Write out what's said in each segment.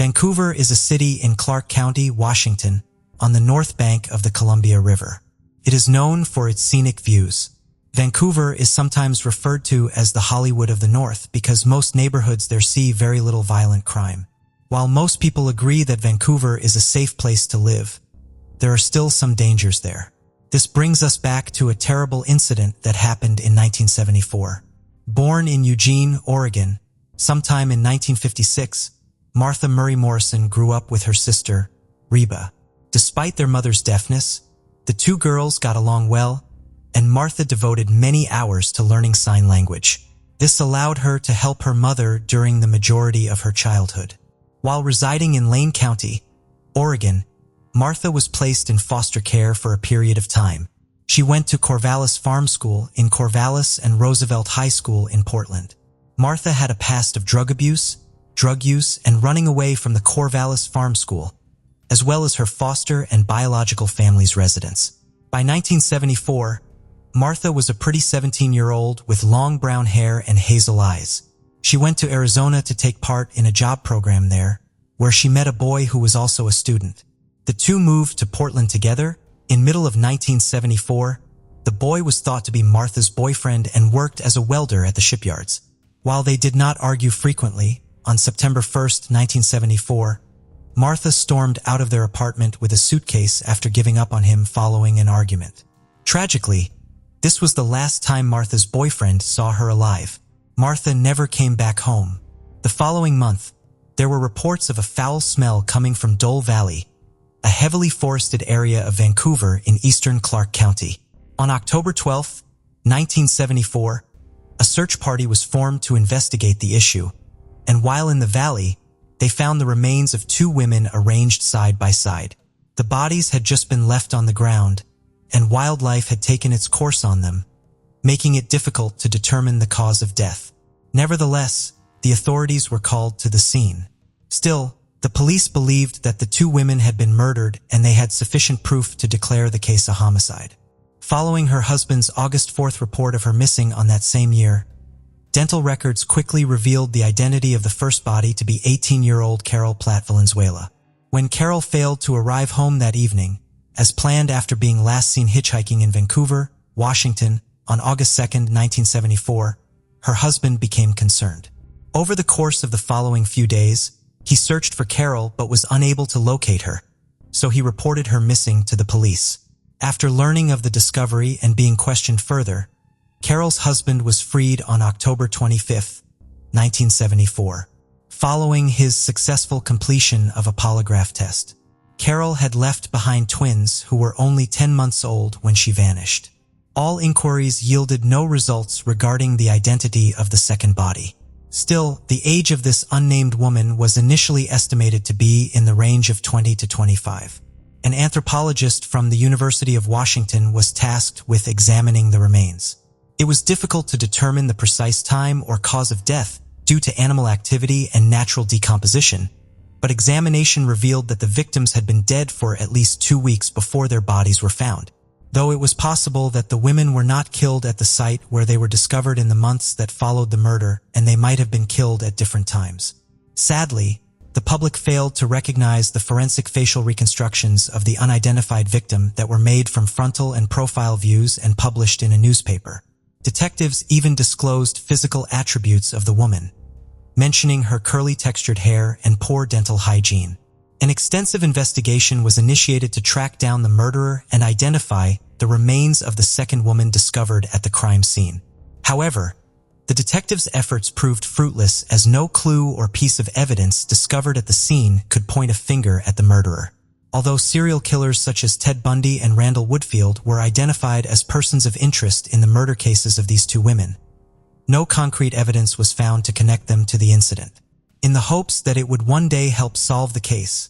Vancouver is a city in Clark County, Washington, on the north bank of the Columbia River. It is known for its scenic views. Vancouver is sometimes referred to as the Hollywood of the North because most neighborhoods there see very little violent crime. While most people agree that Vancouver is a safe place to live, there are still some dangers there. This brings us back to a terrible incident that happened in 1974. Born in Eugene, Oregon, sometime in 1956, Martha Murray Morrison grew up with her sister, Reba. Despite their mother's deafness, the two girls got along well, and Martha devoted many hours to learning sign language. This allowed her to help her mother during the majority of her childhood. While residing in Lane County, Oregon, Martha was placed in foster care for a period of time. She went to Corvallis Farm School in Corvallis and Roosevelt High School in Portland. Martha had a past of drug abuse, drug use, and running away from the Corvallis Farm School, as well as her foster and biological family's residence. By 1974, Martha was a pretty 17-year-old with long brown hair and hazel eyes. She went to Arizona to take part in a job program there, where she met a boy who was also a student. The two moved to Portland together. In middle of 1974, the boy was thought to be Martha's boyfriend and worked as a welder at the shipyards. While they did not argue frequently, on September 1, 1974, Martha stormed out of their apartment with a suitcase after giving up on him following an argument. Tragically, this was the last time Martha's boyfriend saw her alive. Martha never came back home. The following month, there were reports of a foul smell coming from Dole Valley, a heavily forested area of Vancouver in eastern Clark County. On October 12, 1974, a search party was formed to investigate the issue, and while in the valley, they found the remains of two women arranged side by side. The bodies had just been left on the ground, and wildlife had taken its course on them, making it difficult to determine the cause of death. Nevertheless, the authorities were called to the scene. Still, the police believed that the two women had been murdered and they had sufficient proof to declare the case a homicide. Following her husband's August 4th report of her missing on that same year, dental records quickly revealed the identity of the first body to be 18-year-old Carol Platt Valenzuela. When Carol failed to arrive home that evening, as planned after being last seen hitchhiking in Vancouver, Washington, on August 2, 1974, her husband became concerned. Over the course of the following few days, he searched for Carol but was unable to locate her, so he reported her missing to the police. After learning of the discovery and being questioned further, Carol's husband was freed on October 25, 1974, following his successful completion of a polygraph test. Carol had left behind twins who were only 10 months old when she vanished. All inquiries yielded no results regarding the identity of the second body. Still, the age of this unnamed woman was initially estimated to be in the range of 20 to 25. An anthropologist from the University of Washington was tasked with examining the remains. It was difficult to determine the precise time or cause of death due to animal activity and natural decomposition, but examination revealed that the victims had been dead for at least 2 weeks before their bodies were found, though it was possible that the women were not killed at the site where they were discovered in the months that followed the murder, and they might have been killed at different times. Sadly, the public failed to recognize the forensic facial reconstructions of the unidentified victim that were made from frontal and profile views and published in a newspaper. Detectives even disclosed physical attributes of the woman, mentioning her curly textured hair and poor dental hygiene. An extensive investigation was initiated to track down the murderer and identify the remains of the second woman discovered at the crime scene. However, the detectives' efforts proved fruitless as no clue or piece of evidence discovered at the scene could point a finger at the murderer. Although serial killers such as Ted Bundy and Randall Woodfield were identified as persons of interest in the murder cases of these two women, no concrete evidence was found to connect them to the incident. In the hopes that it would one day help solve the case,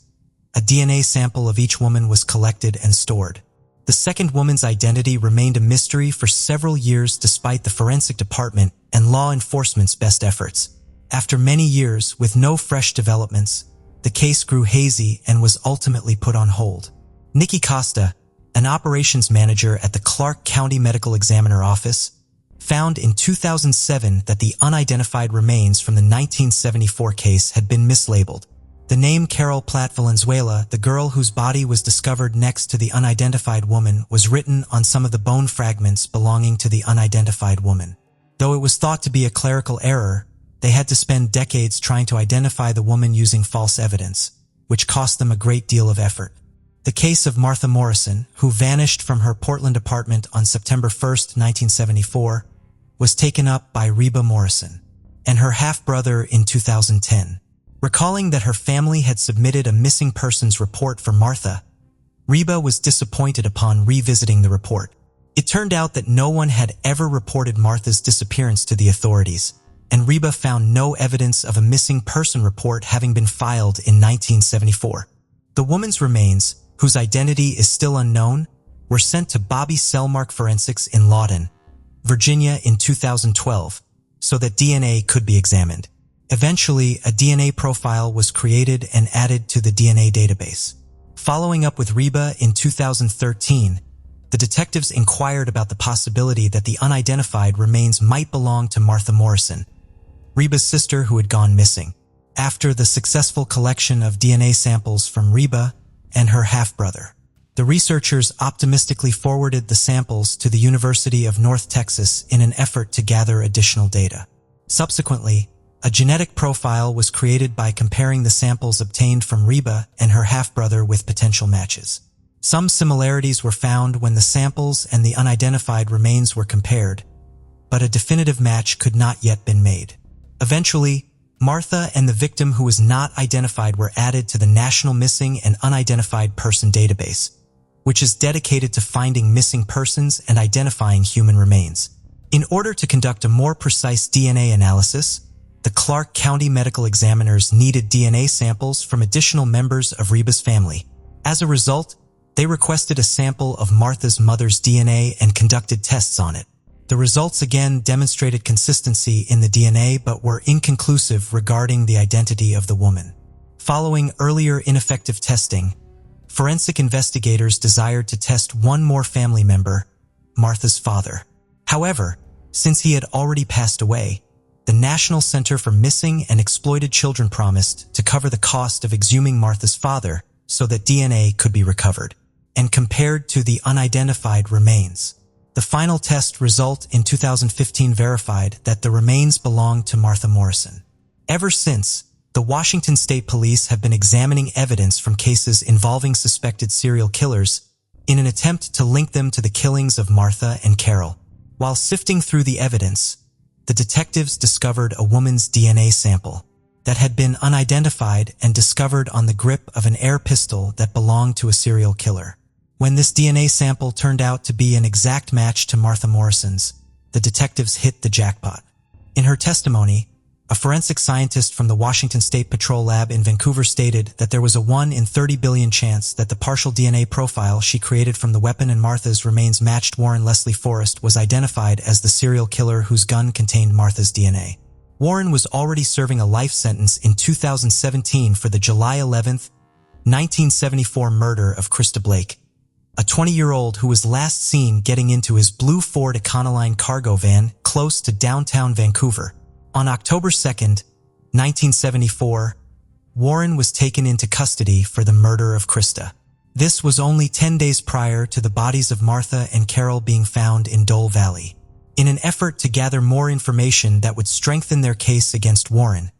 a DNA sample of each woman was collected and stored. The second woman's identity remained a mystery for several years despite the forensic department and law enforcement's best efforts. After many years with no fresh developments, the case grew hazy and was ultimately put on hold. Nikki Costa, an operations manager at the Clark County Medical Examiner Office, found in 2007 that the unidentified remains from the 1974 case had been mislabeled. The name Carol Platt Valenzuela, the girl whose body was discovered next to the unidentified woman, was written on some of the bone fragments belonging to the unidentified woman. Though it was thought to be a clerical error, they had to spend decades trying to identify the woman using false evidence, which cost them a great deal of effort. The case of Martha Morrison, who vanished from her Portland apartment on September 1, 1974, was taken up by Reba Morrison and her half-brother in 2010. Recalling that her family had submitted a missing persons report for Martha, Reba was disappointed upon revisiting the report. It turned out that no one had ever reported Martha's disappearance to the authorities, and Reba found no evidence of a missing person report having been filed in 1974. The woman's remains, whose identity is still unknown, were sent to Bobby Cellmark Forensics in Lawton, Virginia in 2012, so that DNA could be examined. Eventually, a DNA profile was created and added to the DNA database. Following up with Reba in 2013, the detectives inquired about the possibility that the unidentified remains might belong to Martha Morrison, Reba's sister who had gone missing. After the successful collection of DNA samples from Reba and her half-brother, the researchers optimistically forwarded the samples to the University of North Texas in an effort to gather additional data. Subsequently, a genetic profile was created by comparing the samples obtained from Reba and her half-brother with potential matches. Some similarities were found when the samples and the unidentified remains were compared, but a definitive match could not yet been made. Eventually, Martha and the victim who was not identified were added to the National Missing and Unidentified Person Database, which is dedicated to finding missing persons and identifying human remains. In order to conduct a more precise DNA analysis, the Clark County medical examiners needed DNA samples from additional members of Reba's family. As a result, they requested a sample of Martha's mother's DNA and conducted tests on it. The results again demonstrated consistency in the DNA but were inconclusive regarding the identity of the woman. Following earlier ineffective testing, forensic investigators desired to test one more family member, Martha's father. However, since he had already passed away, the National Center for Missing and Exploited Children promised to cover the cost of exhuming Martha's father so that DNA could be recovered and compared to the unidentified remains. The final test result in 2015 verified that the remains belonged to Martha Morrison. Ever since, the Washington State Police have been examining evidence from cases involving suspected serial killers in an attempt to link them to the killings of Martha and Carol. While sifting through the evidence, the detectives discovered a woman's DNA sample that had been unidentified and discovered on the grip of an air pistol that belonged to a serial killer. When this DNA sample turned out to be an exact match to Martha Morrison's, the detectives hit the jackpot. In her testimony, a forensic scientist from the Washington State Patrol Lab in Vancouver stated that there was a 1 in 30 billion chance that the partial DNA profile she created from the weapon and Martha's remains matched Warren Leslie Forrest was identified as the serial killer whose gun contained Martha's DNA. Warren was already serving a life sentence in 2017 for the July 11, 1974 murder of Krista Blake, a 20-year-old who was last seen getting into his blue Ford Econoline cargo van close to downtown Vancouver. On October 2, 1974, Warren was taken into custody for the murder of Krista. This was only 10 days prior to the bodies of Martha and Carol being found in Dole Valley. In an effort to gather more information that would strengthen their case against Warren,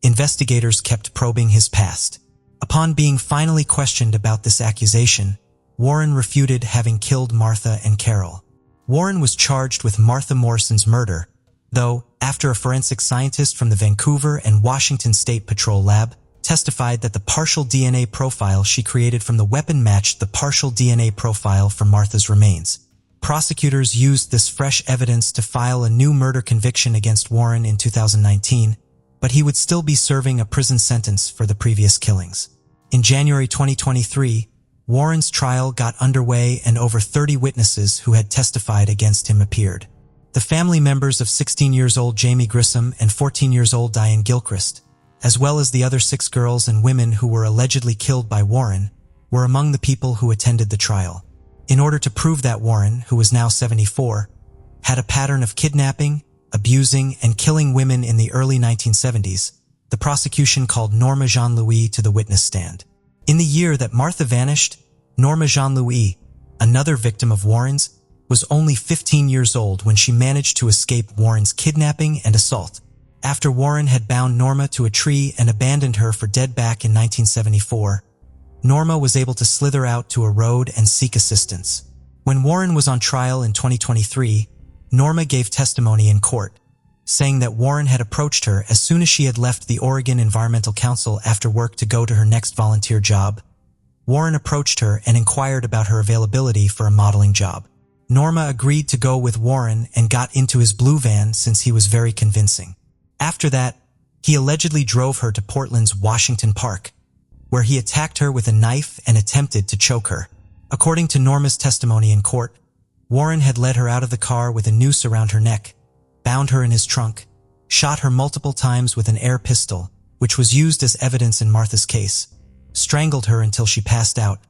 investigators kept probing his past. Upon being finally questioned about this accusation, Warren refuted having killed Martha and Carol. Warren was charged with Martha Morrison's murder, though, after a forensic scientist from the Vancouver and Washington State Patrol Lab testified that the partial DNA profile she created from the weapon matched the partial DNA profile from Martha's remains. Prosecutors used this fresh evidence to file a new murder conviction against Warren in 2019, but he would still be serving a prison sentence for the previous killings. In January 2023, Warren's trial got underway and over 30 witnesses who had testified against him appeared. The family members of 16-year-old Jamie Grissom and 14-year-old Diane Gilchrist, as well as the other 6 girls and women who were allegedly killed by Warren, were among the people who attended the trial. In order to prove that Warren, who was now 74, had a pattern of kidnapping, abusing, and killing women in the early 1970s, the prosecution called Norma Jean-Louis to the witness stand. In the year that Martha vanished, Norma Jean-Louis, another victim of Warren's, was only 15 years old when she managed to escape Warren's kidnapping and assault. After Warren had bound Norma to a tree and abandoned her for dead back in 1974, Norma was able to slither out to a road and seek assistance. When Warren was on trial in 2023, Norma gave testimony in court, saying that Warren had approached her as soon as she had left the Oregon Environmental Council after work to go to her next volunteer job. Warren approached her and inquired about her availability for a modeling job. Norma agreed to go with Warren and got into his blue van since he was very convincing. After that, he allegedly drove her to Portland's Washington Park, where he attacked her with a knife and attempted to choke her. According to Norma's testimony in court, Warren had led her out of the car with a noose around her neck, bound her in his trunk, shot her multiple times with an air pistol, which was used as evidence in Martha's case, strangled her until she passed out,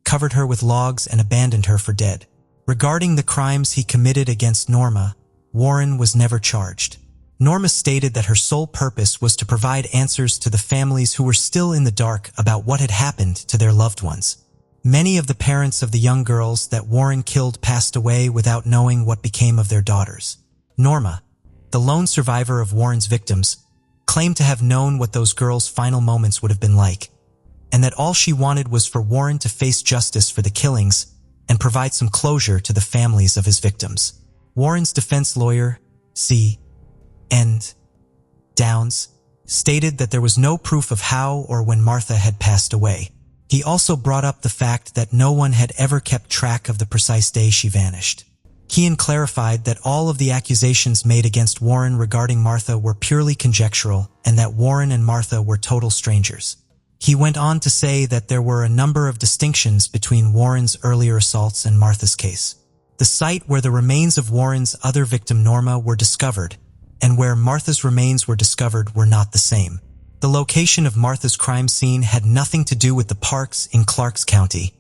covered her with logs and abandoned her for dead. Regarding the crimes he committed against Norma, Warren was never charged. Norma stated that her sole purpose was to provide answers to the families who were still in the dark about what had happened to their loved ones. Many of the parents of the young girls that Warren killed passed away without knowing what became of their daughters. Norma, the lone survivor of Warren's victims, claimed to have known what those girls' final moments would have been like, and that all she wanted was for Warren to face justice for the killings and provide some closure to the families of his victims. Warren's defense lawyer, C.N. Downs, stated that there was no proof of how or when Martha had passed away. He also brought up the fact that no one had ever kept track of the precise day she vanished. Kean clarified that all of the accusations made against Warren regarding Martha were purely conjectural and that Warren and Martha were total strangers. He went on to say that there were a number of distinctions between Warren's earlier assaults and Martha's case. The site where the remains of Warren's other victim Norma were discovered and where Martha's remains were discovered were not the same. The location of Martha's crime scene had nothing to do with the parks in Clarks County,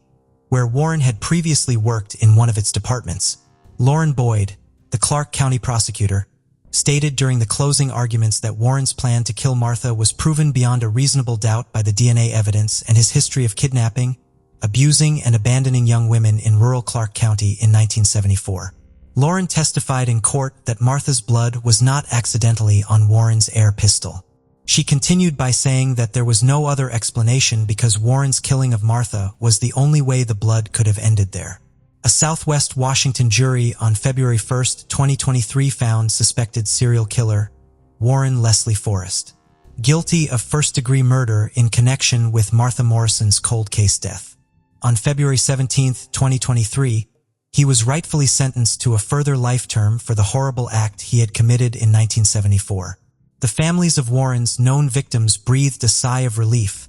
where Warren had previously worked in one of its departments. Lauren Boyd, the Clark County prosecutor, stated during the closing arguments that Warren's plan to kill Martha was proven beyond a reasonable doubt by the DNA evidence and his history of kidnapping, abusing, and abandoning young women in rural Clark County in 1974. Lauren testified in court that Martha's blood was not accidentally on Warren's air pistol. She continued by saying that there was no other explanation because Warren's killing of Martha was the only way the blood could have ended there. A Southwest Washington jury on February 1, 2023 found suspected serial killer Warren Leslie Forrest guilty of first-degree murder in connection with Martha Morrison's cold case death. On February 17, 2023, he was rightfully sentenced to a further life term for the horrible act he had committed in 1974. The families of Warren's known victims breathed a sigh of relief,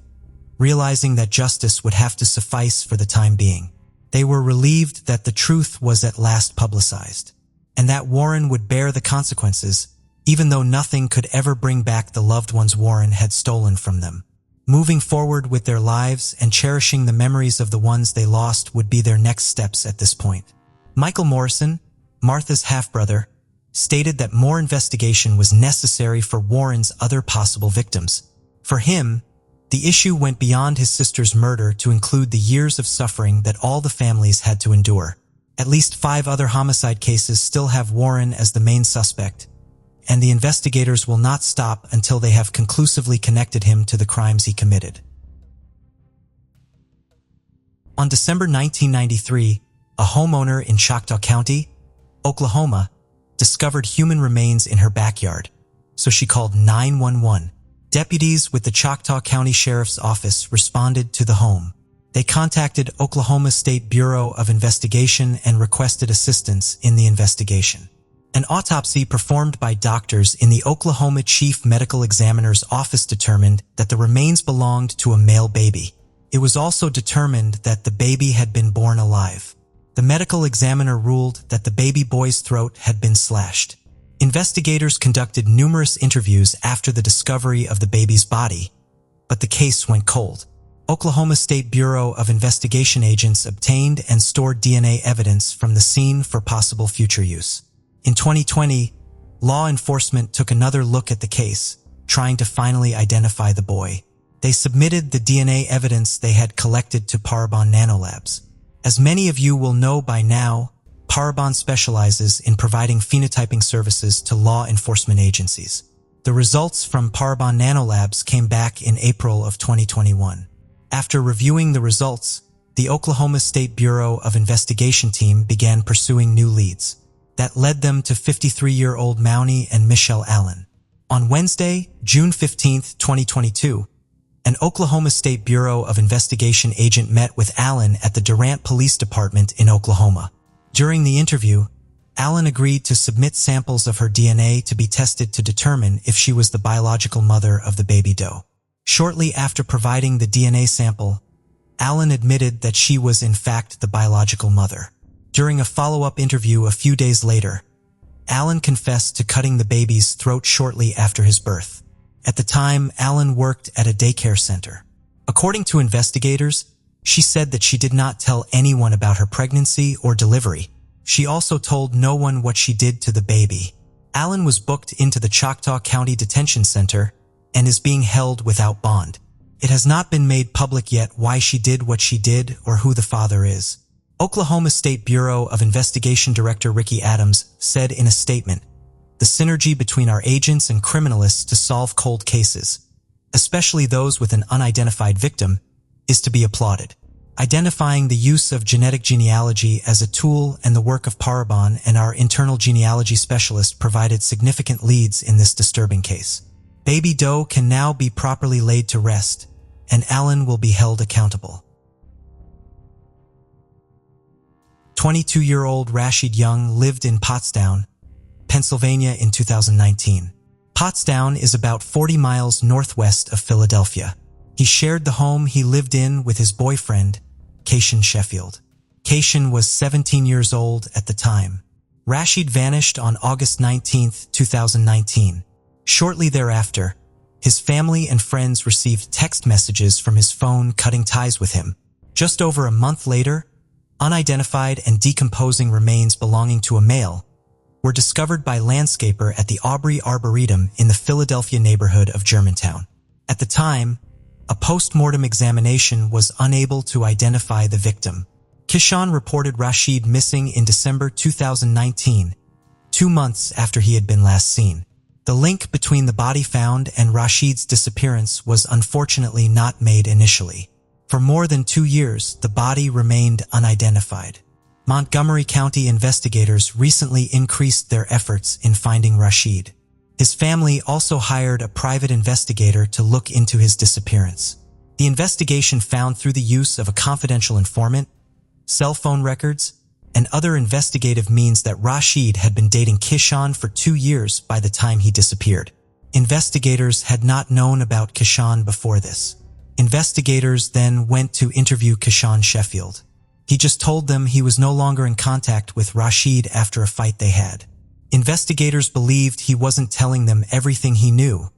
realizing that justice would have to suffice for the time being. They were relieved that the truth was at last publicized, and that Warren would bear the consequences, even though nothing could ever bring back the loved ones Warren had stolen from them. Moving forward with their lives and cherishing the memories of the ones they lost would be their next steps at this point. Michael Morrison, Martha's half-brother, stated that more investigation was necessary for Warren's other possible victims. For him, the issue went beyond his sister's murder to include the years of suffering that all the families had to endure. At least 5 other homicide cases still have Warren as the main suspect, and the investigators will not stop until they have conclusively connected him to the crimes he committed. On December 1993, a homeowner in Choctaw County, Oklahoma, discovered human remains in her backyard, so she called 911. Deputies with the Choctaw County Sheriff's Office responded to the home. They contacted Oklahoma State Bureau of Investigation and requested assistance in the investigation. An autopsy performed by doctors in the Oklahoma Chief Medical Examiner's office determined that the remains belonged to a male baby. It was also determined that the baby had been born alive. The medical examiner ruled that the baby boy's throat had been slashed. Investigators conducted numerous interviews after the discovery of the baby's body, but the case went cold. Oklahoma State Bureau of Investigation agents obtained and stored DNA evidence from the scene for possible future use. In 2020, law enforcement took another look at the case, trying to finally identify the boy. They submitted the DNA evidence they had collected to Parabon Nanolabs. As many of you will know by now, Parabon specializes in providing phenotyping services to law enforcement agencies. The results from Parabon Nanolabs came back in April of 2021. After reviewing the results, the Oklahoma State Bureau of Investigation team began pursuing new leads. That led them to 53-year-old Mouney and Michelle Allen. On Wednesday, June 15, 2022, an Oklahoma State Bureau of Investigation agent met with Allen at the Durant Police Department in Oklahoma. During the interview, Allen agreed to submit samples of her DNA to be tested to determine if she was the biological mother of the baby doe. Shortly after providing the DNA sample, Allen admitted that she was in fact the biological mother. During a follow-up interview a few days later, Allen confessed to cutting the baby's throat shortly after his birth. At the time, Allen worked at a daycare center. According to investigators, she said that she did not tell anyone about her pregnancy or delivery. She also told no one what she did to the baby. Allen was booked into the Choctaw County Detention Center and is being held without bond. It has not been made public yet why she did what she did or who the father is. Oklahoma State Bureau of Investigation Director Ricky Adams said in a statement, "The synergy between our agents and criminalists to solve cold cases, especially those with an unidentified victim, is to be applauded. Identifying the use of genetic genealogy as a tool and the work of Parabon and our internal genealogy specialist provided significant leads in this disturbing case. Baby doe can now be properly laid to rest, and Allen will be held accountable." 22-year-old Rashid Young lived in Pottstown, Pennsylvania in 2019. Pottstown is about 40 miles northwest of Philadelphia. He shared the home he lived in with his boyfriend, Kayshawn Sheffield. Kayshawn was 17 years old at the time. Rashid vanished on August 19, 2019. Shortly thereafter, his family and friends received text messages from his phone cutting ties with him. Just over a month later, unidentified and decomposing remains belonging to a male were discovered by landscaper at the Aubrey Arboretum in the Philadelphia neighborhood of Germantown. At the time, a post-mortem examination was unable to identify the victim. Kayshawn reported Rashid missing in December 2019, 2 months after he had been last seen. The link between the body found and Rashid's disappearance was unfortunately not made initially. For more than 2 years, the body remained unidentified. Montgomery County investigators recently increased their efforts in finding Rashid. His family also hired a private investigator to look into his disappearance. The investigation found through the use of a confidential informant, cell phone records, and other investigative means that Rashid had been dating Kayshawn for 2 years by the time he disappeared. Investigators had not known about Kayshawn before this. Investigators then went to interview Kayshawn Sheffield. He just told them he was no longer in contact with Rashid after a fight they had. Investigators believed he wasn't telling them everything he knew,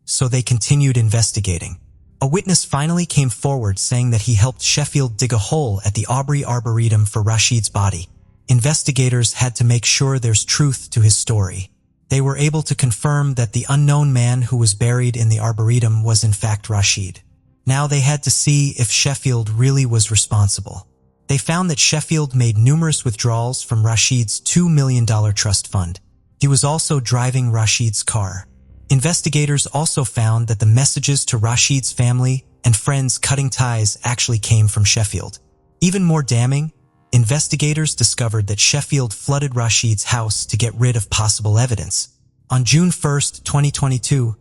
so they continued investigating. A witness finally came forward saying that he helped Sheffield dig a hole at the Aubrey Arboretum for Rashid's body. Investigators had to make sure there's truth to his story. They were able to confirm that the unknown man who was buried in the Arboretum was in fact Rashid. Now they had to see if Sheffield really was responsible. They found that Sheffield made numerous withdrawals from Rashid's $2 million trust fund. He was also driving Rashid's car. Investigators also found that the messages to Rashid's family and friends cutting ties actually came from Sheffield. Even more damning, investigators discovered that Sheffield flooded Rashid's house to get rid of possible evidence. On June 1, 2022,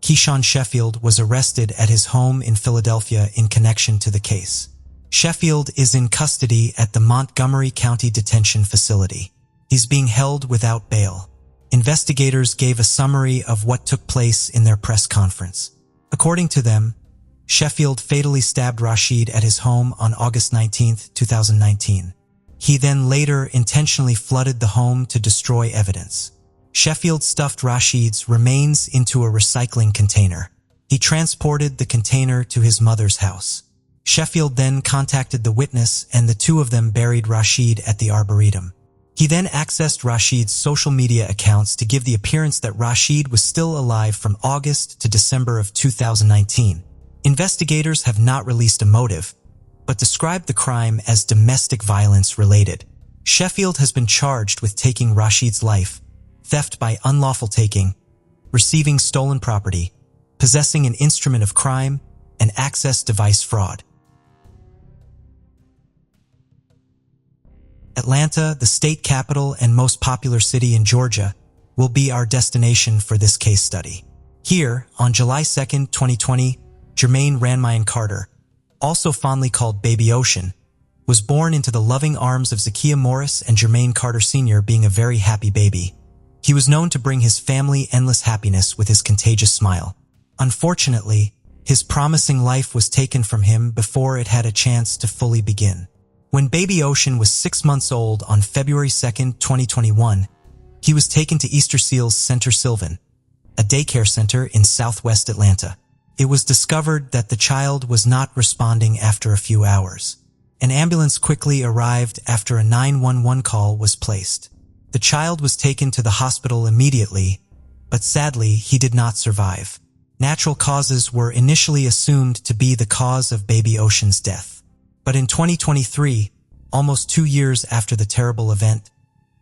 Kayshawn Sheffield was arrested at his home in Philadelphia in connection to the case. Sheffield is in custody at the Montgomery County Detention Facility. He's being held without bail. Investigators gave a summary of what took place in their press conference. According to them, Sheffield fatally stabbed Rashid at his home on August 19, 2019. He then later intentionally flooded the home to destroy evidence. Sheffield stuffed Rashid's remains into a recycling container. He transported the container to his mother's house. Sheffield then contacted the witness and the two of them buried Rashid at the Arboretum. He then accessed Rashid's social media accounts to give the appearance that Rashid was still alive from August to December of 2019. Investigators have not released a motive, but described the crime as domestic violence related. Sheffield has been charged with taking Rashid's life, theft by unlawful taking, receiving stolen property, possessing an instrument of crime, and access device fraud. Atlanta, the state capital and most popular city in Georgia, will be our destination for this case study. Here, on July 2, 2020, Jermaine Ranmayan Carter, also fondly called Baby Ocean, was born into the loving arms of Zakiya Morris and Jermaine Carter Sr. being a very happy baby. He was known to bring his family endless happiness with his contagious smile. Unfortunately, his promising life was taken from him before it had a chance to fully begin. When Baby Ocean was 6 months old on February 2, 2021, he was taken to Easter Seals Center Sylvan, a daycare center in southwest Atlanta. It was discovered that the child was not responding after a few hours. An ambulance quickly arrived after a 911 call was placed. The child was taken to the hospital immediately, but sadly he did not survive. Natural causes were initially assumed to be the cause of Baby Ocean's death. But in 2023, almost 2 years after the terrible event,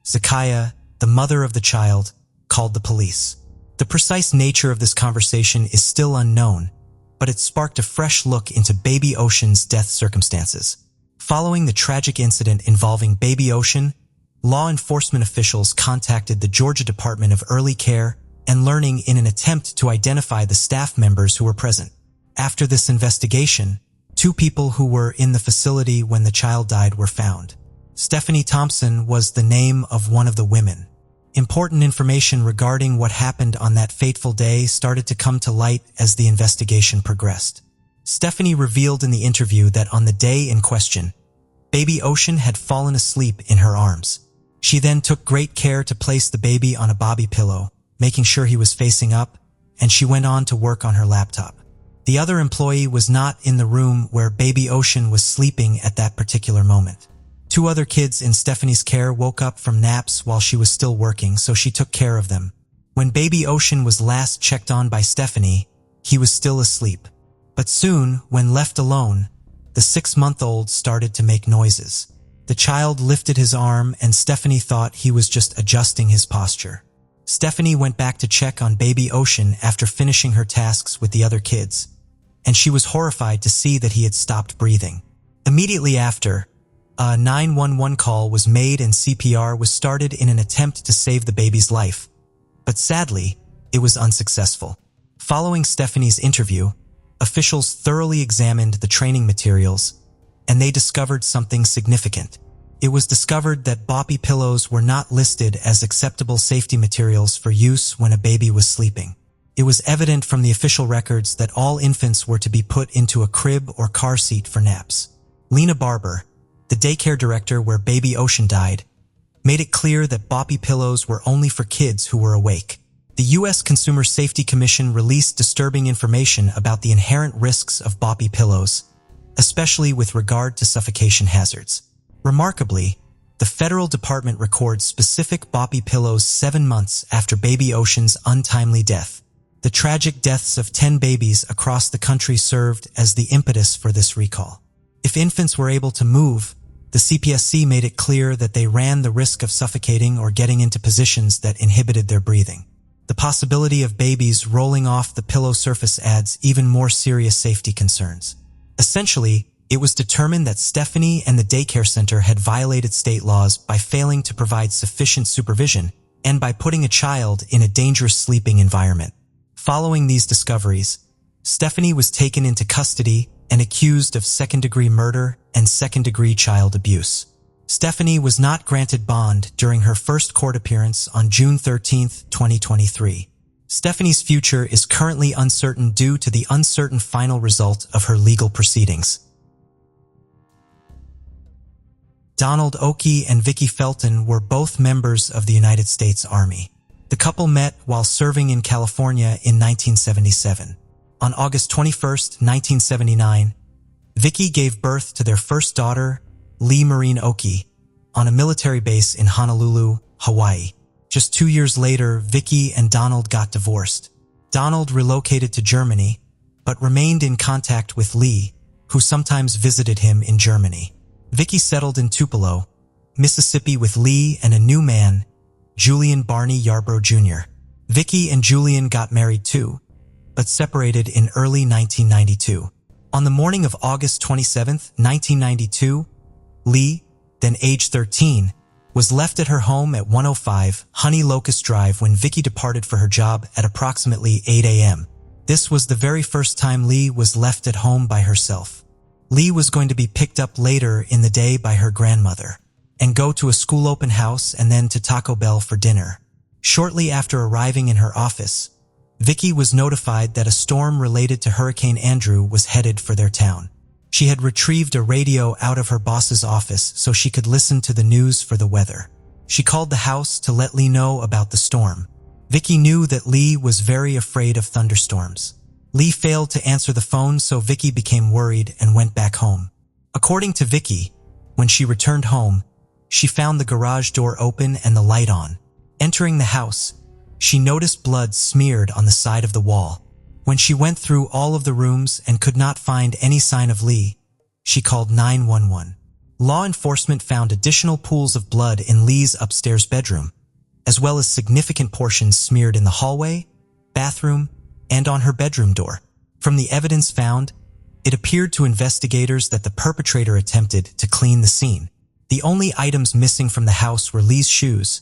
Zakiya, the mother of the child, called the police. The precise nature of this conversation is still unknown, but it sparked a fresh look into Baby Ocean's death circumstances. Following the tragic incident involving Baby Ocean, law enforcement officials contacted the Georgia Department of Early Care and Learning in an attempt to identify the staff members who were present. After this investigation, 2 people who were in the facility when the child died were found. Stephanie Thompson was the name of one of the women. Important information regarding what happened on that fateful day started to come to light as the investigation progressed. Stephanie revealed in the interview that on the day in question, Baby Ocean had fallen asleep in her arms. She then took great care to place the baby on a bobby pillow, making sure he was facing up, and she went on to work on her laptop. The other employee was not in the room where Baby Ocean was sleeping at that particular moment. 2 other kids in Stephanie's care woke up from naps while she was still working, so she took care of them. When Baby Ocean was last checked on by Stephanie, he was still asleep. But soon, when left alone, the 6-month-old started to make noises. The child lifted his arm and Stephanie thought he was just adjusting his posture. Stephanie went back to check on Baby Ocean after finishing her tasks with the other kids, and she was horrified to see that he had stopped breathing. Immediately after, a 911 call was made and CPR was started in an attempt to save the baby's life, but sadly, it was unsuccessful. Following Stephanie's interview, officials thoroughly examined the training materials, and they discovered something significant. It was discovered that boppy pillows were not listed as acceptable safety materials for use when a baby was sleeping. It was evident from the official records that all infants were to be put into a crib or car seat for naps. Lena Barber, the daycare director where Baby Ocean died, made it clear that boppy pillows were only for kids who were awake. The U.S. Consumer Safety Commission released disturbing information about the inherent risks of boppy pillows, especially with regard to suffocation hazards. Remarkably, the federal department records specific boppy pillows 7 months after Baby Ocean's untimely death. The tragic deaths of 10 babies across the country served as the impetus for this recall. If infants were able to move, the CPSC made it clear that they ran the risk of suffocating or getting into positions that inhibited their breathing. The possibility of babies rolling off the pillow surface adds even more serious safety concerns. Essentially, it was determined that Stephanie and the daycare center had violated state laws by failing to provide sufficient supervision and by putting a child in a dangerous sleeping environment. Following these discoveries, Stephanie was taken into custody and accused of second-degree murder and second-degree child abuse. Stephanie was not granted bond during her first court appearance on June 13, 2023. Stephanie's future is currently uncertain due to the uncertain final result of her legal proceedings. Donald Okey and Vicky Felton were both members of the United States Army. The couple met while serving in California in 1977. On August 21, 1979, Vicky gave birth to their first daughter, Lee Marine Okey, on a military base in Honolulu, Hawaii. Just 2 years later, Vicky and Donald got divorced. Donald relocated to Germany, but remained in contact with Lee, who sometimes visited him in Germany. Vicky settled in Tupelo, Mississippi with Lee and a new man, Julian Barney Yarbrough Jr. Vicky and Julian got married too, but separated in early 1992. On the morning of August 27, 1992, Lee, then age 13, was left at her home at 105 Honey Locust Drive when Vicky departed for her job at approximately 8 a.m. This was the very first time Lee was left at home by herself. Lee was going to be picked up later in the day by her grandmother and go to a school open house and then to Taco Bell for dinner. Shortly after arriving in her office, Vicky was notified that a storm related to Hurricane Andrew was headed for their town. She had retrieved a radio out of her boss's office so she could listen to the news for the weather. She called the house to let Lee know about the storm. Vicky knew that Lee was very afraid of thunderstorms. Lee failed to answer the phone, so Vicky became worried and went back home. According to Vicky, when she returned home, she found the garage door open and the light on. Entering the house, she noticed blood smeared on the side of the wall. When she went through all of the rooms and could not find any sign of Lee, she called 911. Law enforcement found additional pools of blood in Lee's upstairs bedroom, as well as significant portions smeared in the hallway, bathroom, and on her bedroom door. From the evidence found, it appeared to investigators that the perpetrator attempted to clean the scene. The only items missing from the house were Lee's shoes,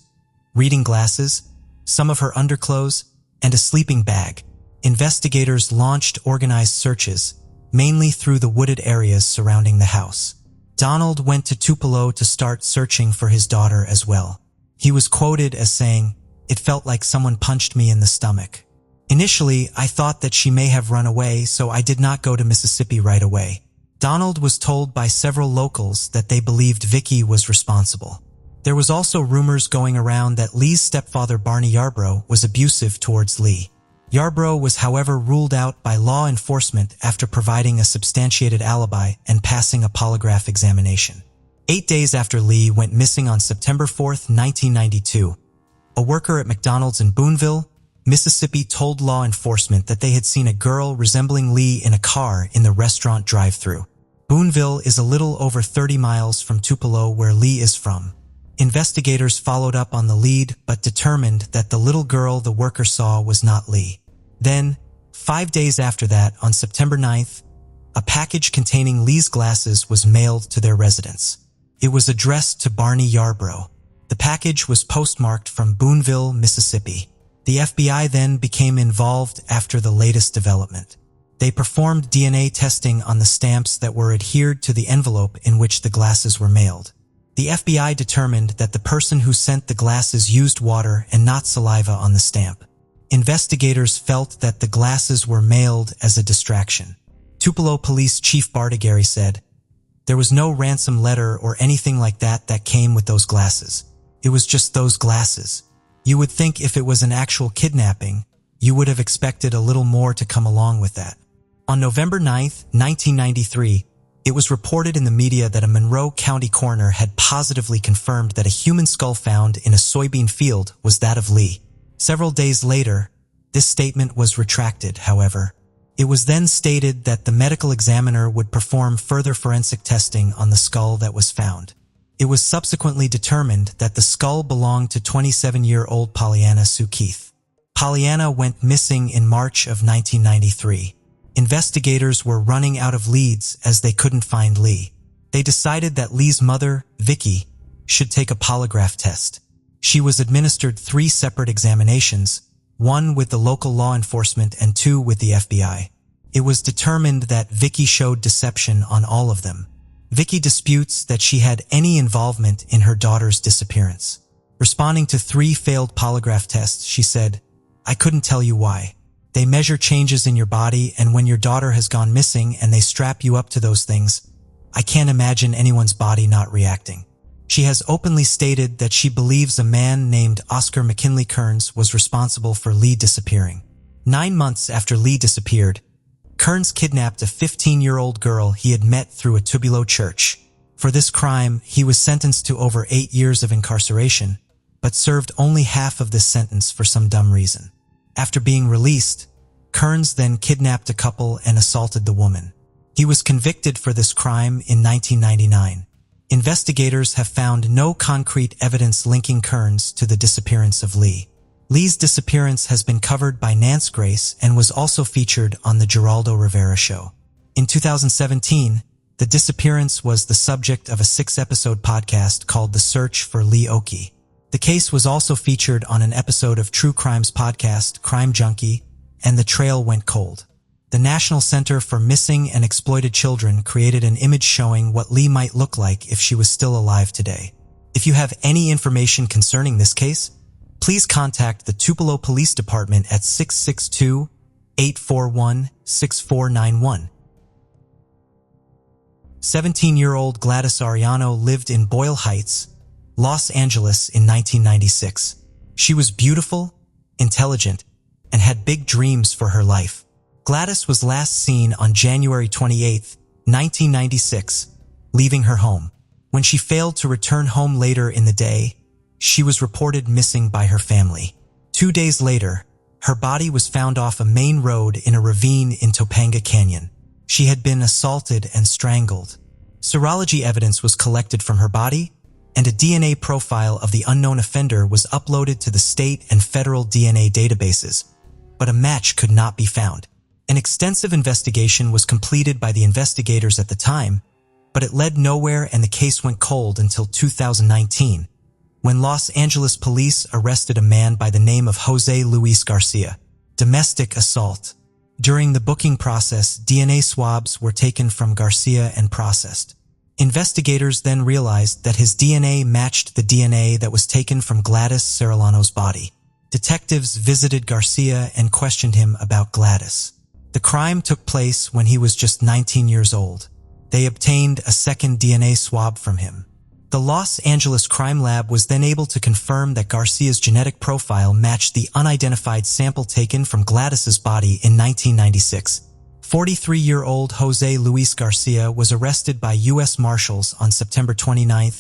reading glasses, some of her underclothes, and a sleeping bag. Investigators launched organized searches, mainly through the wooded areas surrounding the house. Donald went to Tupelo to start searching for his daughter as well. He was quoted as saying, "It felt like someone punched me in the stomach. Initially, I thought that she may have run away, so I did not go to Mississippi right away." Donald was told by several locals that they believed Vicky was responsible. There was also rumors going around that Lee's stepfather Barney Yarbrough was abusive towards Lee. Yarbrough was however ruled out by law enforcement after providing a substantiated alibi and passing a polygraph examination. 8 days after Lee went missing on September 4, 1992, a worker at McDonald's in Boonville, Mississippi told law enforcement that they had seen a girl resembling Lee in a car in the restaurant drive-thru. Boonville is a little over 30 miles from Tupelo, where Lee is from. Investigators followed up on the lead but determined that the little girl the worker saw was not Lee. Then, 5 days after that, on September 9th, a package containing Lee's glasses was mailed to their residence. It was addressed to Barney Yarbrough. The package was postmarked from Boonville, Mississippi. The FBI then became involved after the latest development. They performed DNA testing on the stamps that were adhered to the envelope in which the glasses were mailed. The FBI determined that the person who sent the glasses used water and not saliva on the stamp. Investigators felt that the glasses were mailed as a distraction. Tupelo Police Chief Bartigary said, "There was no ransom letter or anything like that came with those glasses. It was just those glasses. You would think if it was an actual kidnapping, you would have expected a little more to come along with that." On November 9, 1993, it was reported in the media that a Monroe County coroner had positively confirmed that a human skull found in a soybean field was that of Lee. Several days later, this statement was retracted, however. It was then stated that the medical examiner would perform further forensic testing on the skull that was found. It was subsequently determined that the skull belonged to 27-year-old Pollyanna Sue Keith. Pollyanna went missing in March of 1993. Investigators were running out of leads as they couldn't find Lee. They decided that Lee's mother, Vicky, should take a polygraph test. She was administered 3 separate examinations, 1 with the local law enforcement and 2 with the FBI. It was determined that Vicky showed deception on all of them. Vicky disputes that she had any involvement in her daughter's disappearance. Responding to 3 failed polygraph tests, she said, "I couldn't tell you why. They measure changes in your body, and when your daughter has gone missing and they strap you up to those things, I can't imagine anyone's body not reacting." She has openly stated that she believes a man named Oscar McKinley Kearns was responsible for Lee disappearing. 9 months after Lee disappeared, Kearns kidnapped a 15-year-old girl he had met through a Tupelo church. For this crime, he was sentenced to over 8 years of incarceration, but served only half of this sentence for some dumb reason. After being released, Kearns then kidnapped a couple and assaulted the woman. He was convicted for this crime in 1999. Investigators have found no concrete evidence linking Kearns to the disappearance of Lee. Lee's disappearance has been covered by Nance Grace and was also featured on the Geraldo Rivera Show. In 2017, the disappearance was the subject of a 6-episode podcast called The Search for Lee Okei. The case was also featured on an episode of true crimes podcast Crime Junkie, and The Trail Went Cold. The National Center for Missing and Exploited Children created an image showing what Lee might look like if she was still alive today. If you have any information concerning this case, please contact the Tupelo Police Department at 662-841-6491. 17-year-old Glattis Ariano lived in Boyle Heights, Los Angeles in 1996. She was beautiful, intelligent, and had big dreams for her life. Glattis was last seen on January 28, 1996, leaving her home. When she failed to return home later in the day, she was reported missing by her family. 2 days later, her body was found off a main road in a ravine in Topanga Canyon. She had been assaulted and strangled. Serology evidence was collected from her body, and a DNA profile of the unknown offender was uploaded to the state and federal DNA databases, but a match could not be found. An extensive investigation was completed by the investigators at the time, but it led nowhere and the case went cold until 2019, when Los Angeles police arrested a man by the name of Jose Luis Garcia. Domestic assault. During the booking process, DNA swabs were taken from Garcia and processed. Investigators then realized that his DNA matched the DNA that was taken from Glattis Serrano's body. Detectives visited Garcia and questioned him about Glattis. The crime took place when he was just 19 years old. They obtained a second DNA swab from him. The Los Angeles Crime Lab was then able to confirm that Garcia's genetic profile matched the unidentified sample taken from Glattis's body in 1996. 43-year-old Jose Luis Garcia was arrested by U.S. Marshals on September 29,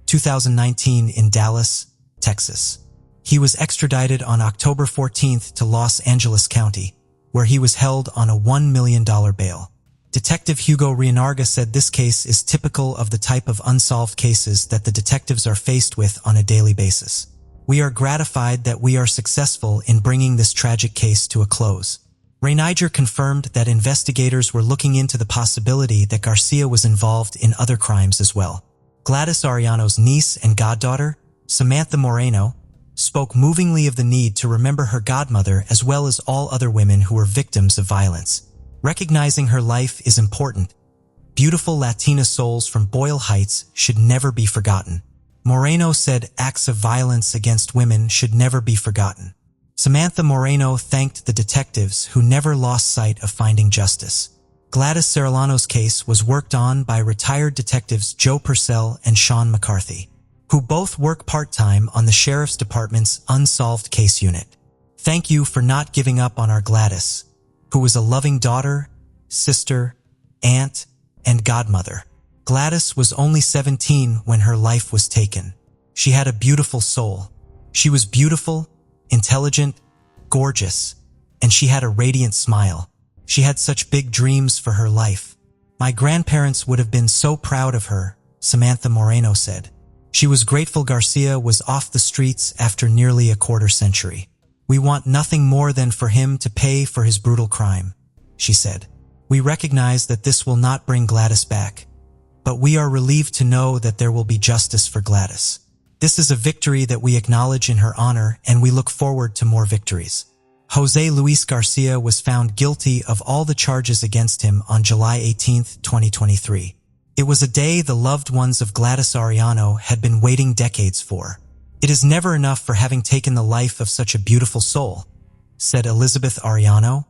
2019 in Dallas, Texas. He was extradited on October 14 to Los Angeles County, where he was held on a $1 million bail. Detective Hugo Rienarga said this case is typical of the type of unsolved cases that the detectives are faced with on a daily basis. We are gratified that we are successful in bringing this tragic case to a close. Rienarga confirmed that investigators were looking into the possibility that Garcia was involved in other crimes as well. Glattis Ariano's niece and goddaughter, Samantha Moreno, spoke movingly of the need to remember her godmother as well as all other women who were victims of violence. Recognizing her life is important. Beautiful Latina souls from Boyle Heights should never be forgotten. Moreno said acts of violence against women should never be forgotten. Samantha Moreno thanked the detectives who never lost sight of finding justice. Glattis Serrano's case was worked on by retired detectives Joe Purcell and Sean McCarthy, who both work part-time on the Sheriff's Department's Unsolved Case Unit. Thank you for not giving up on our Glattis, who was a loving daughter, sister, aunt, and godmother. Glattis was only 17 when her life was taken. She had a beautiful soul. She was beautiful, intelligent, gorgeous, and she had a radiant smile. She had such big dreams for her life. My grandparents would have been so proud of her, Samantha Moreno said. She was grateful Garcia was off the streets after nearly a quarter century. We want nothing more than for him to pay for his brutal crime, she said. We recognize that this will not bring Glattis back, but we are relieved to know that there will be justice for Glattis. This is a victory that we acknowledge in her honor, and we look forward to more victories. Jose Luis Garcia was found guilty of all the charges against him on July 18, 2023. It was a day the loved ones of Glattis Ariano had been waiting decades for. It is never enough for having taken the life of such a beautiful soul, said Elizabeth Ariano,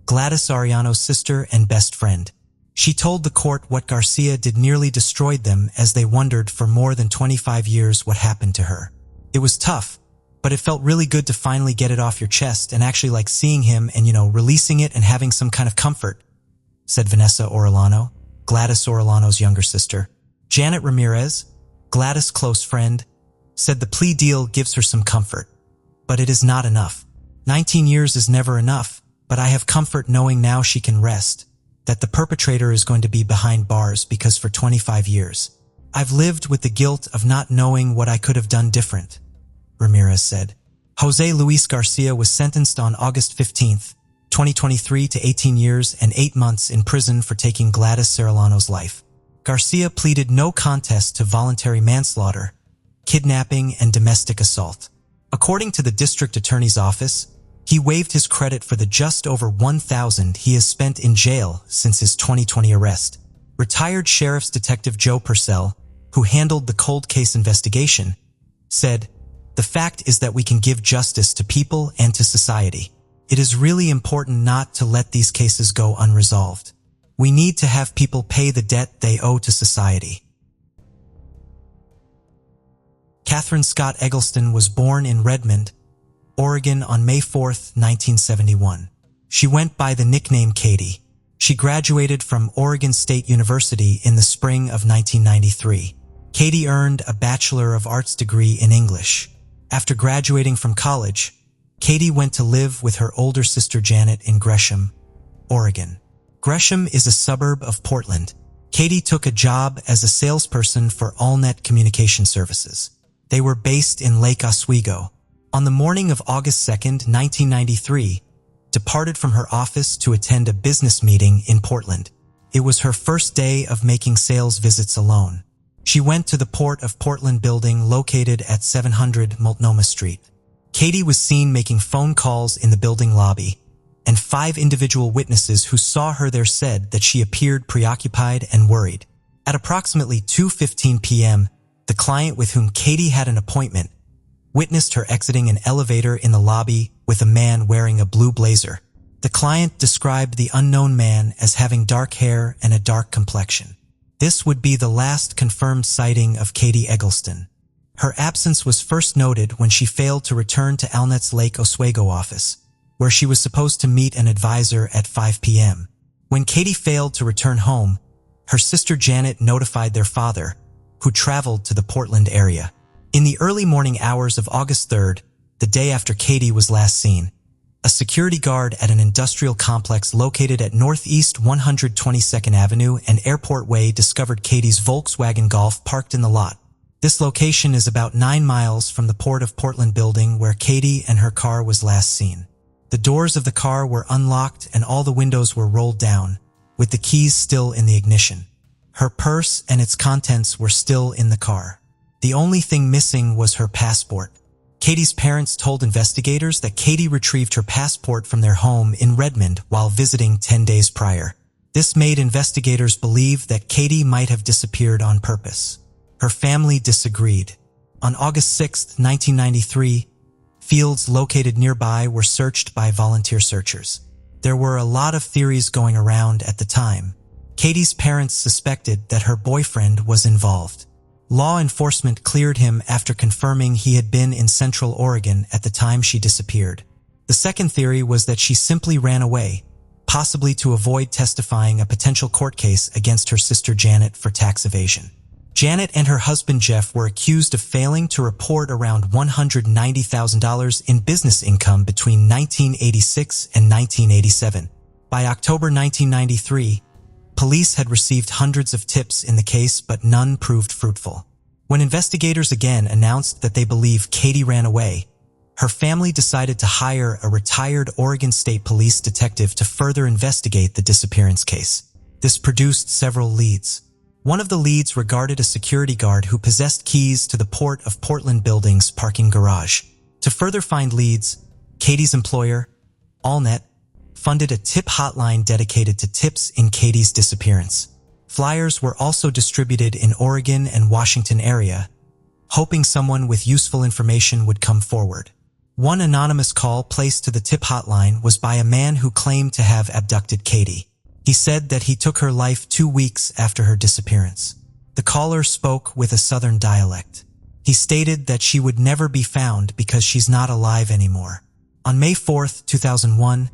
Glattis Ariano's sister and best friend. She told the court what Garcia did nearly destroyed them as they wondered for more than 25 years what happened to her. It was tough, but it felt really good to finally get it off your chest and actually like seeing him and, releasing it and having some kind of comfort, said Vanessa Orellano, Glattis Orellano's younger sister. Janet Ramirez, Glattis' close friend, said the plea deal gives her some comfort, but it is not enough. 19 years is never enough, but I have comfort knowing now she can rest, that the perpetrator is going to be behind bars because for 25 years, I've lived with the guilt of not knowing what I could have done different, Ramirez said. Jose Luis Garcia was sentenced on August 15, 2023 to 18 years and 8 months in prison for taking Glattis Serrano's life. Garcia pleaded no contest to voluntary manslaughter, kidnapping, and domestic assault. According to the district attorney's office, he waived his credit for the just over 1,000 he has spent in jail since his 2020 arrest. Retired Sheriff's Detective Joe Purcell, who handled the cold case investigation, said, "The fact is that we can give justice to people and to society. It is really important not to let these cases go unresolved. We need to have people pay the debt they owe to society." Catherine Scott Egleston was born in Redmond, Oregon on May 4, 1971. She went by the nickname Katie. She graduated from Oregon State University in the spring of 1993. Katie earned a Bachelor of Arts degree in English. After graduating from college, Katie went to live with her older sister Janet in Gresham, Oregon. Gresham is a suburb of Portland. Katie took a job as a salesperson for AllNet Communication Services. They were based in Lake Oswego. On the morning of August 2, 1993, departed from her office to attend a business meeting in Portland. It was her first day of making sales visits alone. She went to the Port of Portland building located at 700 Multnomah Street. Katie was seen making phone calls in the building lobby, and 5 individual witnesses who saw her there said that she appeared preoccupied and worried. At approximately 2:15 p.m., the client with whom Katie had an appointment witnessed her exiting an elevator in the lobby with a man wearing a blue blazer. The client described the unknown man as having dark hair and a dark complexion. This would be the last confirmed sighting of Katie Egleston. Her absence was first noted when she failed to return to AllNet's Lake Oswego office, where she was supposed to meet an advisor at 5 p.m. When Katie failed to return home, her sister Janet notified their father, who traveled to the Portland area. In the early morning hours of August 3rd, the day after Katie was last seen, a security guard at an industrial complex located at Northeast 122nd Avenue and Airport Way discovered Katie's Volkswagen Golf parked in the lot. This location is about 9 miles from the Port of Portland building where Katie and her car was last seen. The doors of the car were unlocked and all the windows were rolled down, with the keys still in the ignition. Her purse and its contents were still in the car. The only thing missing was her passport. Katie's parents told investigators that Katie retrieved her passport from their home in Redmond while visiting 10 days prior. This made investigators believe that Katie might have disappeared on purpose. Her family disagreed. On August 6, 1993, fields located nearby were searched by volunteer searchers. There were a lot of theories going around at the time. Katie's parents suspected that her boyfriend was involved. Law enforcement cleared him after confirming he had been in Central Oregon at the time she disappeared. The second theory was that she simply ran away, possibly to avoid testifying a potential court case against her sister Janet for tax evasion. Janet and her husband Jeff were accused of failing to report around $190,000 in business income between 1986 and 1987. By October 1993, police had received hundreds of tips in the case, but none proved fruitful. When investigators again announced that they believe Katie ran away, her family decided to hire a retired Oregon State Police detective to further investigate the disappearance case. This produced several leads. One of the leads regarded a security guard who possessed keys to the Port of Portland building's parking garage. To further find leads, Katie's employer, AllNet, funded a tip hotline dedicated to tips in Katie's disappearance. Flyers were also distributed in Oregon and Washington area, hoping someone with useful information would come forward. One anonymous call placed to the tip hotline was by a man who claimed to have abducted Katie. He said that he took her life 2 weeks after her disappearance. The caller spoke with a southern dialect. He stated that she would never be found because she's not alive anymore. On May 4, 2001,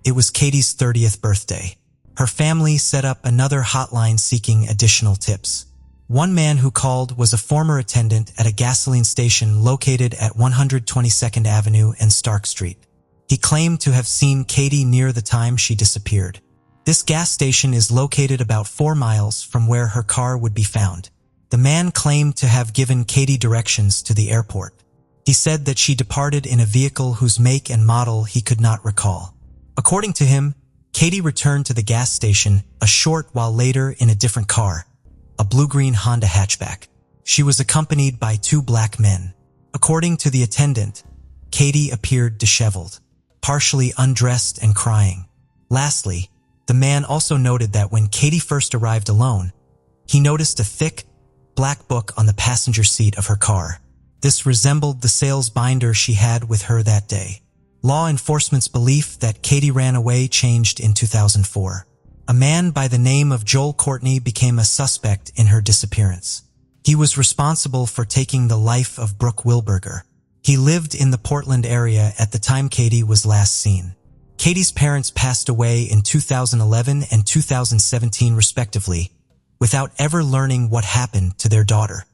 it was Katie's 30th birthday. Her family set up another hotline seeking additional tips. One man who called was a former attendant at a gasoline station located at 122nd Avenue and Stark Street. He claimed to have seen Katie near the time she disappeared. This gas station is located about 4 miles from where her car would be found. The man claimed to have given Katie directions to the airport. He said that she departed in a vehicle whose make and model he could not recall. According to him, Katie returned to the gas station a short while later in a different car, a blue-green Honda hatchback. She was accompanied by 2 black men. According to the attendant, Katie appeared disheveled, partially undressed and crying. Lastly, the man also noted that when Katie first arrived alone, he noticed a thick, black book on the passenger seat of her car. This resembled the sales binder she had with her that day. Law enforcement's belief that Katie ran away changed in 2004. A man by the name of Joel Courtney became a suspect in her disappearance. He was responsible for taking the life of Brooke Wilberger. He lived in the Portland area at the time Katie was last seen. Katie's parents passed away in 2011 and 2017 respectively, without ever learning what happened to their daughter.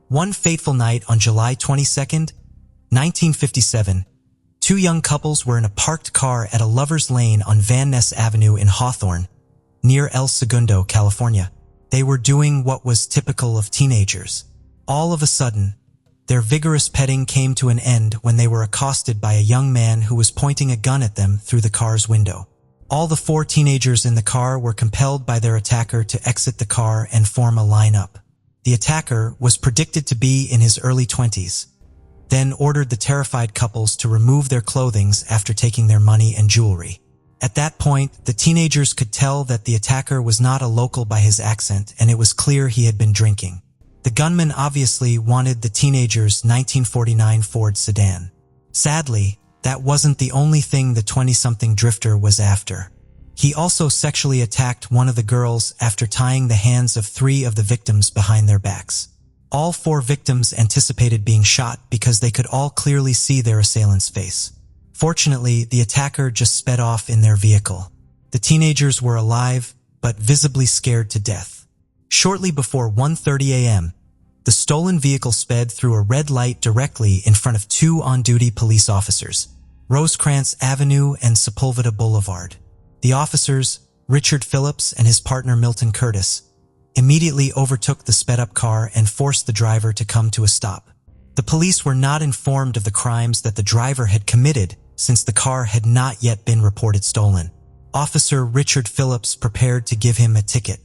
One fateful night on July 22, 1957, 2 young couples were in a parked car at a lover's lane on Van Ness Avenue in Hawthorne, near El Segundo, California. They were doing what was typical of teenagers. All of a sudden, their vigorous petting came to an end when they were accosted by a young man who was pointing a gun at them through the car's window. All the 4 teenagers in the car were compelled by their attacker to exit the car and form a lineup. The attacker was predicted to be in his early 20s, then ordered the terrified couples to remove their clothing after taking their money and jewelry. At that point, the teenagers could tell that the attacker was not a local by his accent, and it was clear he had been drinking. The gunman obviously wanted the teenagers' 1949 Ford sedan. Sadly, that wasn't the only thing the 20-something drifter was after. He also sexually attacked one of the girls after tying the hands of 3 of the victims behind their backs. All 4 victims anticipated being shot because they could all clearly see their assailant's face. Fortunately, the attacker just sped off in their vehicle. The teenagers were alive, but visibly scared to death. Shortly before 1:30 a.m., the stolen vehicle sped through a red light directly in front of 2 on-duty police officers, Rosecrans Avenue and Sepulveda Boulevard. The officers, Richard Phillips and his partner Milton Curtis, immediately overtook the sped-up car and forced the driver to come to a stop. The police were not informed of the crimes that the driver had committed since the car had not yet been reported stolen. Officer Richard Phillips prepared to give him a ticket.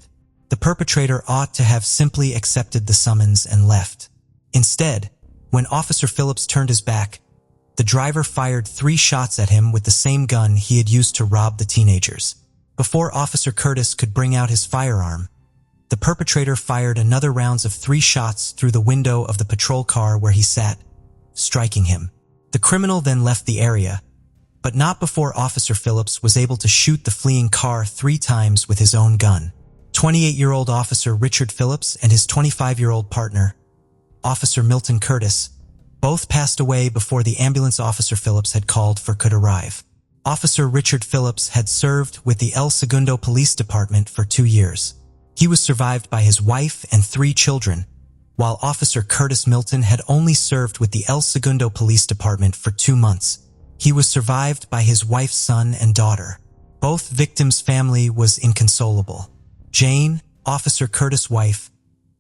The perpetrator ought to have simply accepted the summons and left. Instead, when Officer Phillips turned his back, the driver fired 3 shots at him with the same gun he had used to rob the teenagers. Before Officer Curtis could bring out his firearm, the perpetrator fired another rounds of 3 shots through the window of the patrol car where he sat, striking him. The criminal then left the area, but not before Officer Phillips was able to shoot the fleeing car 3 times with his own gun. 28-year-old Officer Richard Phillips and his 25-year-old partner, Officer Milton Curtis, both passed away before the ambulance Officer Phillips had called for could arrive. Officer Richard Phillips had served with the El Segundo Police Department for 2 years. He was survived by his wife and 3 children, while Officer Curtis Milton had only served with the El Segundo Police Department for 2 months. He was survived by his wife's son and daughter. Both victims' family was inconsolable. Jane, Officer Curtis' wife,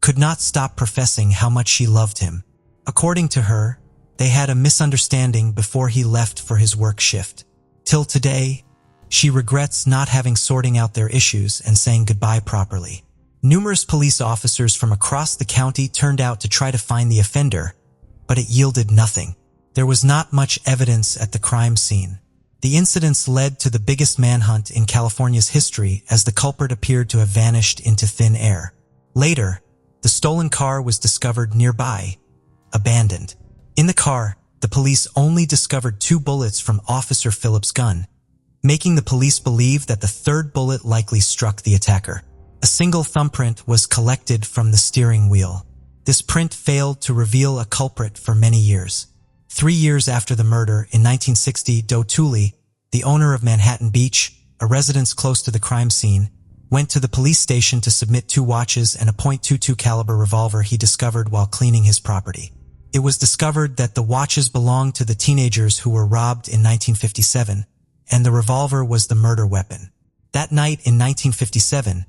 could not stop professing how much she loved him. According to her, they had a misunderstanding before he left for his work shift. Till today, she regrets not having sorting out their issues and saying goodbye properly. Numerous police officers from across the county turned out to try to find the offender, but it yielded nothing. There was not much evidence at the crime scene. The incidents led to the biggest manhunt in California's history as the culprit appeared to have vanished into thin air. Later, the stolen car was discovered nearby, abandoned. In the car, the police only discovered 2 bullets from Officer Phillips' gun, making the police believe that the 3rd bullet likely struck the attacker. A single thumbprint was collected from the steering wheel. This print failed to reveal a culprit for many years. 3 years after the murder, in 1960, Doe Tooley, the owner of Manhattan Beach, a residence close to the crime scene, went to the police station to submit 2 watches and a .22 caliber revolver he discovered while cleaning his property. It was discovered that the watches belonged to the teenagers who were robbed in 1957, and the revolver was the murder weapon. That night in 1957,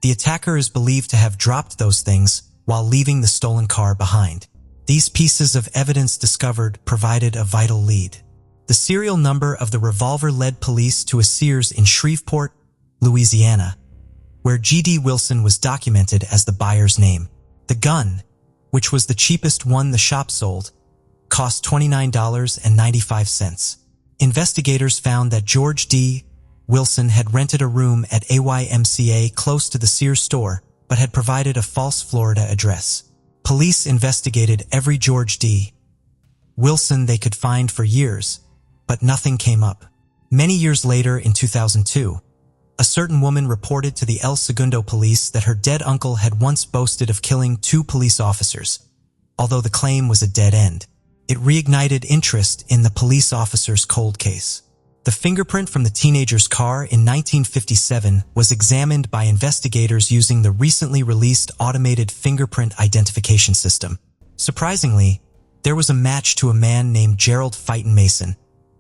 the attacker is believed to have dropped those things while leaving the stolen car behind. These pieces of evidence discovered provided a vital lead. The serial number of the revolver led police to a Sears in Shreveport, Louisiana, where G.D. Wilson was documented as the buyer's name. The gun, which was the cheapest one the shop sold, cost $29.95. Investigators found that George D. Wilson had rented a room at AYMCA close to the Sears store, but had provided a false Florida address. Police investigated every George D. Wilson they could find for years, but nothing came up. Many years later, in 2002, a certain woman reported to the El Segundo police that her dead uncle had once boasted of killing 2 police officers. Although the claim was a dead end, it reignited interest in the police officer's cold case. The fingerprint from the teenager's car in 1957 was examined by investigators using the recently released automated fingerprint identification system. Surprisingly, there was a match to a man named Gerald Fighton Mason,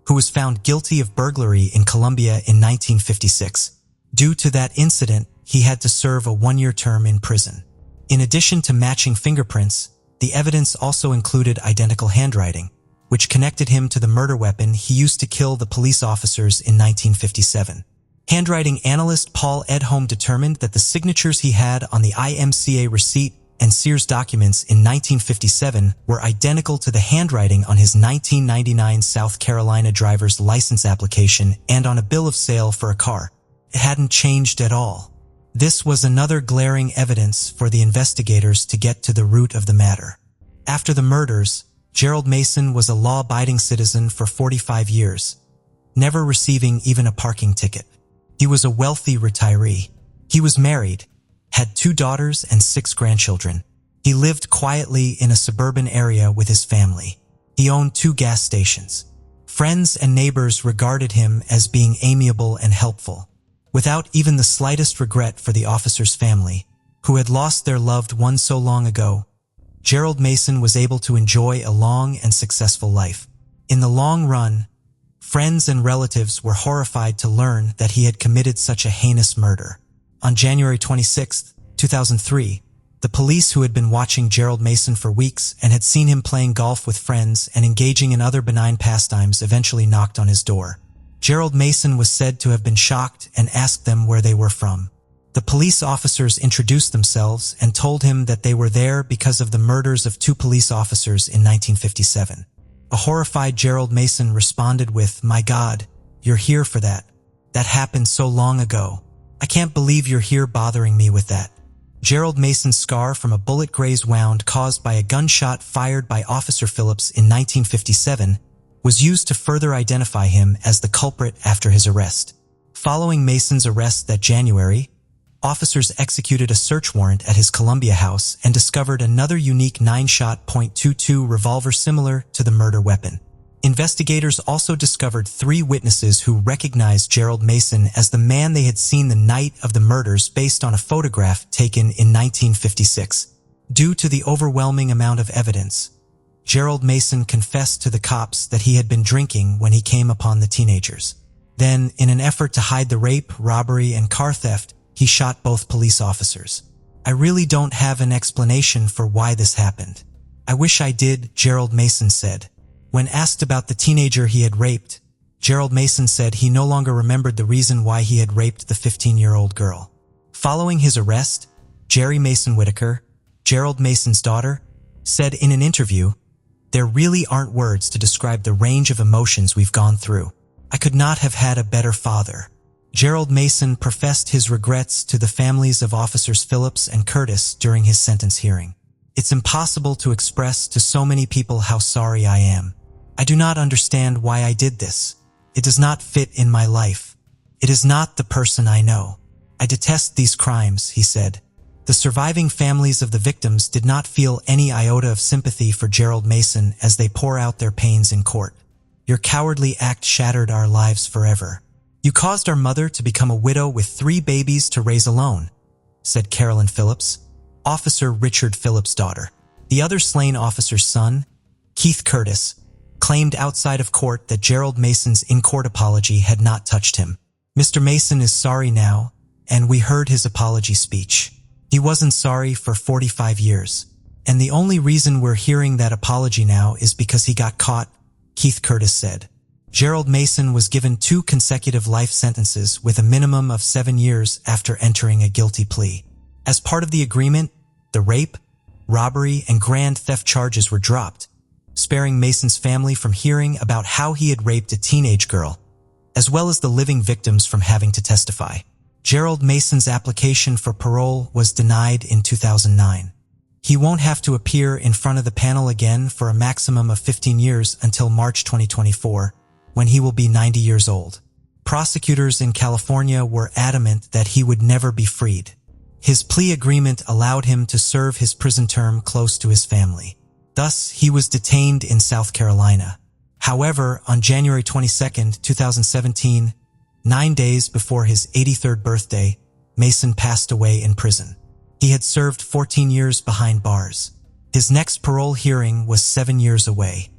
who was found guilty of burglary in Colombia in 1956. Due to that incident, he had to serve a 1-year term in prison. In addition to matching fingerprints, the evidence also included identical handwriting, which connected him to the murder weapon he used to kill the police officers in 1957. Handwriting analyst Paul Edholm determined that the signatures he had on the IMCA receipt and Sears documents in 1957 were identical to the handwriting on his 1999 South Carolina driver's license application and on a bill of sale for a car. It hadn't changed at all. This was another glaring evidence for the investigators to get to the root of the matter. After the murders, Gerald Mason was a law-abiding citizen for 45 years, never receiving even a parking ticket. He was a wealthy retiree. He was married, had 2 daughters and 6 grandchildren. He lived quietly in a suburban area with his family. He owned 2 gas stations. Friends and neighbors regarded him as being amiable and helpful. Without even the slightest regret for the officer's family, who had lost their loved one so long ago, Gerald Mason was able to enjoy a long and successful life. In the long run, friends and relatives were horrified to learn that he had committed such a heinous murder. On January 26, 2003, the police who had been watching Gerald Mason for weeks and had seen him playing golf with friends and engaging in other benign pastimes eventually knocked on his door. Gerald Mason was said to have been shocked and asked them where they were from. The police officers introduced themselves and told him that they were there because of the murders of 2 police officers in 1957. A horrified Gerald Mason responded with, "My God, you're here for that. That happened so long ago. I can't believe you're here bothering me with that." Gerald Mason's scar from a bullet graze wound caused by a gunshot fired by Officer Phillips in 1957 was used to further identify him as the culprit after his arrest. Following Mason's arrest that January, officers executed a search warrant at his Columbia house and discovered another unique 9-shot .22 revolver similar to the murder weapon. Investigators also discovered 3 witnesses who recognized Gerald Mason as the man they had seen the night of the murders based on a photograph taken in 1956. Due to the overwhelming amount of evidence, Gerald Mason confessed to the cops that he had been drinking when he came upon the teenagers. Then, in an effort to hide the rape, robbery, and car theft, he shot both police officers. "I really don't have an explanation for why this happened. I wish I did," Gerald Mason said. When asked about the teenager he had raped, Gerald Mason said he no longer remembered the reason why he had raped the 15-year-old girl. Following his arrest, Jerry Mason Whitaker, Gerald Mason's daughter, said in an interview, "There really aren't words to describe the range of emotions we've gone through. I could not have had a better father." Gerald Mason professed his regrets to the families of Officers Phillips and Curtis during his sentence hearing. "It's impossible to express to so many people how sorry I am. I do not understand why I did this. It does not fit in my life. It is not the person I know. I detest these crimes," he said. The surviving families of the victims did not feel any iota of sympathy for Gerald Mason as they pour out their pains in court. "Your cowardly act shattered our lives forever. "You caused our mother to become a widow with 3 babies to raise alone," said Carolyn Phillips, Officer Richard Phillips' daughter. The other slain officer's son, Keith Curtis, claimed outside of court that Gerald Mason's in-court apology had not touched him. "Mr. Mason is sorry now, and we heard his apology speech. He wasn't sorry for 45 years. And the only reason we're hearing that apology now is because he got caught," Keith Curtis said. Gerald Mason was given 2 consecutive life sentences with a minimum of 7 years after entering a guilty plea. As part of the agreement, the rape, robbery, and grand theft charges were dropped, sparing Mason's family from hearing about how he had raped a teenage girl, as well as the living victims from having to testify. Gerald Mason's application for parole was denied in 2009. He won't have to appear in front of the panel again for a maximum of 15 years until March 2024, when he will be 90 years old. Prosecutors in California were adamant that he would never be freed. His plea agreement allowed him to serve his prison term close to his family. Thus, he was detained in South Carolina. However, on January 22, 2017, 9 days before his 83rd birthday, Mason passed away in prison. He had served 14 years behind bars. His next parole hearing was 7 years away.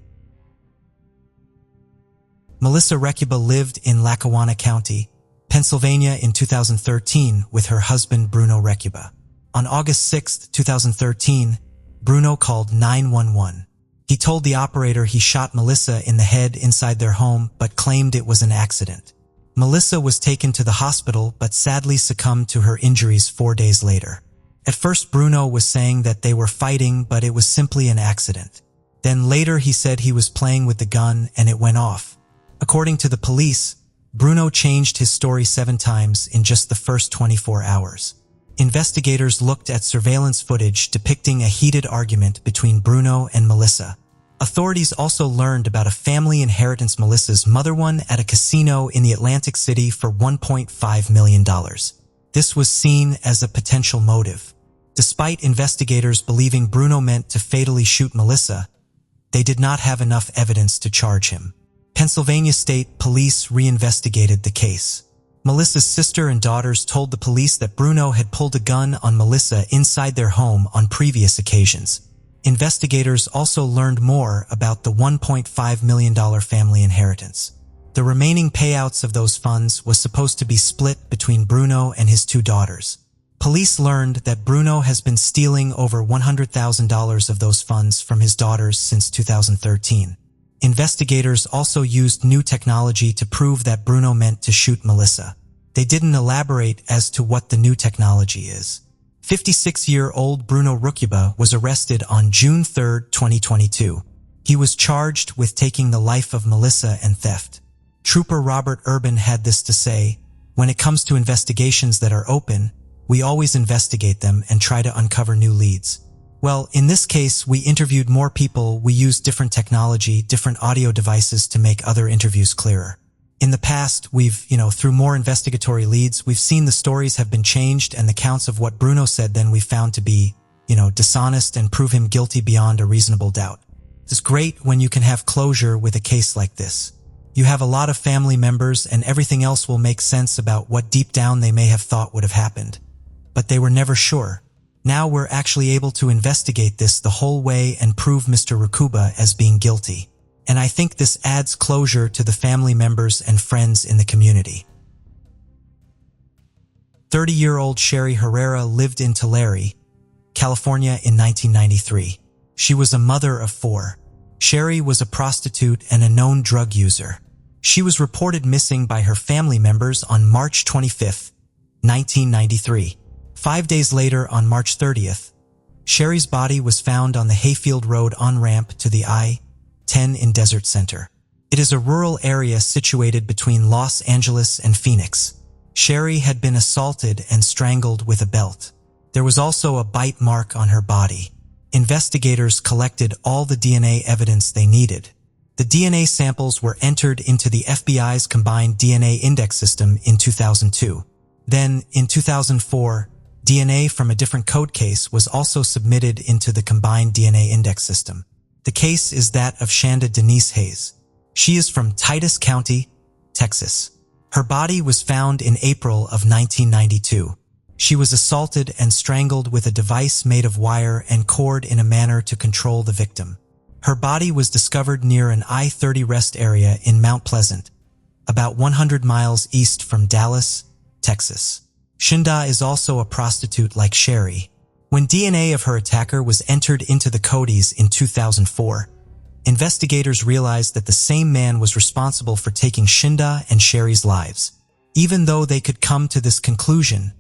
Melissa Recuba lived in Lackawanna County, Pennsylvania in 2013 with her husband Bruno Recuba. On August 6, 2013, Bruno called 911. He told the operator he shot Melissa in the head inside their home but claimed it was an accident. Melissa was taken to the hospital but sadly succumbed to her injuries 4 days later. At first, Bruno was saying that they were fighting, but it was simply an accident. Then later he said he was playing with the gun and it went off. According to the police, Bruno changed his story 7 times in just the first 24 hours. Investigators looked at surveillance footage depicting a heated argument between Bruno and Melissa. Authorities also learned about a family inheritance Melissa's mother won at a casino in the Atlantic City for $1.5 million. This was seen as a potential motive. Despite investigators believing Bruno meant to fatally shoot Melissa, they did not have enough evidence to charge him. Pennsylvania State Police reinvestigated the case. Melissa's sister and daughters told the police that Bruno had pulled a gun on Melissa inside their home on previous occasions. Investigators also learned more about the $1.5 million family inheritance. The remaining payouts of those funds was supposed to be split between Bruno and his 2 daughters. Police learned that Bruno has been stealing over $100,000 of those funds from his daughters since 2013. Investigators also used new technology to prove that Bruno meant to shoot Melissa. They didn't elaborate as to what the new technology is. 56-year-old Bruno Recuba was arrested on June 3, 2022. He was charged with taking the life of Melissa and theft. Trooper Robert Urban had this to say, "When it comes to investigations that are open, we always investigate them and try to uncover new leads." Well, in this case, we interviewed more people, we used different technology, different audio devices to make other interviews clearer. In the past, we've, through more investigatory leads, we've seen the stories have been changed and the counts of what Bruno said then we found to be, dishonest and prove him guilty beyond a reasonable doubt. It's great when you can have closure with a case like this. You have a lot of family members and everything else will make sense about what deep down they may have thought would have happened. But they were never sure. Now we're actually able to investigate this the whole way and prove Mr. Recuba as being guilty. And I think this adds closure to the family members and friends in the community. 30-year-old Sher Herrera lived in Tulare, California in 1993. She was a mother of 4. Sher was a prostitute and a known drug user. She was reported missing by her family members on March 25, 1993. 5 days later, on March 30th, Sher's body was found on the Hayfield Road on-ramp to the I-10 in Desert Center. It is a rural area situated between Los Angeles and Phoenix. Sher had been assaulted and strangled with a belt. There was also a bite mark on her body. Investigators collected all the DNA evidence they needed. The DNA samples were entered into the FBI's Combined DNA Index System in 2002. Then, in 2004, DNA from a different code case was also submitted into the Combined DNA Index System. The case is that of Shanda Denise Hayes. She is from Titus County, Texas. Her body was found in April of 1992. She was assaulted and strangled with a device made of wire and cord in a manner to control the victim. Her body was discovered near an I-30 rest area in Mount Pleasant, about 100 miles east from Dallas, Texas. Shinda is also a prostitute like Sherry. When DNA of her attacker was entered into the Codys in 2004, investigators realized that the same man was responsible for taking Shinda and Sherry's lives. Even though they could come to this conclusion,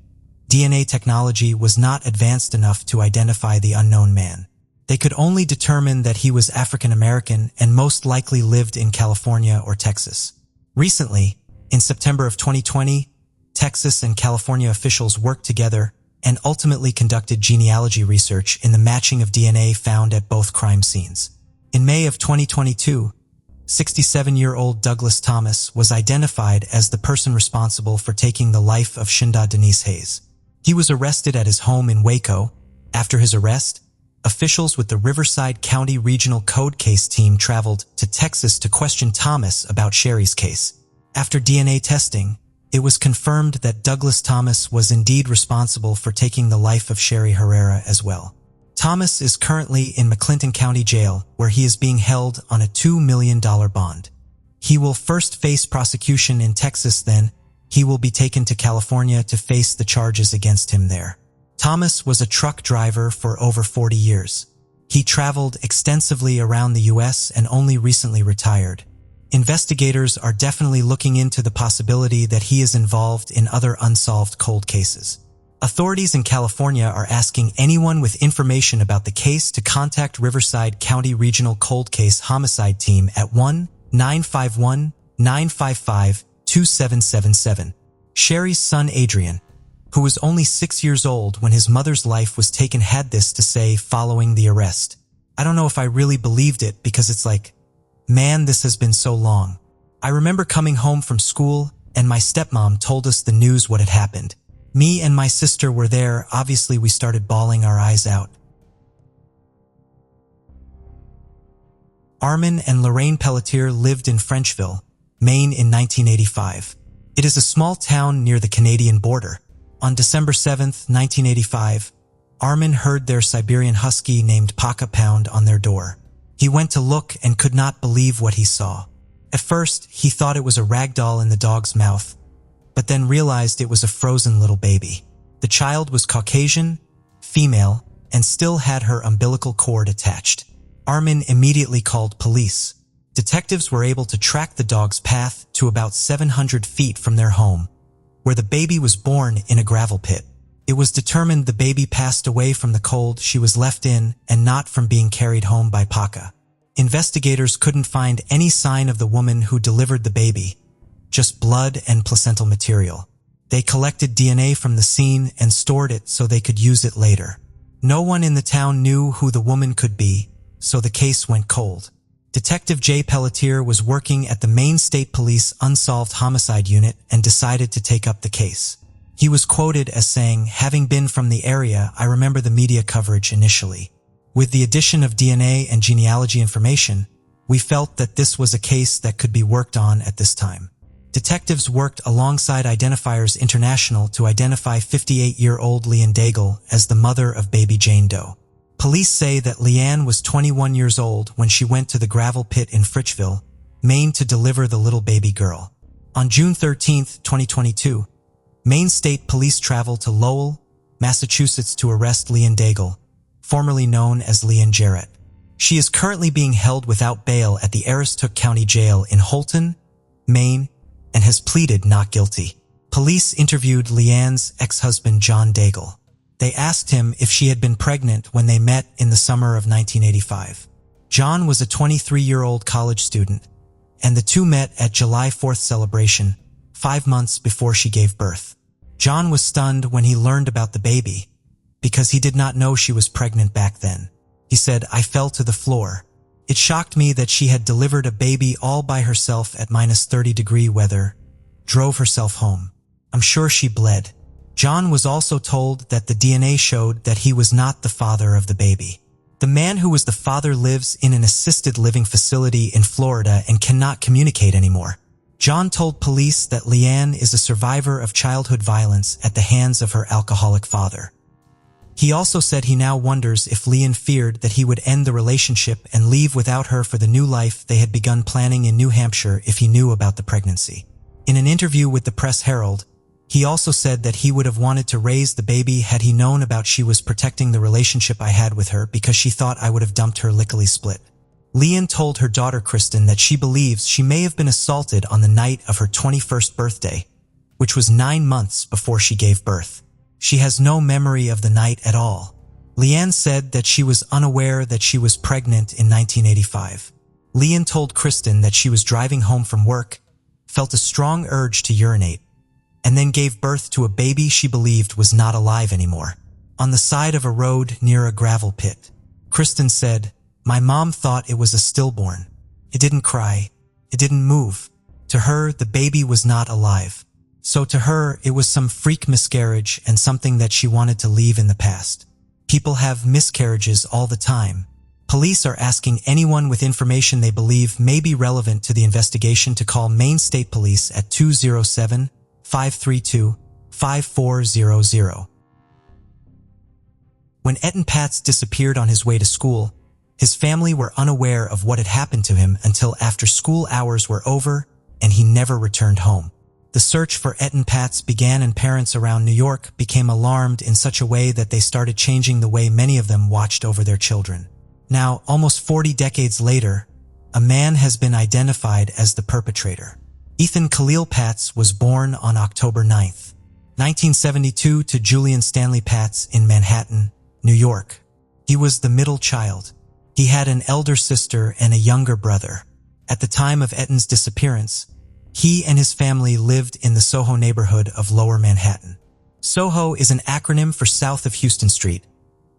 DNA technology was not advanced enough to identify the unknown man. They could only determine that he was African American and most likely lived in California or Texas. Recently, in September of 2020, Texas and California officials worked together and ultimately conducted genealogy research in the matching of DNA found at both crime scenes. In May of 2022, 67-year-old Douglas Thomas was identified as the person responsible for taking the life of Shinda Denise Hayes. He was arrested at his home in Waco. After his arrest, officials with the Riverside County Regional Code Case Team traveled to Texas to question Thomas about Sherry's case. After DNA testing, it was confirmed that Douglas Thomas was indeed responsible for taking the life of Sher Herrera as well. Thomas is currently in McClinton County Jail, where he is being held on a $2 million bond. He will first face prosecution in Texas, then he will be taken to California to face the charges against him there. Thomas was a truck driver for over 40 years. He traveled extensively around the U.S. and only recently retired. Investigators are definitely looking into the possibility that he is involved in other unsolved cold cases. Authorities in California are asking anyone with information about the case to contact Riverside County Regional Cold Case Homicide Team at 1-951-955-2777. Sherry's son Adrian, who was only 6 years old when his mother's life was taken, had this to say following the arrest. "I don't know if I really believed it because it's like, man, this has been so long. I remember coming home from school and my stepmom told us the news what had happened. Me and my sister were there. Obviously, we started bawling our eyes out." Armin and Lorraine Pelletier lived in Frenchville, Maine in 1985. It is a small town near the Canadian border. On December 7, 1985, Armin heard their Siberian husky named Paka pound on their door. He went to look and could not believe what he saw. At first, he thought it was a rag doll in the dog's mouth, but then realized it was a frozen little baby. The child was Caucasian, female, and still had her umbilical cord attached. Armin immediately called police. Detectives were able to track the dog's path to about 700 feet from their home, where the baby was born in a gravel pit. It was determined the baby passed away from the cold she was left in and not from being carried home by Paka. Investigators couldn't find any sign of the woman who delivered the baby, just blood and placental material. They collected DNA from the scene and stored it so they could use it later. No one in the town knew who the woman could be, so the case went cold. Detective Jay Pelletier was working at the Maine State Police Unsolved Homicide Unit and decided to take up the case. He was quoted as saying, "Having been from the area, I remember the media coverage initially. With the addition of DNA and genealogy information, we felt that this was a case that could be worked on at this time." Detectives worked alongside Identifiers International to identify 58-year-old Leanne Daigle as the mother of baby Jane Doe. Police say that Leanne was 21 years old when she went to the gravel pit in Fritchville, Maine to deliver the little baby girl. On June 13, 2022, Maine State Police traveled to Lowell, Massachusetts to arrest Leanne Daigle, formerly known as Leanne Jarrett. She is currently being held without bail at the Aroostook County Jail in Holton, Maine, and has pleaded not guilty. Police interviewed Leanne's ex-husband John Daigle. They asked him if she had been pregnant when they met in the summer of 1985. John was a 23-year-old college student, and the two met at July 4th celebration, 5 months before she gave birth. John was stunned when he learned about the baby, because he did not know she was pregnant back then. He said, "I fell to the floor. It shocked me that she had delivered a baby all by herself at -30-degree weather, drove herself home. I'm sure she bled." John was also told that the DNA showed that he was not the father of the baby. The man who was the father lives in an assisted living facility in Florida and cannot communicate anymore. John told police that Leanne is a survivor of childhood violence at the hands of her alcoholic father. He also said he now wonders if Leanne feared that he would end the relationship and leave without her for the new life they had begun planning in New Hampshire if he knew about the pregnancy. In an interview with the Press Herald, he also said that he would have wanted to raise the baby had he known about she was protecting the relationship I had with her because she thought I would have dumped her lickety-split. Leanne told her daughter Kristen that she believes she may have been assaulted on the night of her 21st birthday, which was 9 months before she gave birth. She has no memory of the night at all. Leanne said that she was unaware that she was pregnant in 1985. Leanne told Kristen that she was driving home from work, felt a strong urge to urinate, and then gave birth to a baby she believed was not alive anymore, on the side of a road near a gravel pit. Kristen said, "My mom thought it was a stillborn. It didn't cry. It didn't move. To her, the baby was not alive. So to her, it was some freak miscarriage and something that she wanted to leave in the past. People have miscarriages all the time." Police are asking anyone with information they believe may be relevant to the investigation to call Maine State Police at 207-532-5400. When Etan Patz disappeared on his way to school, his family were unaware of what had happened to him until after school hours were over and he never returned home. The search for Etan Patz began and parents around New York became alarmed in such a way that they started changing the way many of them watched over their children. Now, almost 40 decades later, a man has been identified as the perpetrator. Ethan Khalil Patz was born on October 9th, 1972 to Julian Stanley Patz in Manhattan, New York. He was the middle child. He had an elder sister and a younger brother. At the time of Etan's disappearance, he and his family lived in the Soho neighborhood of Lower Manhattan. Soho is an acronym for South of Houston Street,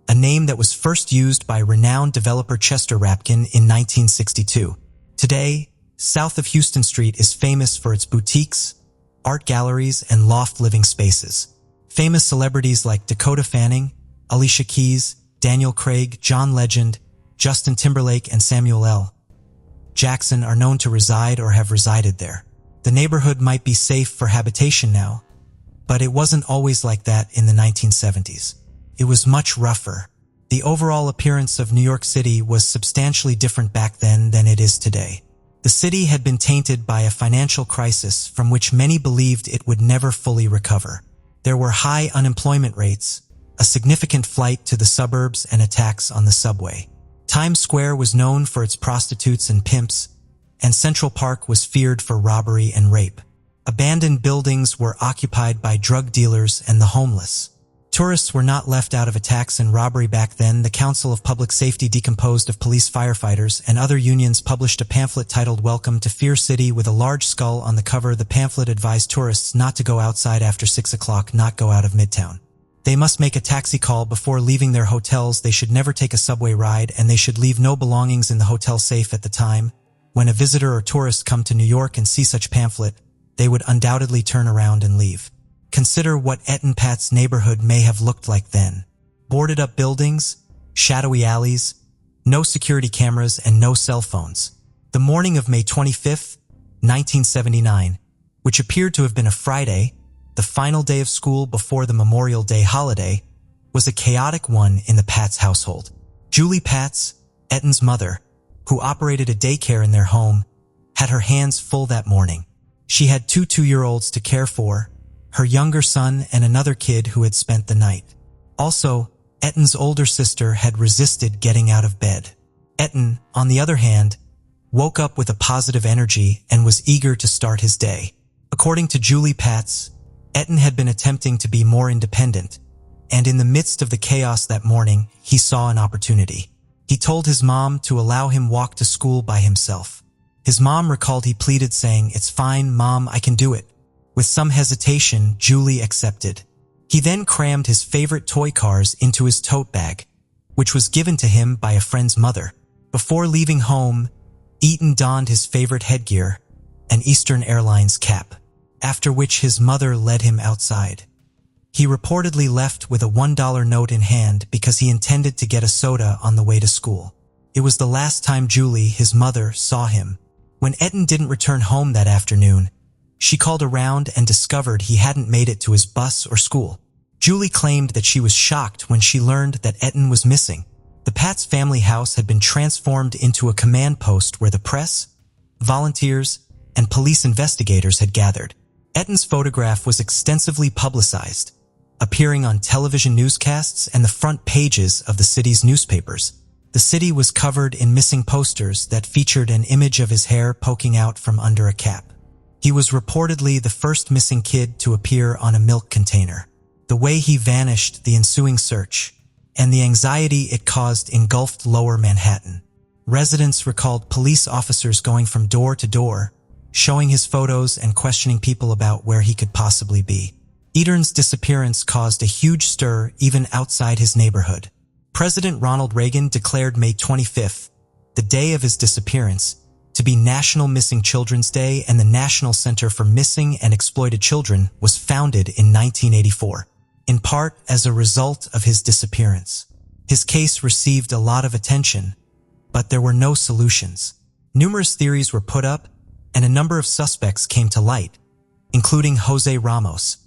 a name that was first used by renowned developer Chester Rapkin in 1962. Today, South of Houston Street is famous for its boutiques, art galleries, and loft living spaces. Famous celebrities like Dakota Fanning, Alicia Keys, Daniel Craig, John Legend, Justin Timberlake, and Samuel L. Jackson are known to reside or have resided there. The neighborhood might be safe for habitation now, but it wasn't always like that in the 1970s. It was much rougher. The overall appearance of New York City was substantially different back then than it is today. The city had been tainted by a financial crisis from which many believed it would never fully recover. There were high unemployment rates, a significant flight to the suburbs, and attacks on the subway. Times Square was known for its prostitutes and pimps, and Central Park was feared for robbery and rape. Abandoned buildings were occupied by drug dealers and the homeless. Tourists were not left out of attacks and robbery back then. The Council of Public Safety, decomposed of police, firefighters, and other unions, published a pamphlet titled "Welcome to Fear City" with a large skull on the cover. The pamphlet advised tourists not to go outside after 6 o'clock, not go out of Midtown. They must make a taxi call before leaving their hotels. They should never take a subway ride, and they should leave no belongings in the hotel safe at the time. When a visitor or tourist come to New York and see such pamphlet, they would undoubtedly turn around and leave. Consider what Etan Patz neighborhood may have looked like then. Boarded up buildings, shadowy alleys, no security cameras, and no cell phones. The morning of May 25th, 1979, which appeared to have been a Friday, the final day of school before the Memorial Day holiday, was a chaotic one in the Patz household. Julie Patz, Etan's mother, who operated a daycare in their home, had her hands full that morning. She had two 2-year-olds to care for, her younger son and another kid who had spent the night. Also, Etan's older sister had resisted getting out of bed. Etan, on the other hand, woke up with a positive energy and was eager to start his day. According to Julie Patz, Etan had been attempting to be more independent, and in the midst of the chaos that morning, he saw an opportunity. He told his mom to allow him walk to school by himself. His mom recalled he pleaded, saying, "It's fine, Mom, I can do it." With some hesitation, Julie accepted. He then crammed his favorite toy cars into his tote bag, which was given to him by a friend's mother. Before leaving home, Etan donned his favorite headgear, an Eastern Airlines cap, after which his mother led him outside. He reportedly left with a $1 note in hand because he intended to get a soda on the way to school. It was the last time Julie, his mother, saw him. When Etan didn't return home that afternoon, she called around and discovered he hadn't made it to his bus or school. Julie claimed that she was shocked when she learned that Etan was missing. The Patz family house had been transformed into a command post where the press, volunteers, and police investigators had gathered. Etan's photograph was extensively publicized, appearing on television newscasts and the front pages of the city's newspapers. The city was covered in missing posters that featured an image of his hair poking out from under a cap. He was reportedly the first missing kid to appear on a milk container. The way he vanished, the ensuing search, and the anxiety it caused engulfed Lower Manhattan. Residents recalled police officers going from door to door, showing his photos and questioning people about where he could possibly be. Etan's disappearance caused a huge stir even outside his neighborhood. President Ronald Reagan declared May 25th, the day of his disappearance, to be National Missing Children's Day, and the National Center for Missing and Exploited Children was founded in 1984, in part as a result of his disappearance. His case received a lot of attention, but there were no solutions. Numerous theories were put up, and a number of suspects came to light, including Jose Ramos,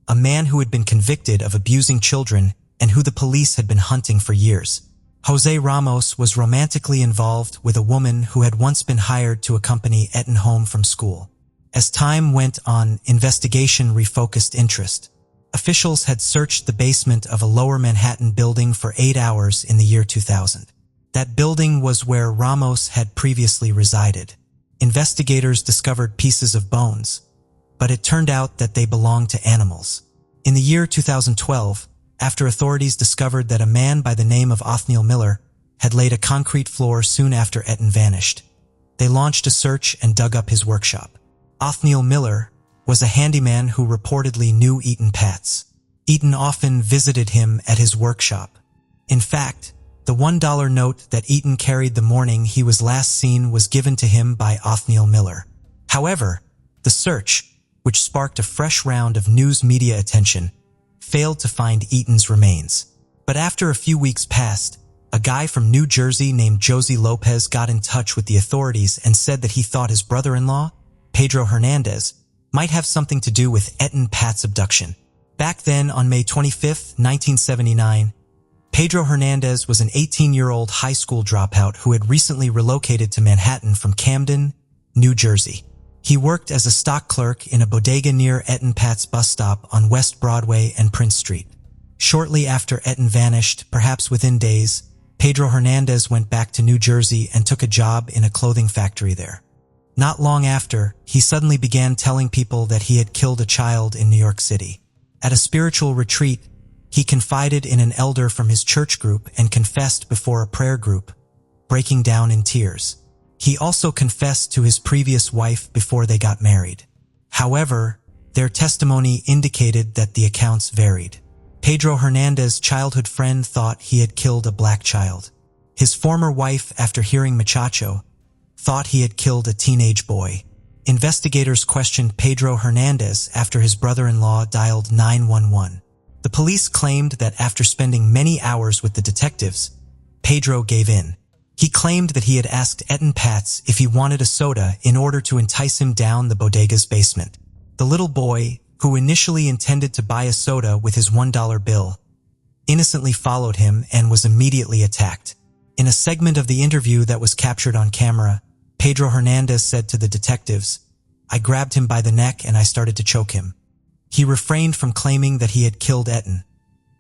a man who had been convicted of abusing children and who the police had been hunting for years. Jose Ramos was romantically involved with a woman who had once been hired to accompany Etan home from school. As time went on, investigation refocused interest. Officials had searched the basement of a Lower Manhattan building for 8 hours in the year 2000. That building was where Ramos had previously resided. Investigators discovered pieces of bones, but it turned out that they belonged to animals. In the year 2012, after authorities discovered that a man by the name of Othniel Miller had laid a concrete floor soon after Etan vanished, they launched a search and dug up his workshop. Othniel Miller was a handyman who reportedly knew Etan Patz. Etan often visited him at his workshop. In fact, the $1 note that Etan carried the morning he was last seen was given to him by Othniel Miller. However, the search, which sparked a fresh round of news media attention, failed to find Etan's remains. But after a few weeks passed, a guy from New Jersey named Josie Lopez got in touch with the authorities and said that he thought his brother-in-law, Pedro Hernandez, might have something to do with Etan Patz abduction. Back then, on May 25, 1979, Pedro Hernandez was an 18-year-old high school dropout who had recently relocated to Manhattan from Camden, New Jersey. He worked as a stock clerk in a bodega near Etan Patz bus stop on West Broadway and Prince Street. Shortly after Etan vanished, perhaps within days, Pedro Hernandez went back to New Jersey and took a job in a clothing factory there. Not long after, he suddenly began telling people that he had killed a child in New York City. At a spiritual retreat, he confided in an elder from his church group and confessed before a prayer group, breaking down in tears. He also confessed to his previous wife before they got married. However, their testimony indicated that the accounts varied. Pedro Hernandez's childhood friend thought he had killed a black child. His former wife, after hearing Muchacho, thought he had killed a teenage boy. Investigators questioned Pedro Hernandez after his brother-in-law dialed 911. The police claimed that after spending many hours with the detectives, Pedro gave in. He claimed that he had asked Etan Patz if he wanted a soda in order to entice him down the bodega's basement. The little boy, who initially intended to buy a soda with his $1 bill, innocently followed him and was immediately attacked. In a segment of the interview that was captured on camera, Pedro Hernandez said to the detectives, "I grabbed him by the neck and I started to choke him." He refrained from claiming that he had killed Etan,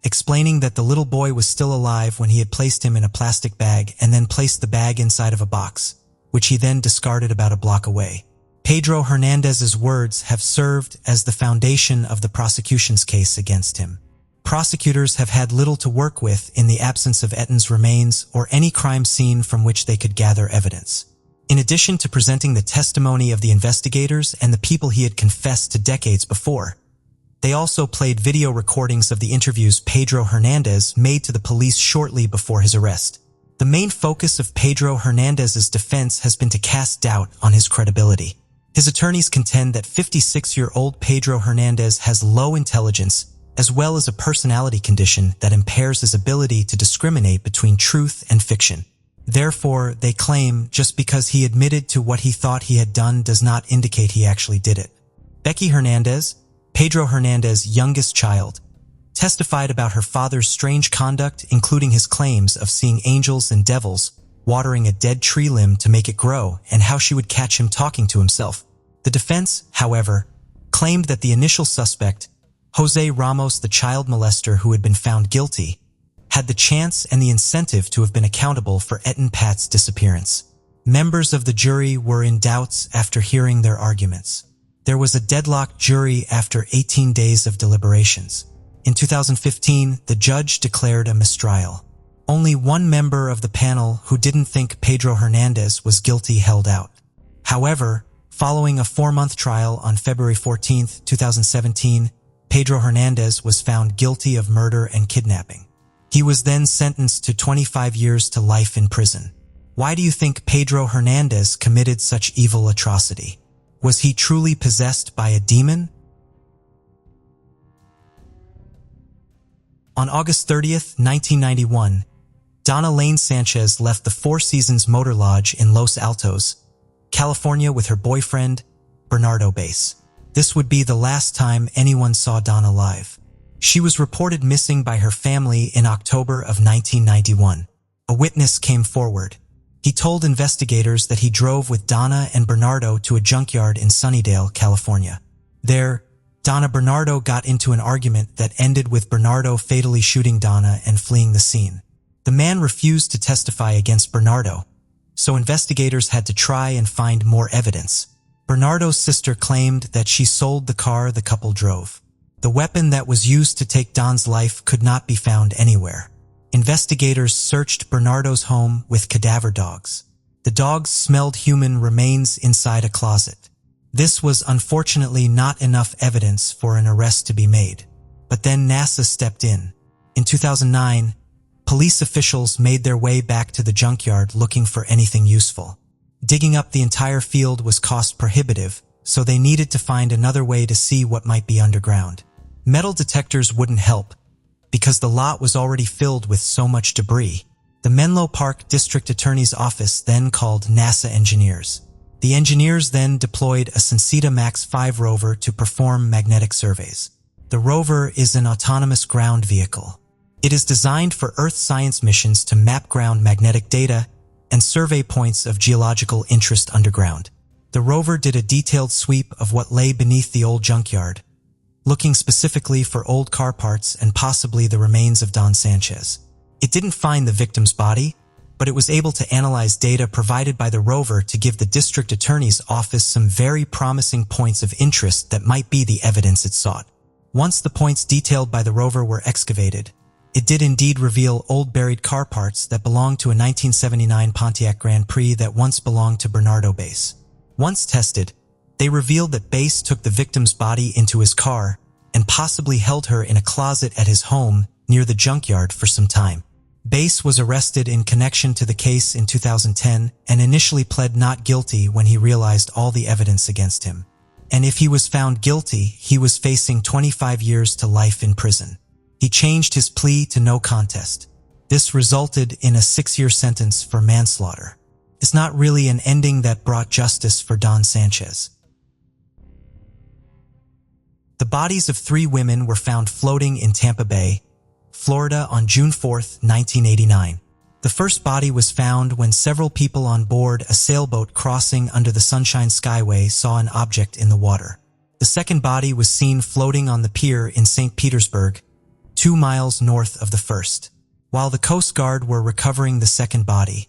explaining that the little boy was still alive when he had placed him in a plastic bag and then placed the bag inside of a box, which he then discarded about a block away. Pedro Hernandez's words have served as the foundation of the prosecution's case against him. Prosecutors have had little to work with in the absence of Etan's remains or any crime scene from which they could gather evidence. In addition to presenting the testimony of the investigators and the people he had confessed to decades before, they also played video recordings of the interviews Pedro Hernandez made to the police shortly before his arrest. The main focus of Pedro Hernandez's defense has been to cast doubt on his credibility. His attorneys contend that 56-year-old Pedro Hernandez has low intelligence as well as a personality condition that impairs his ability to discriminate between truth and fiction. Therefore, they claim just because he admitted to what he thought he had done does not indicate he actually did it. Becky Hernandez, Pedro Hernandez's youngest child, testified about her father's strange conduct, including his claims of seeing angels and devils watering a dead tree limb to make it grow, and how she would catch him talking to himself. The defense, however, claimed that the initial suspect, Jose Ramos, the child molester who had been found guilty, had the chance and the incentive to have been accountable for Etan Patz's disappearance. Members of the jury were in doubts after hearing their arguments. There was a deadlocked jury after 18 days of deliberations. In 2015, the judge declared a mistrial. Only one member of the panel who didn't think Pedro Hernandez was guilty held out. However, following a 4-month trial on February 14, 2017, Pedro Hernandez was found guilty of murder and kidnapping. He was then sentenced to 25 years to life in prison. Why do you think Pedro Hernandez committed such evil atrocity? Was he truly possessed by a demon? On August 30, 1991, Donna Sanchez left the Four Seasons Motor Lodge in Los Altos, California with her boyfriend, Bernardo Bass. This would be the last time anyone saw Donna live. She was reported missing by her family in October of 1991. A witness came forward. He told investigators that he drove with Donna and Bernardo to a junkyard in Sunnydale, California. There, Donna Bernardo got into an argument that ended with Bernardo fatally shooting Donna and fleeing the scene. The man refused to testify against Bernardo, so investigators had to try and find more evidence. Bernardo's sister claimed that she sold the car the couple drove. The weapon that was used to take Don's life could not be found anywhere. Investigators searched Bernardo's home with cadaver dogs. The dogs smelled human remains inside a closet. This was unfortunately not enough evidence for an arrest to be made. But then NASA stepped in. In 2009, police officials made their way back to the junkyard looking for anything useful. Digging up the entire field was cost prohibitive, so they needed to find another way to see what might be underground. Metal detectors wouldn't help, because the lot was already filled with so much debris. The Menlo Park District Attorney's Office then called NASA engineers. The engineers then deployed a Sensita Max 5 rover to perform magnetic surveys. The rover is an autonomous ground vehicle. It is designed for Earth science missions to map ground magnetic data and survey points of geological interest underground. The rover did a detailed sweep of what lay beneath the old junkyard, looking specifically for old car parts and possibly the remains of Donna Sanchez. It didn't find the victim's body, but it was able to analyze data provided by the rover to give the district attorney's office some very promising points of interest that might be the evidence it sought. Once the points detailed by the rover were excavated, it did indeed reveal old buried car parts that belonged to a 1979 Pontiac Grand Prix that once belonged to Bernardo Bass. Once tested, they revealed that Bass took the victim's body into his car and possibly held her in a closet at his home near the junkyard for some time. Bass was arrested in connection to the case in 2010 and initially pled not guilty when he realized all the evidence against him. And if he was found guilty, he was facing 25 years to life in prison. He changed his plea to no contest. This resulted in a 6-year sentence for manslaughter. It's not really an ending that brought justice for Donna Sanchez. The bodies of 3 women were found floating in Tampa Bay, Florida on June 4, 1989. The first body was found when several people on board a sailboat crossing under the Sunshine Skyway saw an object in the water. The second body was seen floating on the pier in St. Petersburg, 2 miles north of the first. While the Coast Guard were recovering the second body,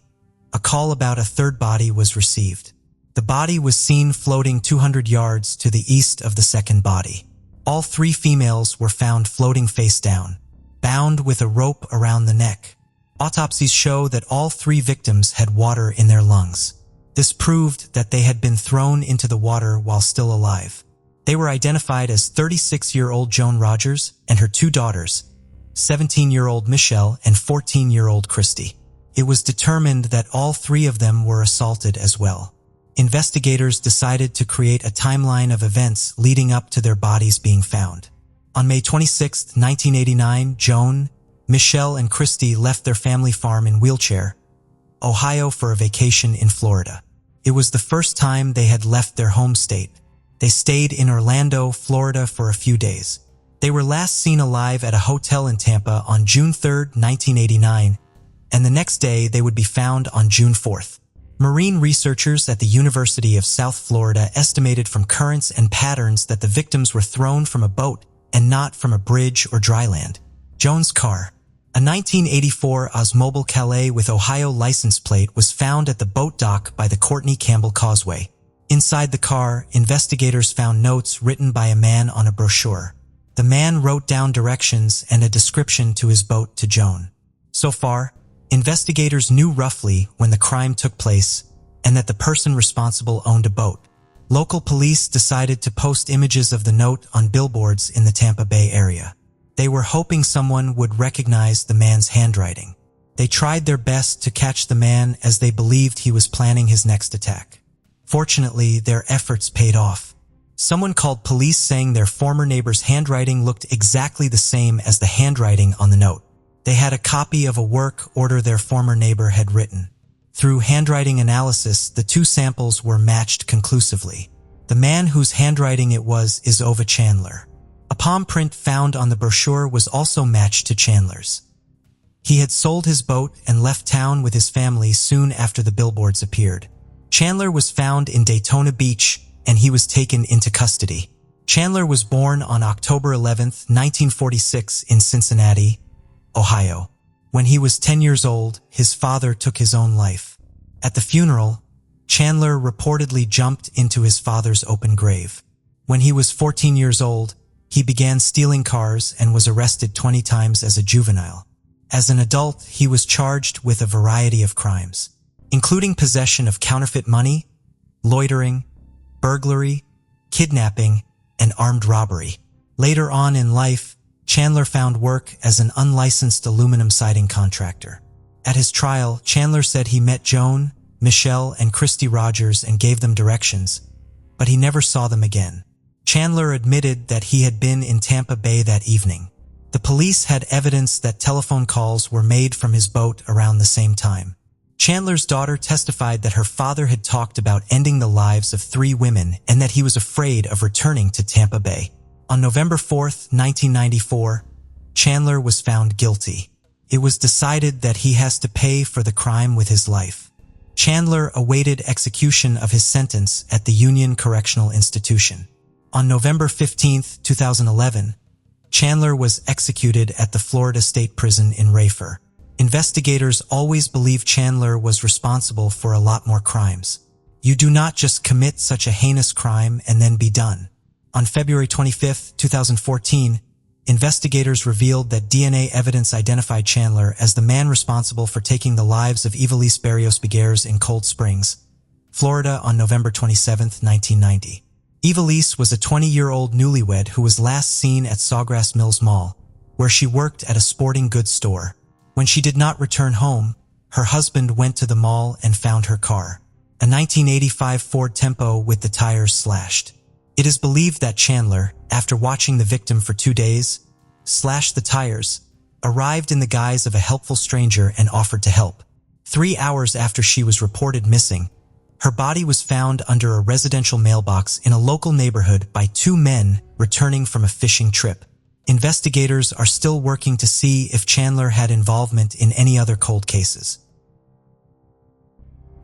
a call about a third body was received. The body was seen floating 200 yards to the east of the second body. All 3 females were found floating face down, bound with a rope around the neck. Autopsies show that all 3 victims had water in their lungs. This proved that they had been thrown into the water while still alive. They were identified as 36-year-old Joan Rogers and her 2 daughters, 17-year-old Michelle and 14-year-old Christy. It was determined that all 3 of them were assaulted as well. Investigators decided to create a timeline of events leading up to their bodies being found. On May 26, 1989, Joan, Michelle, and Christy left their family farm in wheelchair, Ohio for a vacation in Florida. It was the first time they had left their home state. They stayed in Orlando, Florida for a few days. They were last seen alive at a hotel in Tampa on June 3, 1989, and the next day they would be found on June 4th. Marine researchers at the University of South Florida estimated from currents and patterns that the victims were thrown from a boat and not from a bridge or dry land. Joan's car, a 1984 Oldsmobile Calais with Ohio license plate, was found at the boat dock by the Courtney Campbell Causeway. Inside the car, investigators found notes written by a man on a brochure. The man wrote down directions and a description to his boat to Joan. So far, investigators knew roughly when the crime took place and that the person responsible owned a boat. Local police decided to post images of the note on billboards in the Tampa Bay area. They were hoping someone would recognize the man's handwriting. They tried their best to catch the man as they believed he was planning his next attack. Fortunately, their efforts paid off. Someone called police saying their former neighbor's handwriting looked exactly the same as the handwriting on the note. They had a copy of a work order their former neighbor had written. Through handwriting analysis, the two samples were matched conclusively. The man whose handwriting it was is Ova Chandler. A palm print found on the brochure was also matched to Chandler's. He had sold his boat and left town with his family soon after the billboards appeared. Chandler was found in Daytona Beach, and he was taken into custody. Chandler was born on October 11, 1946 in Cincinnati, Ohio. When he was 10 years old, his father took his own life. At the funeral, Chandler reportedly jumped into his father's open grave. When he was 14 years old, he began stealing cars and was arrested 20 times as a juvenile. As an adult, he was charged with a variety of crimes, including possession of counterfeit money, loitering, burglary, kidnapping, and armed robbery. Later on in life, Chandler found work as an unlicensed aluminum siding contractor. At his trial, Chandler said he met Joan, Michelle, and Christy Rogers and gave them directions, but he never saw them again. Chandler admitted that he had been in Tampa Bay that evening. The police had evidence that telephone calls were made from his boat around the same time. Chandler's daughter testified that her father had talked about ending the lives of 3 women and that he was afraid of returning to Tampa Bay. On November 4, 1994, Chandler was found guilty. It was decided that he has to pay for the crime with his life. Chandler awaited execution of his sentence at the Union Correctional Institution. On November 15, 2011, Chandler was executed at the Florida State Prison in Rafer. Investigators always believed Chandler was responsible for a lot more crimes. You do not just commit such a heinous crime and then be done. On February 25, 2014, investigators revealed that DNA evidence identified Chandler as the man responsible for taking the lives of Ivelisse Barrios Bigueres in Cold Springs, Florida on November 27, 1990. Ivelisse was a 20-year-old newlywed who was last seen at Sawgrass Mills Mall, where she worked at a sporting goods store. When she did not return home, her husband went to the mall and found her car, a 1985 Ford Tempo with the tires slashed. It is believed that Chandler, after watching the victim for 2 days, slashed the tires, arrived in the guise of a helpful stranger and offered to help. 3 hours after she was reported missing, her body was found under a residential mailbox in a local neighborhood by 2 men returning from a fishing trip. Investigators are still working to see if Chandler had involvement in any other cold cases.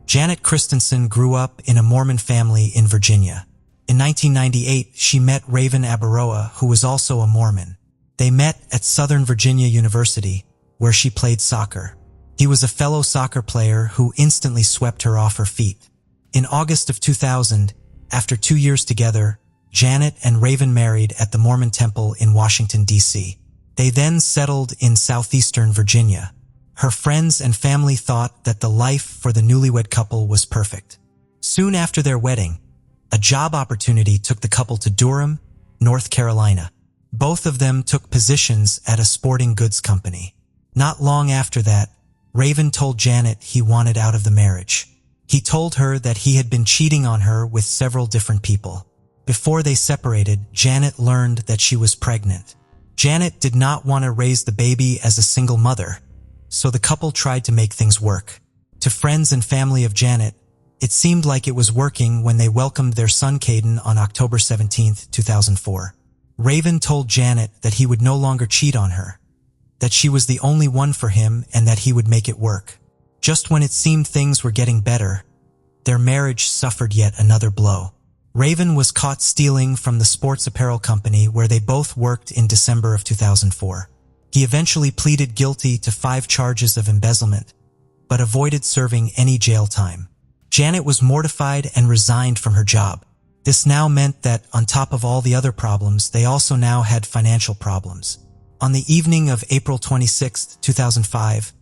Janet Christensen grew up in a Mormon family in Virginia. In 1998, she met Raven Abaroa, who was also a Mormon. They met at Southern Virginia University, where she played soccer. He was a fellow soccer player who instantly swept her off her feet. In August of 2000, after 2 years together, Janet and Raven married at the Mormon Temple in Washington, D.C. They then settled in southeastern Virginia. Her friends and family thought that the life for the newlywed couple was perfect. Soon after their wedding, a job opportunity took the couple to Durham, North Carolina. Both of them took positions at a sporting goods company. Not long after that, Raven told Janet he wanted out of the marriage. He told her that he had been cheating on her with several different people. Before they separated, Janet learned that she was pregnant. Janet did not want to raise the baby as a single mother, so the couple tried to make things work. To friends and family of Janet, it seemed like it was working when they welcomed their son Caden on October 17, 2004. Raven told Janet that he would no longer cheat on her, that she was the only one for him and that he would make it work. Just when it seemed things were getting better, their marriage suffered yet another blow. Raven was caught stealing from the sports apparel company where they both worked in December of 2004. He eventually pleaded guilty to 5 charges of embezzlement, but avoided serving any jail time. Janet was mortified and resigned from her job. This now meant that, on top of all the other problems, they also now had financial problems. On the evening of April 26, 2005,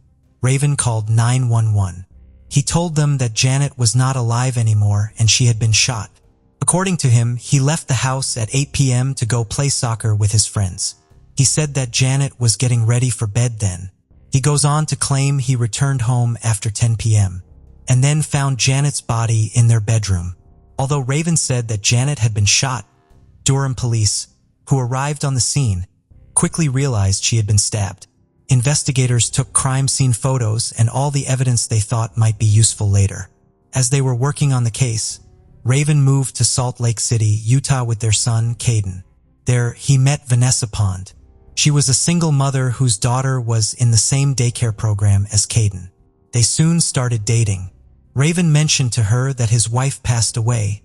Raven called 911. He told them that Janet was not alive anymore and she had been shot. According to him, he left the house at 8 p.m. to go play soccer with his friends. He said that Janet was getting ready for bed then. He goes on to claim he returned home after 10 p.m. and then found Janet's body in their bedroom. Although Raven said that Janet had been shot, Durham police, who arrived on the scene, quickly realized she had been stabbed. Investigators took crime scene photos and all the evidence they thought might be useful later. As they were working on the case, Raven moved to Salt Lake City, Utah with their son, Caden. There, he met Vanessa Pond. She was a single mother whose daughter was in the same daycare program as Caden. They soon started dating. Raven mentioned to her that his wife passed away,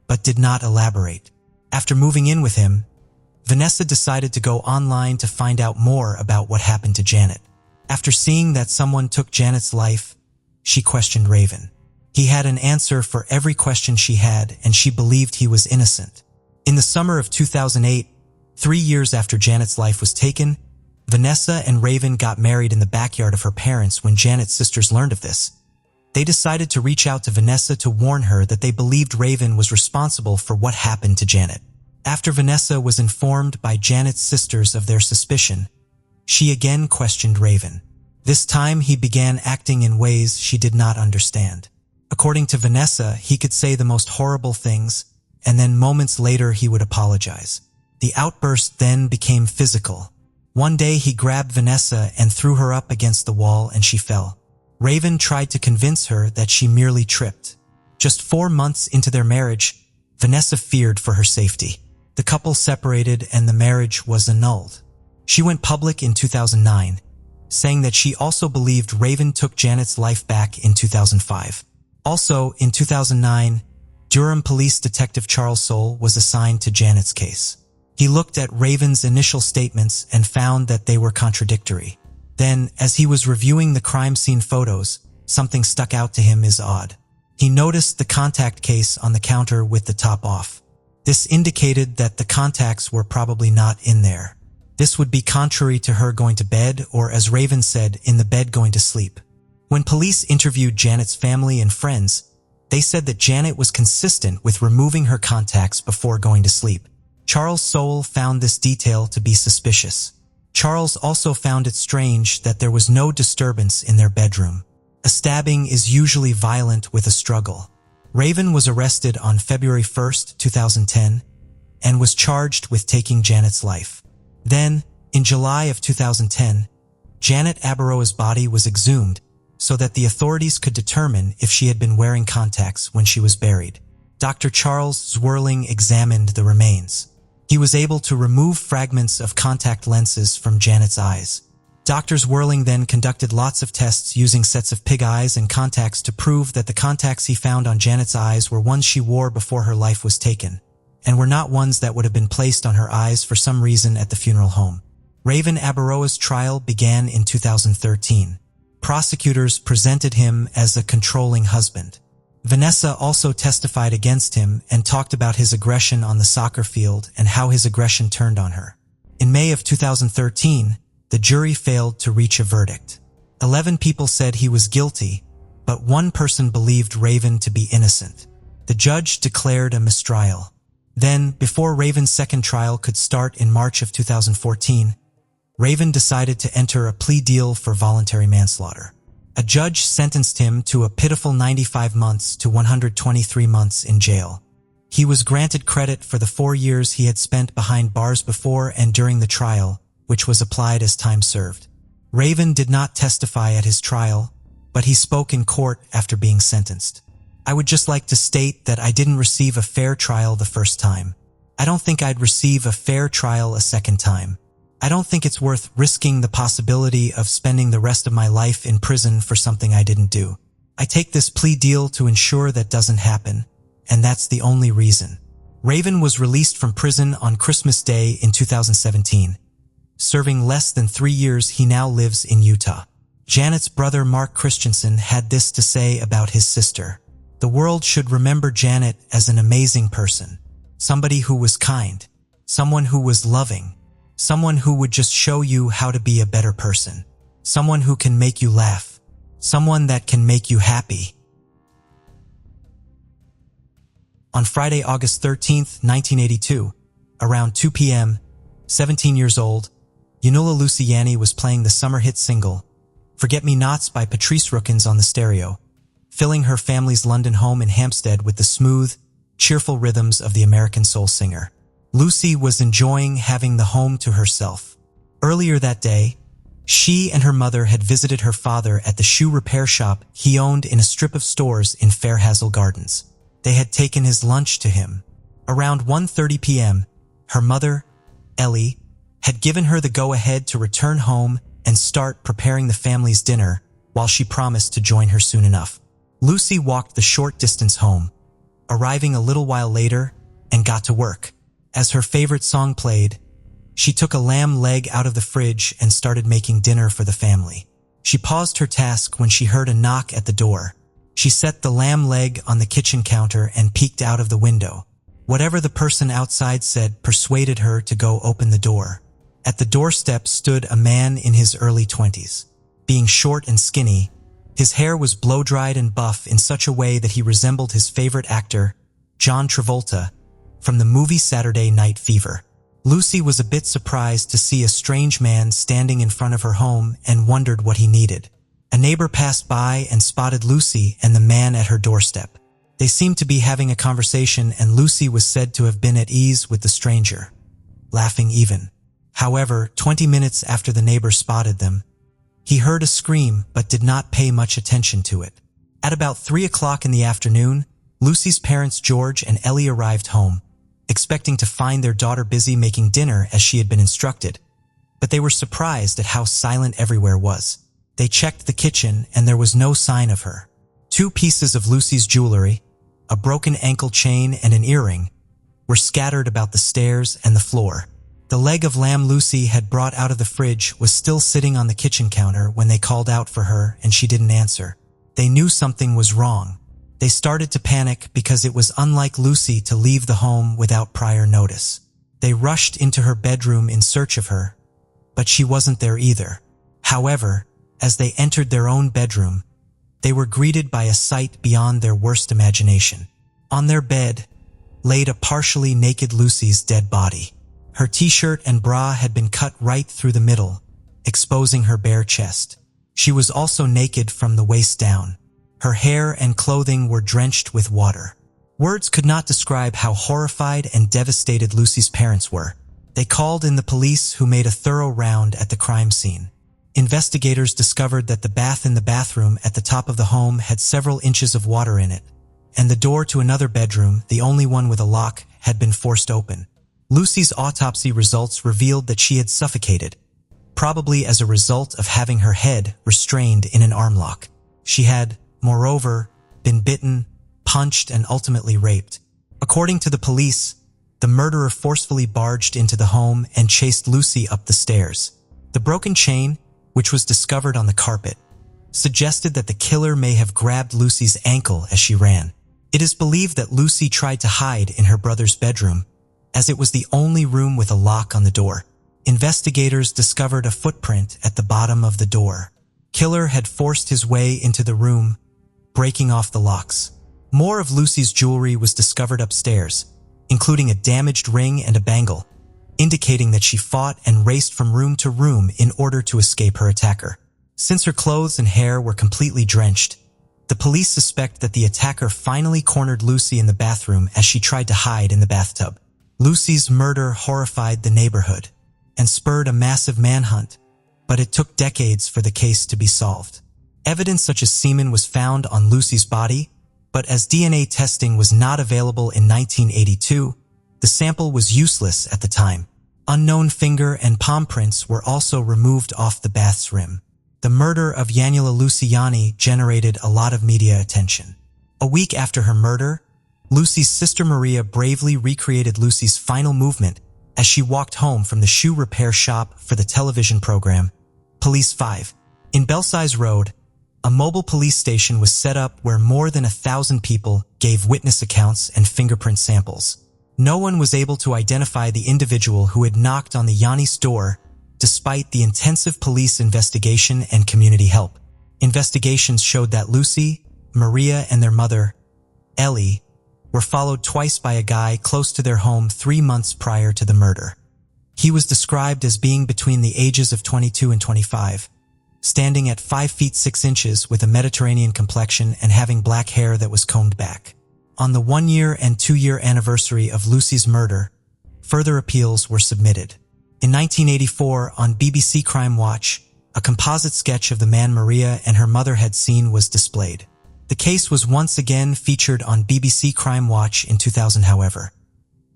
but did not elaborate. After moving in with him, Vanessa decided to go online to find out more about what happened to Janet. After seeing that someone took Janet's life, she questioned Raven. He had an answer for every question she had, and she believed he was innocent. In the summer of 2008, 3 years after Janet's life was taken, Vanessa and Raven got married in the backyard of her parents when Janet's sisters learned of this. They decided to reach out to Vanessa to warn her that they believed Raven was responsible for what happened to Janet. After Vanessa was informed by Janet's sisters of their suspicion, she again questioned Raven. This time he began acting in ways she did not understand. According to Vanessa, he could say the most horrible things, and then moments later he would apologize. The outburst then became physical. One day he grabbed Vanessa and threw her up against the wall and she fell. Raven tried to convince her that she merely tripped. Just 4 months into their marriage, Vanessa feared for her safety. The couple separated and the marriage was annulled. She went public in 2009, saying that she also believed Raven took Janet's life back in 2005. Also, in 2009, Durham Police Detective Charles Soule was assigned to Janet's case. He looked at Raven's initial statements and found that they were contradictory. Then, as he was reviewing the crime scene photos, something stuck out to him as odd. He noticed the contact case on the counter with the top off. This indicated that the contacts were probably not in there. This would be contrary to her going to bed, or as Raven said, in the bed going to sleep. When police interviewed Janet's family and friends, they said that Janet was consistent with removing her contacts before going to sleep. Charles Soule found this detail to be suspicious. Charles also found it strange that there was no disturbance in their bedroom. A stabbing is usually violent with a struggle. Raven was arrested on February 1, 2010, and was charged with taking Janet's life. Then, in July of 2010, Janet Abaroa's body was exhumed so that the authorities could determine if she had been wearing contacts when she was buried. Dr. Charles Zwirling examined the remains. He was able to remove fragments of contact lenses from Janet's eyes. Dr. Zwirling then conducted lots of tests using sets of pig eyes and contacts to prove that the contacts he found on Janet's eyes were ones she wore before her life was taken, and were not ones that would have been placed on her eyes for some reason at the funeral home. Raven Abaroa's trial began in 2013. Prosecutors presented him as a controlling husband. Vanessa also testified against him and talked about his aggression on the soccer field and how his aggression turned on her. In May of 2013, the jury failed to reach a verdict. 11 people said he was guilty, but 1 person believed Raven to be innocent. The judge declared a mistrial. Then, before Raven's second trial could start in March of 2014, Raven decided to enter a plea deal for voluntary manslaughter. A judge sentenced him to a pitiful 95 months to 123 months in jail. He was granted credit for the 4 years he had spent behind bars before and during the trial, which was applied as time served. Raven did not testify at his trial, but he spoke in court after being sentenced. "I would just like to state that I didn't receive a fair trial the first time. I don't think I'd receive a fair trial a second time. I don't think it's worth risking the possibility of spending the rest of my life in prison for something I didn't do. I take this plea deal to ensure that doesn't happen, and that's the only reason." Raven was released from prison on Christmas Day in 2017. Serving less than 3 years, he now lives in Utah. Janet's brother Mark Christensen had this to say about his sister. "The world should remember Janet as an amazing person. Somebody who was kind. Someone who was loving. Someone who would just show you how to be a better person. Someone who can make you laugh. Someone that can make you happy." On Friday, August 13th, 1982, around 2 p.m., 17 years old, Yanula Luciani was playing the summer hit single, Forget-Me-Nots by Patrice Rookins on the stereo, filling her family's London home in Hampstead with the smooth, cheerful rhythms of the American soul singer. Lucy was enjoying having the home to herself. Earlier that day, she and her mother had visited her father at the shoe repair shop he owned in a strip of stores in Fairhazel Gardens. They had taken his lunch to him. Around 1:30 p.m., her mother, Ellie, had given her the go-ahead to return home and start preparing the family's dinner while she promised to join her soon enough. Lucy walked the short distance home, arriving a little while later, and got to work. As her favorite song played, she took a lamb leg out of the fridge and started making dinner for the family. She paused her task when she heard a knock at the door. She set the lamb leg on the kitchen counter and peeked out of the window. Whatever the person outside said persuaded her to go open the door. At the doorstep stood a man in his early 20s. Being short and skinny, his hair was blow-dried and buff in such a way that he resembled his favorite actor, John Travolta, from the movie Saturday Night Fever. Lucy was a bit surprised to see a strange man standing in front of her home and wondered what he needed. A neighbor passed by and spotted Lucy and the man at her doorstep. They seemed to be having a conversation, and Lucy was said to have been at ease with the stranger, laughing even. However, 20 minutes after the neighbor spotted them, he heard a scream but did not pay much attention to it. At about 3 o'clock in the afternoon, Lucy's parents George and Ellie arrived home, expecting to find their daughter busy making dinner as she had been instructed, but they were surprised at how silent everywhere was. They checked the kitchen and there was no sign of her. 2 pieces of Lucy's jewelry, a broken ankle chain and an earring, were scattered about the stairs and the floor. The leg of lamb Lucy had brought out of the fridge was still sitting on the kitchen counter when they called out for her and she didn't answer. They knew something was wrong. They started to panic because it was unlike Lucy to leave the home without prior notice. They rushed into her bedroom in search of her, but she wasn't there either. However, as they entered their own bedroom, they were greeted by a sight beyond their worst imagination. On their bed laid a partially naked Lucy's dead body. Her t-shirt and bra had been cut right through the middle, exposing her bare chest. She was also naked from the waist down. Her hair and clothing were drenched with water. Words could not describe how horrified and devastated Lucy's parents were. They called in the police, who made a thorough round at the crime scene. Investigators discovered that the bath in the bathroom at the top of the home had several inches of water in it, and the door to another bedroom, the only one with a lock, had been forced open. Lucy's autopsy results revealed that she had suffocated, probably as a result of having her head restrained in an arm lock. She had, moreover, been bitten, punched, and ultimately raped. According to the police, the murderer forcefully barged into the home and chased Lucy up the stairs. The broken chain, which was discovered on the carpet, suggested that the killer may have grabbed Lucy's ankle as she ran. It is believed that Lucy tried to hide in her brother's bedroom, as it was the only room with a lock on the door. Investigators discovered a footprint at the bottom of the door. Killer had forced his way into the room, breaking off the locks. More of Lucy's jewelry was discovered upstairs, including a damaged ring and a bangle, indicating that she fought and raced from room to room in order to escape her attacker. Since her clothes and hair were completely drenched, the police suspect that the attacker finally cornered Lucy in the bathroom as she tried to hide in the bathtub. Lucy's murder horrified the neighborhood and spurred a massive manhunt, but it took decades for the case to be solved. Evidence such as semen was found on Lucy's body, but as DNA testing was not available in 1982, the sample was useless at the time. Unknown finger and palm prints were also removed off the bath's rim. The murder of Yanula Luciani generated a lot of media attention. A week after her murder, Lucy's sister Maria bravely recreated Lucy's final movement as she walked home from the shoe repair shop for the television program Police 5. In Belsize Road, a mobile police station was set up where more than 1,000 people gave witness accounts and fingerprint samples. No one was able to identify the individual who had knocked on the Yanni's door, despite the intensive police investigation and community help. Investigations showed that Lucy, Maria, and their mother, Ellie, were followed twice by a guy close to their home 3 months prior to the murder. He was described as being between the ages of 22 and 25, standing at 5 feet 6 inches with a Mediterranean complexion and having black hair that was combed back. On the 1-year and 2-year anniversary of Lucy's murder, further appeals were submitted. In 1984, on BBC Crime Watch, a composite sketch of the man Maria and her mother had seen was displayed. The case was once again featured on BBC Crime Watch in 2000, however.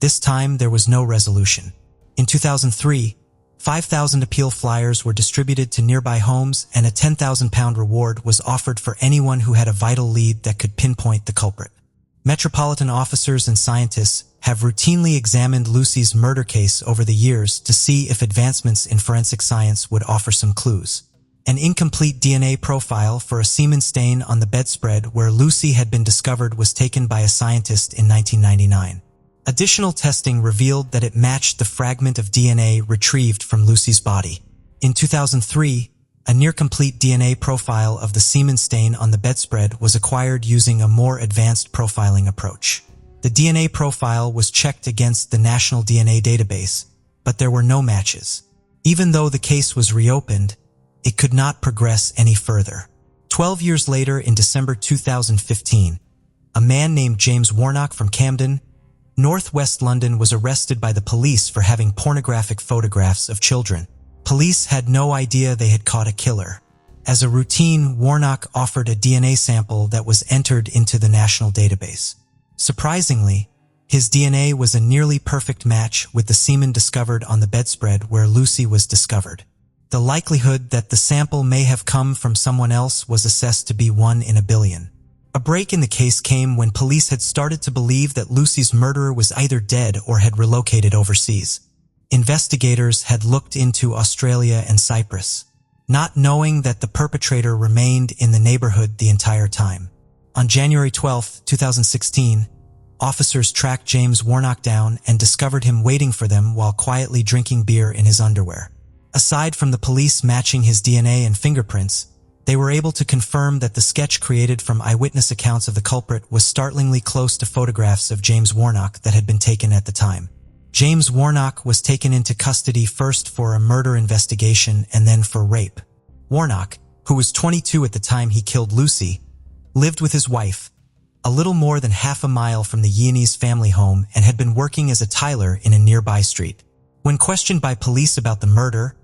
This time, there was no resolution. In 2003, 5,000 appeal flyers were distributed to nearby homes and a £10,000 reward was offered for anyone who had a vital lead that could pinpoint the culprit. Metropolitan officers and scientists have routinely examined Lucy's murder case over the years to see if advancements in forensic science would offer some clues. An incomplete DNA profile for a semen stain on the bedspread where Lucy had been discovered was taken by a scientist in 1999. Additional testing revealed that it matched the fragment of DNA retrieved from Lucy's body. In 2003, a near-complete DNA profile of the semen stain on the bedspread was acquired using a more advanced profiling approach. The DNA profile was checked against the National DNA Database, but there were no matches. Even though the case was reopened, it could not progress any further. 12 years later, in December 2015, a man named James Warnock from Camden, Northwest London, was arrested by the police for having pornographic photographs of children. Police had no idea they had caught a killer. As a routine, Warnock offered a DNA sample that was entered into the national database. Surprisingly, his DNA was a nearly perfect match with the semen discovered on the bedspread where Lucy was discovered. The likelihood that the sample may have come from someone else was assessed to be 1 in a billion. A break in the case came when police had started to believe that Lucy's murderer was either dead or had relocated overseas. Investigators had looked into Australia and Cyprus, not knowing that the perpetrator remained in the neighborhood the entire time. On January 12, 2016, officers tracked James Warnock down and discovered him waiting for them while quietly drinking beer in his underwear. Aside from the police matching his DNA and fingerprints, they were able to confirm that the sketch created from eyewitness accounts of the culprit was startlingly close to photographs of James Warnock that had been taken at the time. James Warnock was taken into custody first for a murder investigation and then for rape. Warnock, who was 22 at the time he killed Lucy, lived with his wife, a little more than half a mile from the Yeaneys' family home, and had been working as a tiler in a nearby street. When questioned by police about the murder,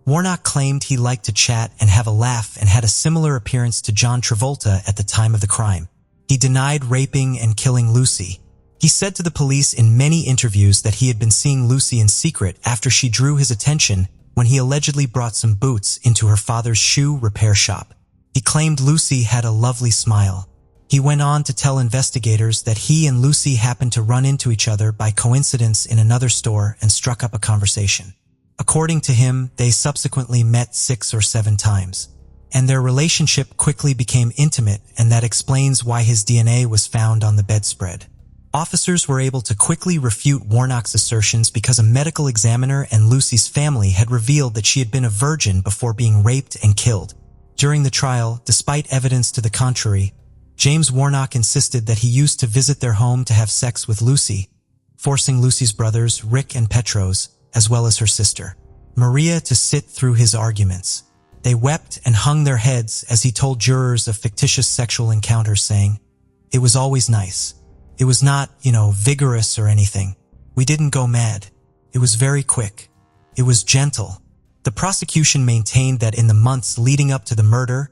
Warnock claimed he liked to chat and have a laugh and had a similar appearance to John Travolta at the time of the crime. He denied raping and killing Lucy. He said to the police in many interviews that he had been seeing Lucy in secret after she drew his attention when he allegedly brought some boots into her father's shoe repair shop. He claimed Lucy had a lovely smile. He went on to tell investigators that he and Lucy happened to run into each other by coincidence in another store and struck up a conversation. According to him, they subsequently met 6 or 7 times, and their relationship quickly became intimate, and that explains why his DNA was found on the bedspread. Officers were able to quickly refute Warnock's assertions because a medical examiner and Lucy's family had revealed that she had been a virgin before being raped and killed. During the trial, despite evidence to the contrary, James Warnock insisted that he used to visit their home to have sex with Lucy, forcing Lucy's brothers, Rick and Petros, as well as her sister, Maria, to sit through his arguments. They wept and hung their heads as he told jurors of fictitious sexual encounters, saying, "It was always nice. It was not, vigorous or anything. We didn't go mad. It was very quick. It was gentle." The prosecution maintained that in the months leading up to the murder,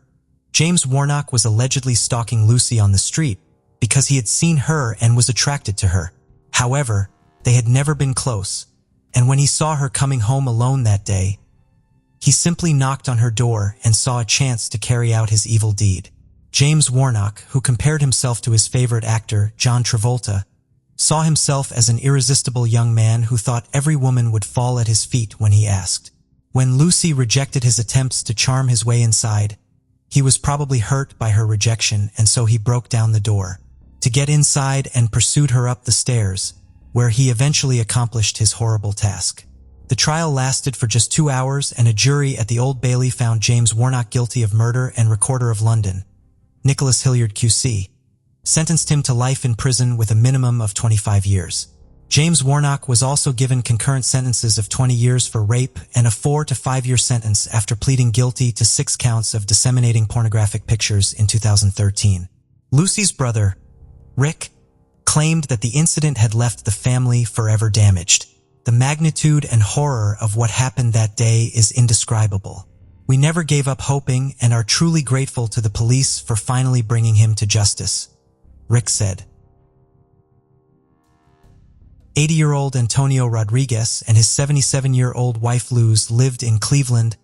James Warnock was allegedly stalking Lucy on the street because he had seen her and was attracted to her. However, they had never been close, and when he saw her coming home alone that day, he simply knocked on her door and saw a chance to carry out his evil deed. James Warnock, who compared himself to his favorite actor, John Travolta, saw himself as an irresistible young man who thought every woman would fall at his feet when he asked. When Lucy rejected his attempts to charm his way inside, he was probably hurt by her rejection, and so he broke down the door to get inside and pursued her up the stairs, where he eventually accomplished his horrible task. The trial lasted for just 2 hours, and a jury at the Old Bailey found James Warnock guilty of murder, and Recorder of London, Nicholas Hilliard QC, sentenced him to life in prison with a minimum of 25 years. James Warnock was also given concurrent sentences of 20 years for rape and a 4 to 5 year sentence after pleading guilty to 6 counts of disseminating pornographic pictures in 2013. Lucy's brother, Rick, claimed that the incident had left the family forever damaged. The magnitude and horror of what happened that day is indescribable. We never gave up hoping and are truly grateful to the police for finally bringing him to justice, Rick said. 80-year-old Antonio Rodriguez and his 77-year-old wife Luz lived in Cleveland,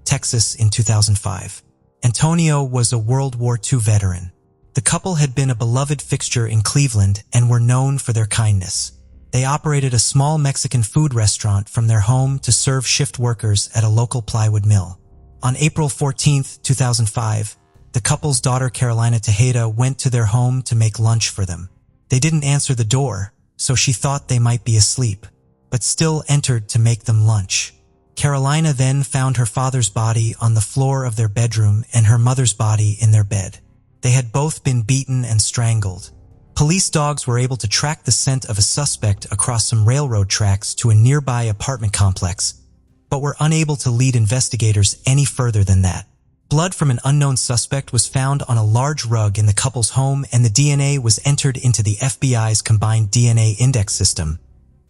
Texas in 2005. Antonio was a World War II veteran. The couple had been a beloved fixture in Cleveland and were known for their kindness. They operated a small Mexican food restaurant from their home to serve shift workers at a local plywood mill. On April 14, 2005, the couple's daughter Carolina Tejeda went to their home to make lunch for them. They didn't answer the door, so she thought they might be asleep, but still entered to make them lunch. Carolina then found her father's body on the floor of their bedroom and her mother's body in their bed. They had both been beaten and strangled. Police dogs were able to track the scent of a suspect across some railroad tracks to a nearby apartment complex, but were unable to lead investigators any further than that. Blood from an unknown suspect was found on a large rug in the couple's home, and the DNA was entered into the FBI's combined DNA index system.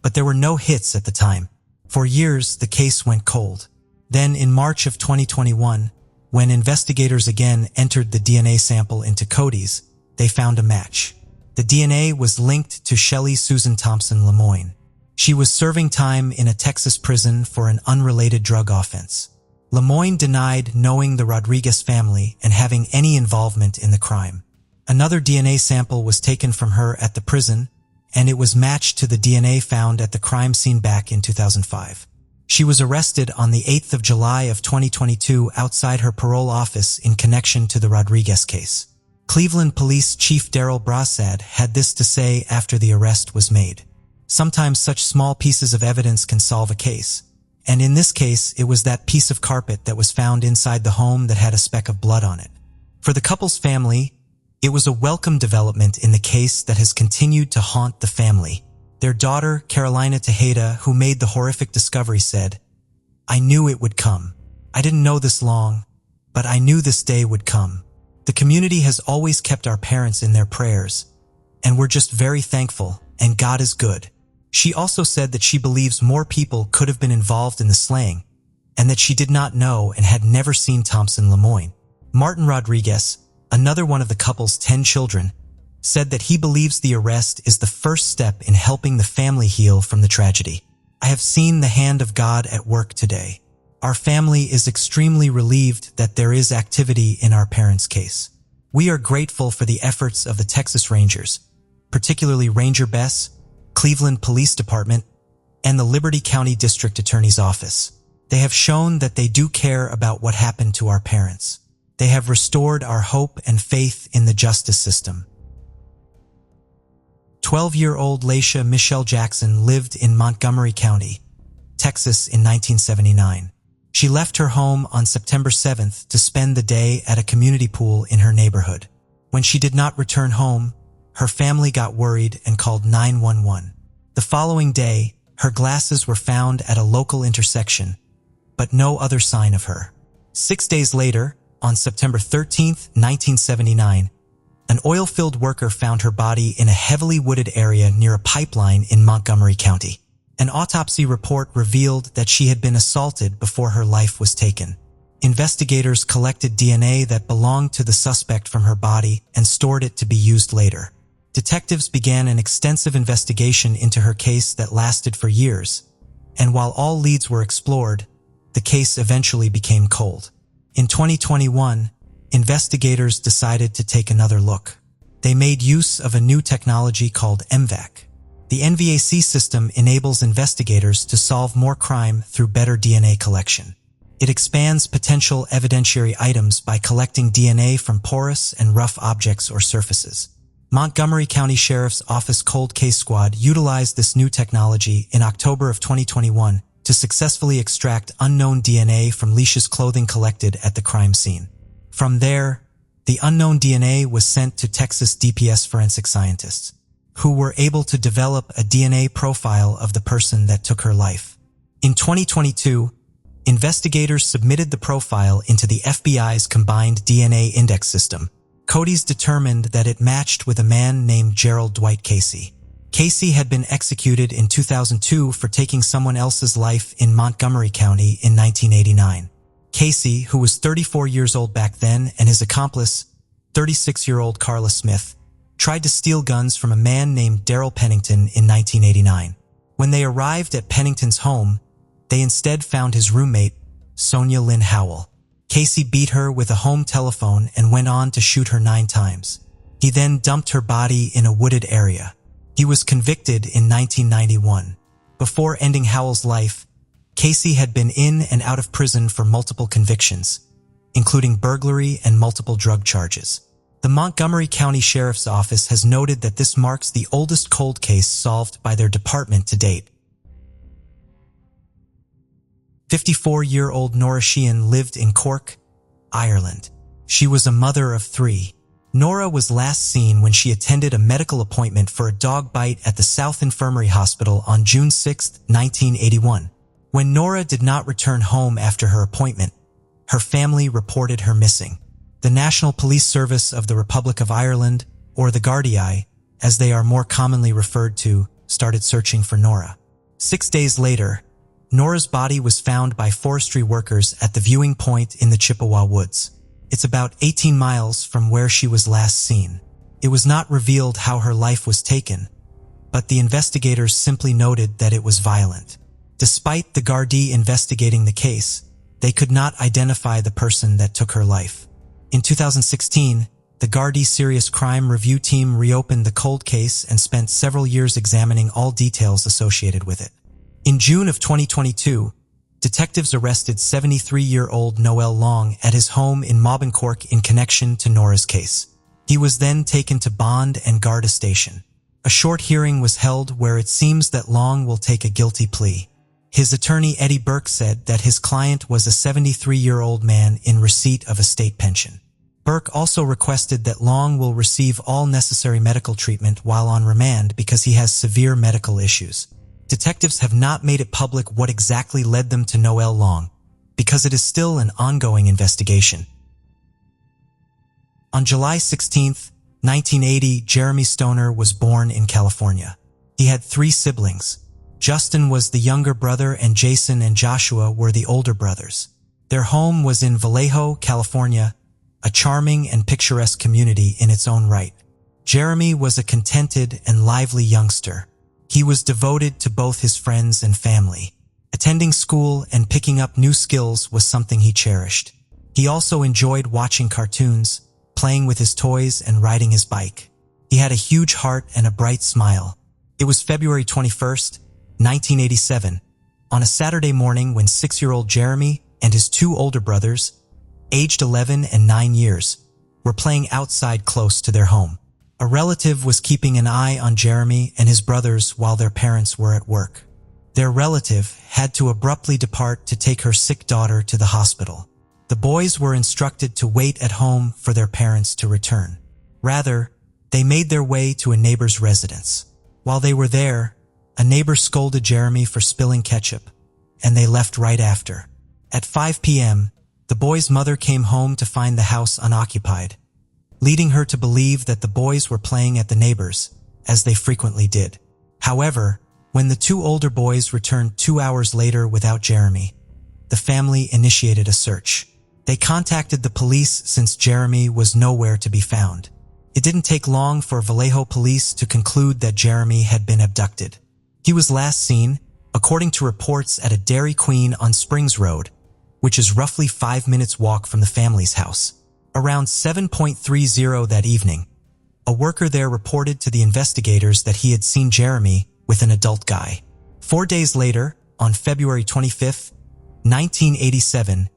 But there were no hits at the time. For years, the case went cold. Then, in March of 2021, when investigators again entered the DNA sample into Cody's, they found a match. The DNA was linked to Shelley Susan Thompson Lemoyne. She was serving time in a Texas prison for an unrelated drug offense. Lemoyne denied knowing the Rodriguez family and having any involvement in the crime. Another DNA sample was taken from her at the prison, and it was matched to the DNA found at the crime scene back in 2005. She was arrested on the 8th of July of 2022 outside her parole office in connection to the Rodriguez case. Cleveland Police Chief Daryl Brassad had this to say after the arrest was made. Sometimes such small pieces of evidence can solve a case. And in this case, it was that piece of carpet that was found inside the home that had a speck of blood on it. For the couple's family, it was a welcome development in the case that has continued to haunt the family. Their daughter, Carolina Tejeda, who made the horrific discovery, said, "I knew it would come. I didn't know this long, but I knew this day would come. The community has always kept our parents in their prayers, and we're just very thankful, and God is good." She also said that she believes more people could have been involved in the slaying, and that she did not know and had never seen Thompson Lemoyne. Martin Rodriguez, another one of the couple's 10 children, said that he believes the arrest is the first step in helping the family heal from the tragedy. "I have seen the hand of God at work today. Our family is extremely relieved that there is activity in our parents' case. We are grateful for the efforts of the Texas Rangers, particularly Ranger Bess, Cleveland Police Department, and the Liberty County District Attorney's Office. They have shown that they do care about what happened to our parents. They have restored our hope and faith in the justice system." 12-year-old Lisha Michelle Jackson lived in Montgomery County, Texas in 1979. She left her home on September 7th to spend the day at a community pool in her neighborhood. When she did not return home, her family got worried and called 911. The following day, her glasses were found at a local intersection, but no other sign of her. 6 days later, on September 13th, 1979, an oil-filled worker found her body in a heavily wooded area near a pipeline in Montgomery County. An autopsy report revealed that she had been assaulted before her life was taken. Investigators collected DNA that belonged to the suspect from her body and stored it to be used later. Detectives began an extensive investigation into her case that lasted for years, and while all leads were explored, the case eventually became cold. In 2021, investigators decided to take another look. They made use of a new technology called MVAC. The NVAC system enables investigators to solve more crime through better DNA collection. It expands potential evidentiary items by collecting DNA from porous and rough objects or surfaces. Montgomery County Sheriff's Office Cold Case Squad utilized this new technology in October of 2021 to successfully extract unknown DNA from Lisha's clothing collected at the crime scene. From there, the unknown DNA was sent to Texas DPS forensic scientists, who were able to develop a DNA profile of the person that took her life. In 2022, investigators submitted the profile into the FBI's combined DNA index system. Cody's determined that it matched with a man named Gerald Dwight Casey. Casey had been executed in 2002 for taking someone else's life in Montgomery County in 1989. Casey, who was 34 years old back then, and his accomplice, 36-year-old Carla Smith, tried to steal guns from a man named Darrell Pennington in 1989. When they arrived at Pennington's home, they instead found his roommate, Sonia Lynn Howell. Casey beat her with a home telephone and went on to shoot her 9 times. He then dumped her body in a wooded area. He was convicted in 1991. Before ending Howell's life, Casey had been in and out of prison for multiple convictions, including burglary and multiple drug charges. The Montgomery County Sheriff's Office has noted that this marks the oldest cold case solved by their department to date. 54-year-old Norah Sheehan lived in Cork, Ireland. She was a mother of 3. Norah was last seen when she attended a medical appointment for a dog bite at the South Infirmary Hospital on June 6, 1981. When Norah did not return home after her appointment, her family reported her missing. The National Police Service of the Republic of Ireland, or the Gardaí, as they are more commonly referred to, started searching for Norah. 6 days later, Norah's body was found by forestry workers at the viewing point in the Chippewa Woods. It's about 18 miles from where she was last seen. It was not revealed how her life was taken, but the investigators simply noted that it was violent. Despite the Gardaí investigating the case, they could not identify the person that took her life. In 2016, the Gardaí Serious Crime Review Team reopened the cold case and spent several years examining all details associated with it. In June of 2022, detectives arrested 73-year-old Noel Long at his home in Maubancork in connection to Norah's case. He was then taken to Bond and Garda Station. A short hearing was held where it seems that Long will take a guilty plea. His attorney Eddie Burke said that his client was a 73-year-old man in receipt of a state pension. Burke also requested that Long will receive all necessary medical treatment while on remand because he has severe medical issues. Detectives have not made it public what exactly led them to Noel Long, because it is still an ongoing investigation. On July 16, 1980, Jeremy Stoner was born in California. He had 3 siblings. Justin was the younger brother and Jason and Joshua were the older brothers. Their home was in Vallejo, California, a charming and picturesque community in its own right. Jeremy was a contented and lively youngster. He was devoted to both his friends and family. Attending school and picking up new skills was something he cherished. He also enjoyed watching cartoons, playing with his toys, and riding his bike. He had a huge heart and a bright smile. It was February 21st, 1987, on a Saturday morning when 6-year-old Jeremy and his 2 older brothers, aged 11 and 9 years, were playing outside close to their home. A relative was keeping an eye on Jeremy and his brothers while their parents were at work. Their relative had to abruptly depart to take her sick daughter to the hospital. The boys were instructed to wait at home for their parents to return. Rather, they made their way to a neighbor's residence. While they were there, a neighbor scolded Jeremy for spilling ketchup, and they left right after. At 5 p.m., the boy's mother came home to find the house unoccupied, leading her to believe that the boys were playing at the neighbor's, as they frequently did. However, when the 2 older boys returned 2 hours later without Jeremy, the family initiated a search. They contacted the police since Jeremy was nowhere to be found. It didn't take long for Vallejo police to conclude that Jeremy had been abducted. He was last seen, according to reports, at a Dairy Queen on Springs Road, which is roughly 5 minutes walk from the family's house. Around 7:30 that evening, a worker there reported to the investigators that he had seen Jeremy with an adult guy. 4 days later, on February 25, 1987,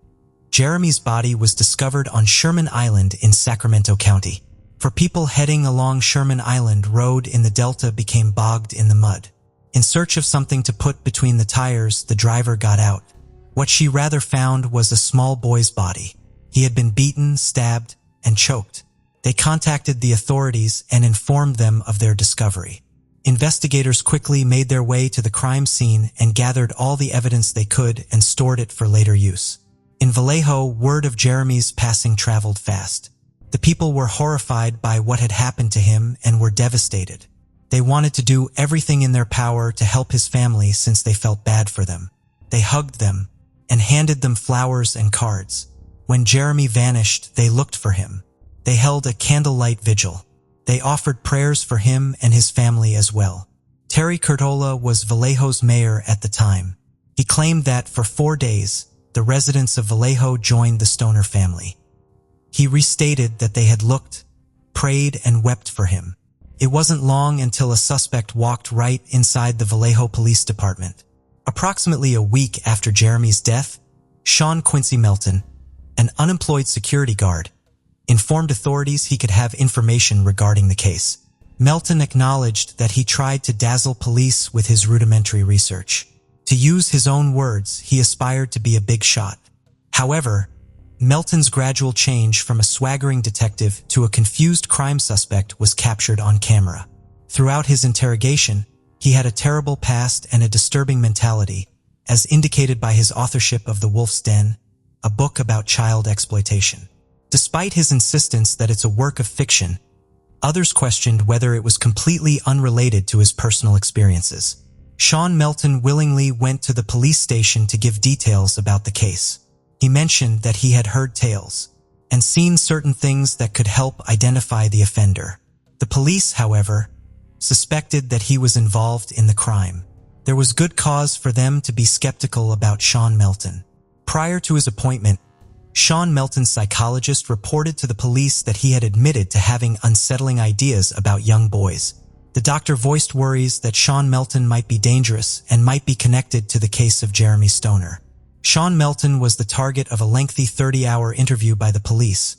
Jeremy's body was discovered on Sherman Island in Sacramento County. For people heading along Sherman Island, road in the Delta became bogged in the mud. In search of something to put between the tires, the driver got out. What she rather found was a small boy's body. He had been beaten, stabbed, and choked. They contacted the authorities and informed them of their discovery. Investigators quickly made their way to the crime scene and gathered all the evidence they could and stored it for later use. In Vallejo, word of Jeremy's passing traveled fast. The people were horrified by what had happened to him and were devastated. They wanted to do everything in their power to help his family since they felt bad for them. They hugged them and handed them flowers and cards. When Jeremy vanished, they looked for him. They held a candlelight vigil. They offered prayers for him and his family as well. Terry Curtola was Vallejo's mayor at the time. He claimed that for 4 days, the residents of Vallejo joined the Stoner family. He restated that they had looked, prayed, and wept for him. It wasn't long until a suspect walked right inside the Vallejo Police Department. Approximately a week after Jeremy's death, Sean Quincy Melton, an unemployed security guard, informed authorities he could have information regarding the case. Melton acknowledged that he tried to dazzle police with his rudimentary research. To use his own words, he aspired to be a big shot. However, Melton's gradual change from a swaggering detective to a confused crime suspect was captured on camera. Throughout his interrogation, he had a terrible past and a disturbing mentality, as indicated by his authorship of The Wolf's Den, a book about child exploitation. Despite his insistence that it's a work of fiction, others questioned whether it was completely unrelated to his personal experiences. Sean Melton willingly went to the police station to give details about the case. He mentioned that he had heard tales and seen certain things that could help identify the offender. The police, however, suspected that he was involved in the crime. There was good cause for them to be skeptical about Sean Melton. Prior to his appointment, Sean Melton's psychologist reported to the police that he had admitted to having unsettling ideas about young boys. The doctor voiced worries that Sean Melton might be dangerous and might be connected to the case of Jeremy Stoner. Sean Melton was the target of a lengthy 30-hour interview by the police,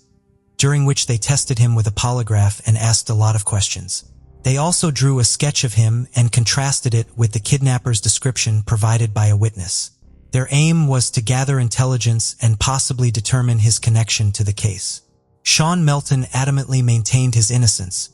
during which they tested him with a polygraph and asked a lot of questions. They also drew a sketch of him and contrasted it with the kidnapper's description provided by a witness. Their aim was to gather intelligence and possibly determine his connection to the case. Sean Melton adamantly maintained his innocence,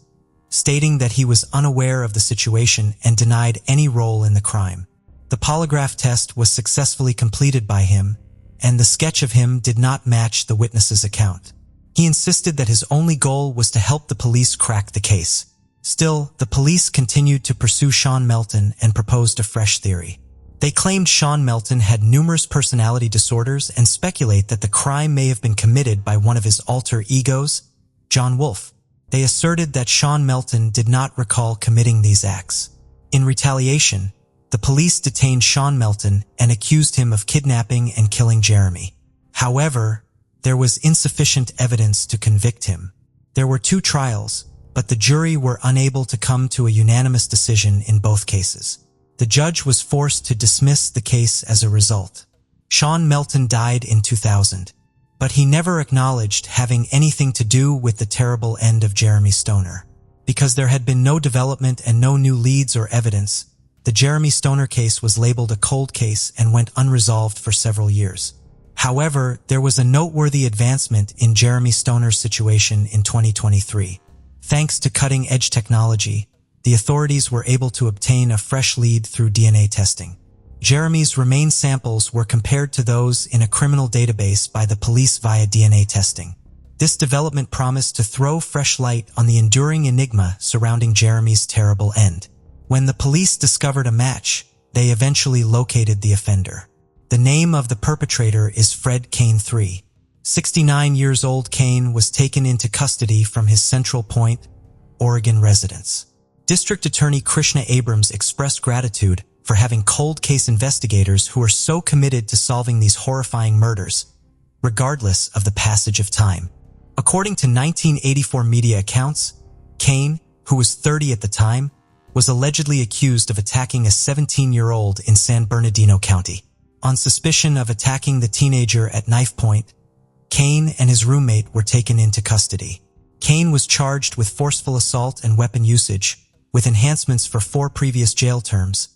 stating that he was unaware of the situation and denied any role in the crime. The polygraph test was successfully completed by him, and the sketch of him did not match the witness's account. He insisted that his only goal was to help the police crack the case. Still, the police continued to pursue Sean Melton and proposed a fresh theory. They claimed Sean Melton had numerous personality disorders and speculate that the crime may have been committed by one of his alter egos, John Wolfe. They asserted that Sean Melton did not recall committing these acts. In retaliation, the police detained Sean Melton and accused him of kidnapping and killing Jeremy. However, there was insufficient evidence to convict him. There were 2 trials, but the jury were unable to come to a unanimous decision in both cases. The judge was forced to dismiss the case as a result. Sean Melton died in 2000, but he never acknowledged having anything to do with the terrible end of Jeremy Stoner. Because there had been no development and no new leads or evidence, the Jeremy Stoner case was labeled a cold case and went unresolved for several years. However, there was a noteworthy advancement in Jeremy Stoner's situation in 2023. Thanks to cutting-edge technology, the authorities were able to obtain a fresh lead through DNA testing. Jeremy's remain samples were compared to those in a criminal database by the police via DNA testing. This development promised to throw fresh light on the enduring enigma surrounding Jeremy's terrible end. When the police discovered a match, they eventually located the offender. The name of the perpetrator is Fred Kane III. 69 years old Kane was taken into custody from his Central Point, Oregon residence. District Attorney Krishna Abrams expressed gratitude for having cold case investigators who are so committed to solving these horrifying murders, regardless of the passage of time. According to 1984 media accounts, Kane, who was 30 at the time, was allegedly accused of attacking a 17-year-old in San Bernardino County. On suspicion of attacking the teenager at knife point, Kane and his roommate were taken into custody. Kane was charged with forceful assault and weapon usage, with enhancements for 4 previous jail terms,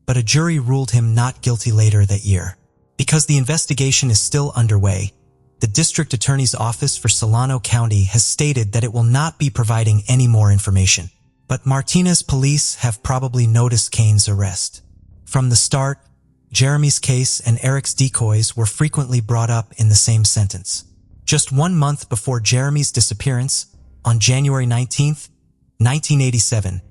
but a jury ruled him not guilty later that year. Because the investigation is still underway, the District Attorney's Office for Solano County has stated that it will not be providing any more information. But Martinez police have probably noticed Kane's arrest. From the start, Jeremy's case and Eric's decoys were frequently brought up in the same sentence. Just 1 month before Jeremy's disappearance, on January 19, 1987,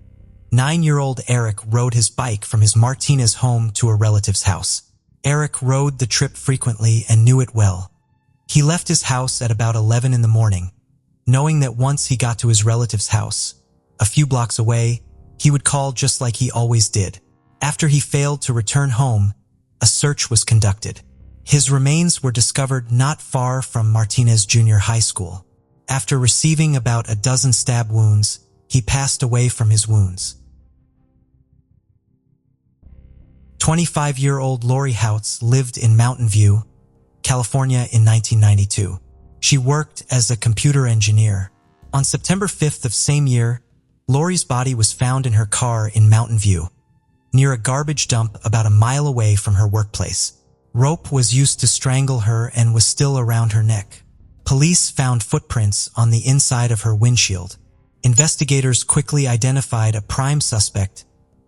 9-year-old Eric rode his bike from his Martinez home to a relative's house. Eric rode the trip frequently and knew it well. He left his house at about 11 in the morning, knowing that once he got to his relative's house, a few blocks away, he would call just like he always did. After he failed to return home, a search was conducted. His remains were discovered not far from Martinez Junior High School. After receiving about a dozen stab wounds, he passed away from his wounds. 25-year-old Lorie House lived in Mountain View, California in 1992. She worked as a computer engineer. On September 5th of same year, Lorie's body was found in her car in Mountain View, near a garbage dump about a mile away from her workplace. Rope was used to strangle her and was still around her neck. Police found footprints on the inside of her windshield. Investigators quickly identified a prime suspect,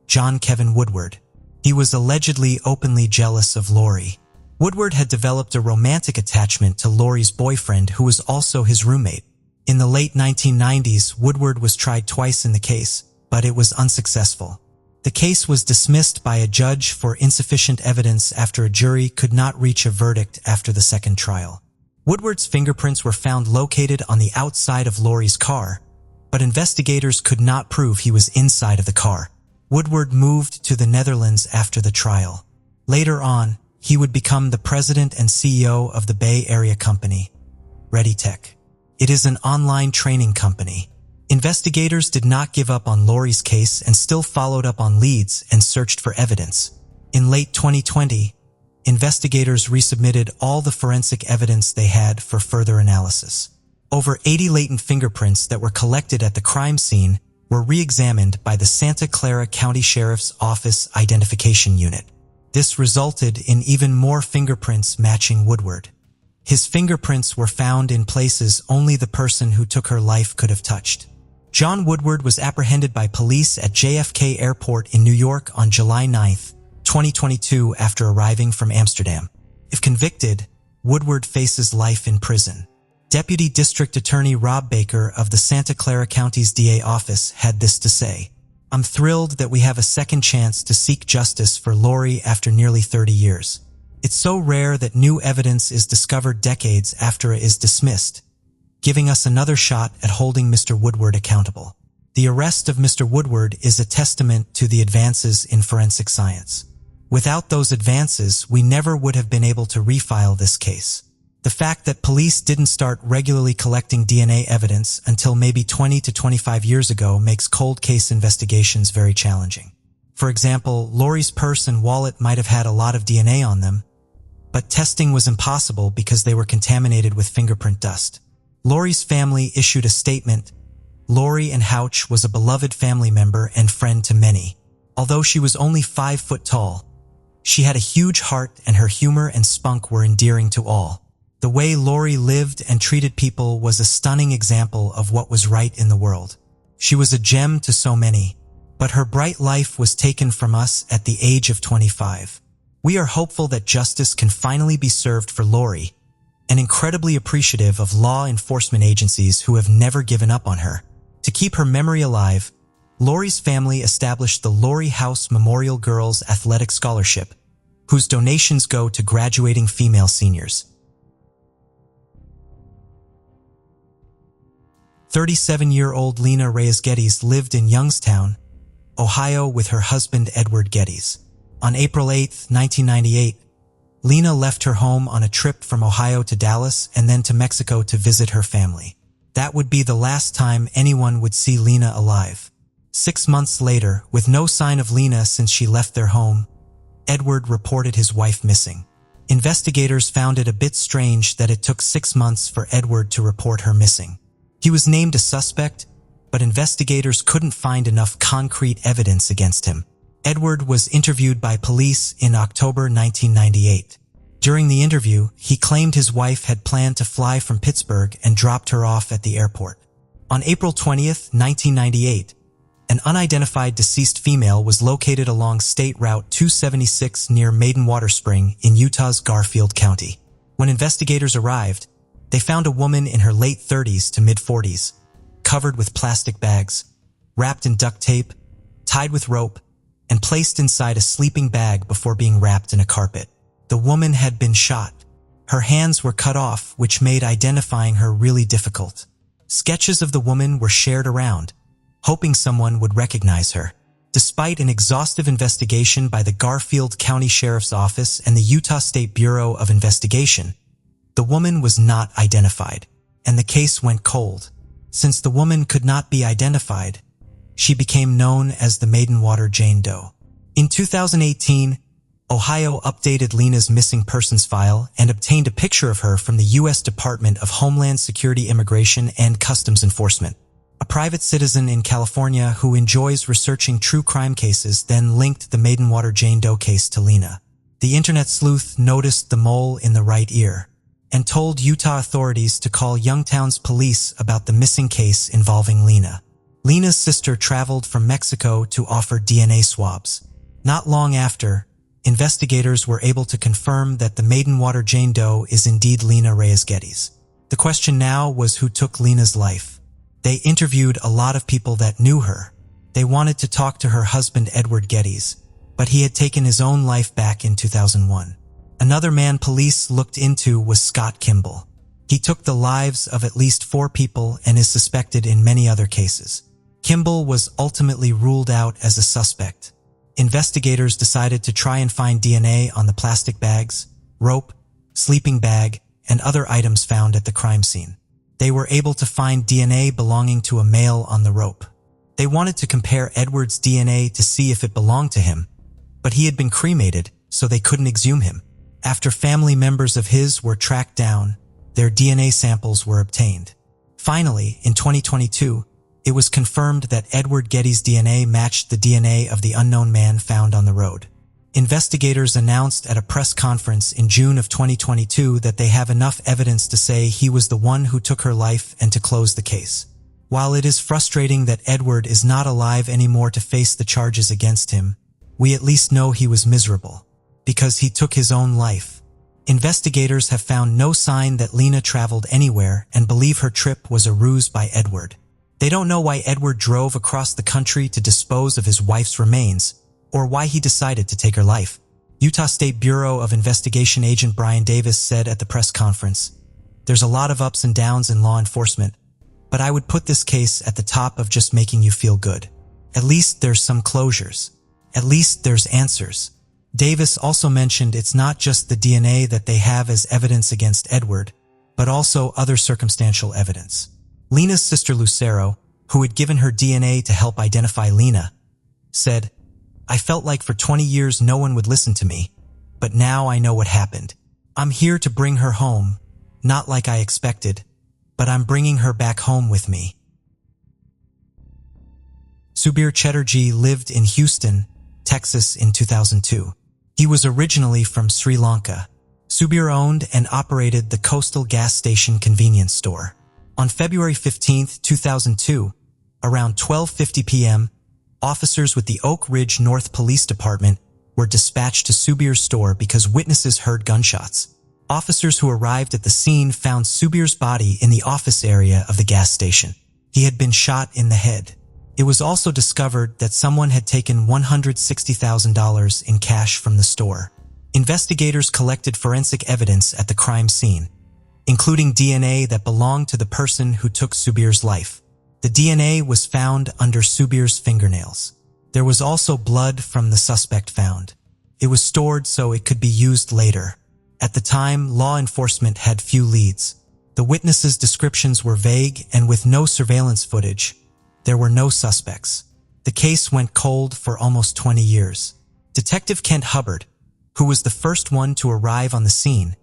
John Kevin Woodward. He was allegedly openly jealous of Lorie. Woodward had developed a romantic attachment to Lorie's boyfriend, who was also his roommate. In the late 1990s, Woodward was tried twice in the case, but it was unsuccessful. The case was dismissed by a judge for insufficient evidence after a jury could not reach a verdict after the second trial. Woodward's fingerprints were found located on the outside of Lorie's car, but investigators could not prove he was inside of the car. Woodward moved to the Netherlands after the trial. Later on, he would become the president and CEO of the Bay Area company, ReadyTech. It is an online training company. Investigators did not give up on Lorie's case and still followed up on leads and searched for evidence. In late 2020, investigators resubmitted all the forensic evidence they had for further analysis. Over 80 latent fingerprints that were collected at the crime scene were re-examined by the Santa Clara County Sheriff's Office Identification Unit. This resulted in even more fingerprints matching Woodward. His fingerprints were found in places only the person who took her life could have touched. John Woodward was apprehended by police at JFK Airport in New York on July 9, 2022 after arriving from Amsterdam. If convicted, Woodward faces life in prison. Deputy District Attorney Rob Baker of the Santa Clara County's DA office had this to say: "I'm thrilled that we have a second chance to seek justice for Lorie after nearly 30 years. It's so rare that new evidence is discovered decades after it is dismissed, giving us another shot at holding Mr. Woodward accountable. The arrest of Mr. Woodward is a testament to the advances in forensic science. Without those advances, we never would have been able to refile this case. The fact that police didn't start regularly collecting DNA evidence until maybe 20 to 25 years ago makes cold case investigations very challenging. For example, Lorie's purse and wallet might have had a lot of DNA on them, but testing was impossible because they were contaminated with fingerprint dust. Lorie's family issued a statement. Lorie and Houch was a beloved family member and friend to many. Although she was only 5 foot tall, she had a huge heart and her humor and spunk were endearing to all. The way Lorie lived and treated people was a stunning example of what was right in the world. She was a gem to so many, but her bright life was taken from us at the age of 25. We are hopeful that justice can finally be served for Lorie, and incredibly appreciative of law enforcement agencies who have never given up on her. To keep her memory alive, Lorie's family established the Lorie House Memorial Girls Athletic Scholarship, whose donations go to graduating female seniors. 37-year-old Lena Reyes Gettys lived in Youngstown, Ohio with her husband Edward Gettys. On April 8, 1998, Lena left her home on a trip from Ohio to Dallas and then to Mexico to visit her family. That would be the last time anyone would see Lena alive. 6 months later, with no sign of Lena since she left their home, Edward reported his wife missing. Investigators found it a bit strange that it took 6 months for Edward to report her missing. He was named a suspect, but investigators couldn't find enough concrete evidence against him. Edward was interviewed by police in October 1998. During the interview, he claimed his wife had planned to fly from Pittsburgh and dropped her off at the airport. On April 20, 1998, an unidentified deceased female was located along State Route 276 near Maiden Water Spring in Utah's Garfield County. When investigators arrived, they found a woman in her late 30s to mid-40s, covered with plastic bags, wrapped in duct tape, tied with rope, and placed inside a sleeping bag before being wrapped in a carpet. The woman had been shot. Her hands were cut off, which made identifying her really difficult. Sketches of the woman were shared around, hoping someone would recognize her. Despite an exhaustive investigation by the Garfield County Sheriff's Office and the Utah State Bureau of Investigation, the woman was not identified, and the case went cold. Since the woman could not be identified, she became known as the Maidenwater Jane Doe. In 2018, Ohio updated Lena's missing persons file and obtained a picture of her from the U.S. Department of Homeland Security, Immigration, and Customs Enforcement. A private citizen in California who enjoys researching true crime cases then linked the Maidenwater Jane Doe case to Lena. The internet sleuth noticed the mole in the right ear and told Utah authorities to call Youngstown's police about the missing case involving Lena. Lena's sister traveled from Mexico to offer DNA swabs. Not long after, investigators were able to confirm that the Maidenwater Jane Doe is indeed Lena Reyes Gettys. The question now was who took Lena's life. They interviewed a lot of people that knew her. They wanted to talk to her husband Edward Gettys, but he had taken his own life back in 2001. Another man police looked into was Scott Kimball. He took the lives of at least 4 people and is suspected in many other cases. Kimball was ultimately ruled out as a suspect. Investigators decided to try and find DNA on the plastic bags, rope, sleeping bag, and other items found at the crime scene. They were able to find DNA belonging to a male on the rope. They wanted to compare Edward's DNA to see if it belonged to him, but he had been cremated, so they couldn't exhume him. After family members of his were tracked down, their DNA samples were obtained. Finally, in 2022, it was confirmed that Edward Gettys' DNA matched the DNA of the unknown man found on the road. Investigators announced at a press conference in June of 2022 that they have enough evidence to say he was the one who took her life and to close the case. While it is frustrating that Edward is not alive anymore to face the charges against him, we at least know he was miserable, because he took his own life. Investigators have found no sign that Lena traveled anywhere and believe her trip was a ruse by Edward. They don't know why Edward drove across the country to dispose of his wife's remains, or why he decided to take her life. Utah State Bureau of Investigation agent Brian Davis said at the press conference, "There's a lot of ups and downs in law enforcement, but I would put this case at the top of just making you feel good. At least there's some closures. At least there's answers." Davis also mentioned it's not just the DNA that they have as evidence against Edward, but also other circumstantial evidence. Lena's sister Lucero, who had given her DNA to help identify Lena, said, "I felt like for 20 years no one would listen to me, but now I know what happened. I'm here to bring her home, not like I expected, but I'm bringing her back home with me." Subir Chatterjee lived in Houston, Texas in 2002. He was originally from Sri Lanka. Subir owned and operated the Coastal Gas Station convenience store. On February 15, 2002, around 12:50 p.m., officers with the Oak Ridge North Police Department were dispatched to Subir's store because witnesses heard gunshots. Officers who arrived at the scene found Subir's body in the office area of the gas station. He had been shot in the head. It was also discovered that someone had taken $160,000 in cash from the store. Investigators collected forensic evidence at the crime scene, including DNA that belonged to the person who took Subir's life. The DNA was found under Subir's fingernails. There was also blood from the suspect found. It was stored so it could be used later. At the time, law enforcement had few leads. The witnesses' descriptions were vague, and with no surveillance footage, there were no suspects. The case went cold for almost 20 years. Detective Kent Hubbard, who was the first one to arrive on the scene,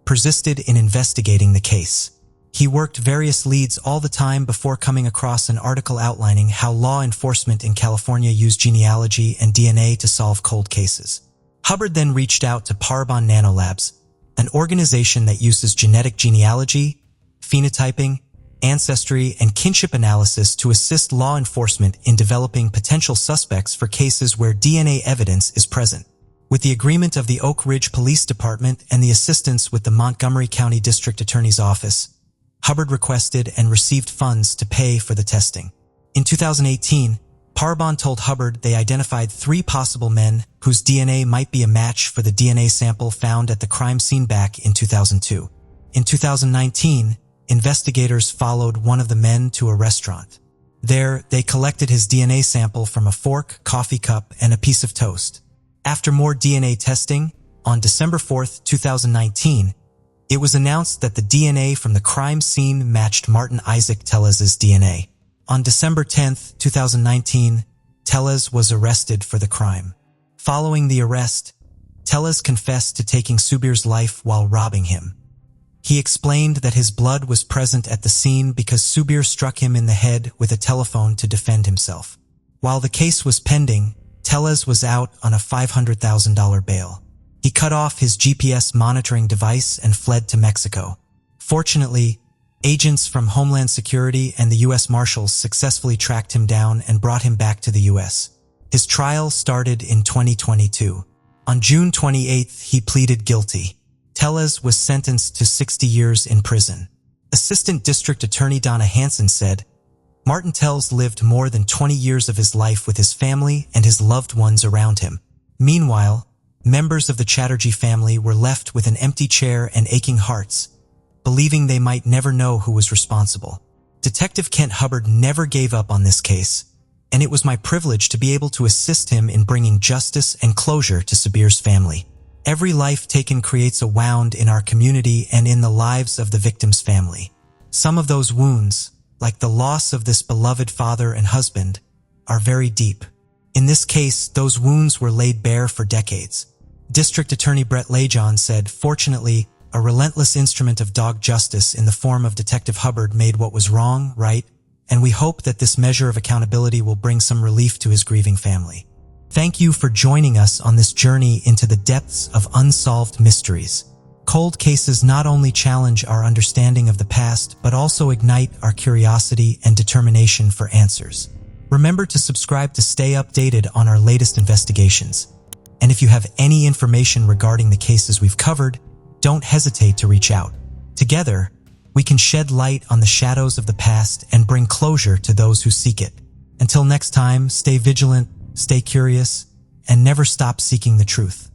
persisted in investigating the case. He worked various leads all the time before coming across an article outlining how law enforcement in California use genealogy and DNA to solve cold cases. Hubbard then reached out to Parabon Nanolabs, an organization that uses genetic genealogy, phenotyping, ancestry, and kinship analysis to assist law enforcement in developing potential suspects for cases where DNA evidence is present. With the agreement of the Oak Ridge Police Department and the assistance with the Montgomery County District Attorney's Office, Hubbard requested and received funds to pay for the testing. In 2018, Parabon told Hubbard they identified 3 possible men whose DNA might be a match for the DNA sample found at the crime scene back in 2002. In 2019, investigators followed one of the men to a restaurant. There, they collected his DNA sample from a fork, coffee cup, and a piece of toast. After more DNA testing, on December 4, 2019, it was announced that the DNA from the crime scene matched Martin Isaac Tellez's DNA. On December 10, 2019, Tellez was arrested for the crime. Following the arrest, Tellez confessed to taking Subir's life while robbing him. He explained that his blood was present at the scene because Subir struck him in the head with a telephone to defend himself. While the case was pending, Tellez was out on a $500,000 bail. He cut off his GPS monitoring device and fled to Mexico. Fortunately, agents from Homeland Security and the U.S. Marshals successfully tracked him down and brought him back to the U.S. His trial started in 2022. On June 28, he pleaded guilty. Tellez was sentenced to 60 years in prison. Assistant District Attorney Donna Hansen said, "Martin Tellez lived more than 20 years of his life with his family and his loved ones around him. Meanwhile, members of the Chatterjee family were left with an empty chair and aching hearts, believing they might never know who was responsible." Detective Kent Hubbard never gave up on this case, and it was my privilege to be able to assist him in bringing justice and closure to Subir's family. Every life taken creates a wound in our community and in the lives of the victim's family. Some of those wounds, like the loss of this beloved father and husband, are very deep. In this case, those wounds were laid bare for decades. District Attorney Brett Lejon said, "Fortunately, a relentless instrument of dog justice in the form of Detective Hubbard made what was wrong right, and we hope that this measure of accountability will bring some relief to his grieving family." Thank you for joining us on this journey into the depths of unsolved mysteries. Cold cases not only challenge our understanding of the past, but also ignite our curiosity and determination for answers. Remember to subscribe to stay updated on our latest investigations. And if you have any information regarding the cases we've covered, don't hesitate to reach out. Together, we can shed light on the shadows of the past and bring closure to those who seek it. Until next time, stay vigilant, stay curious, and never stop seeking the truth.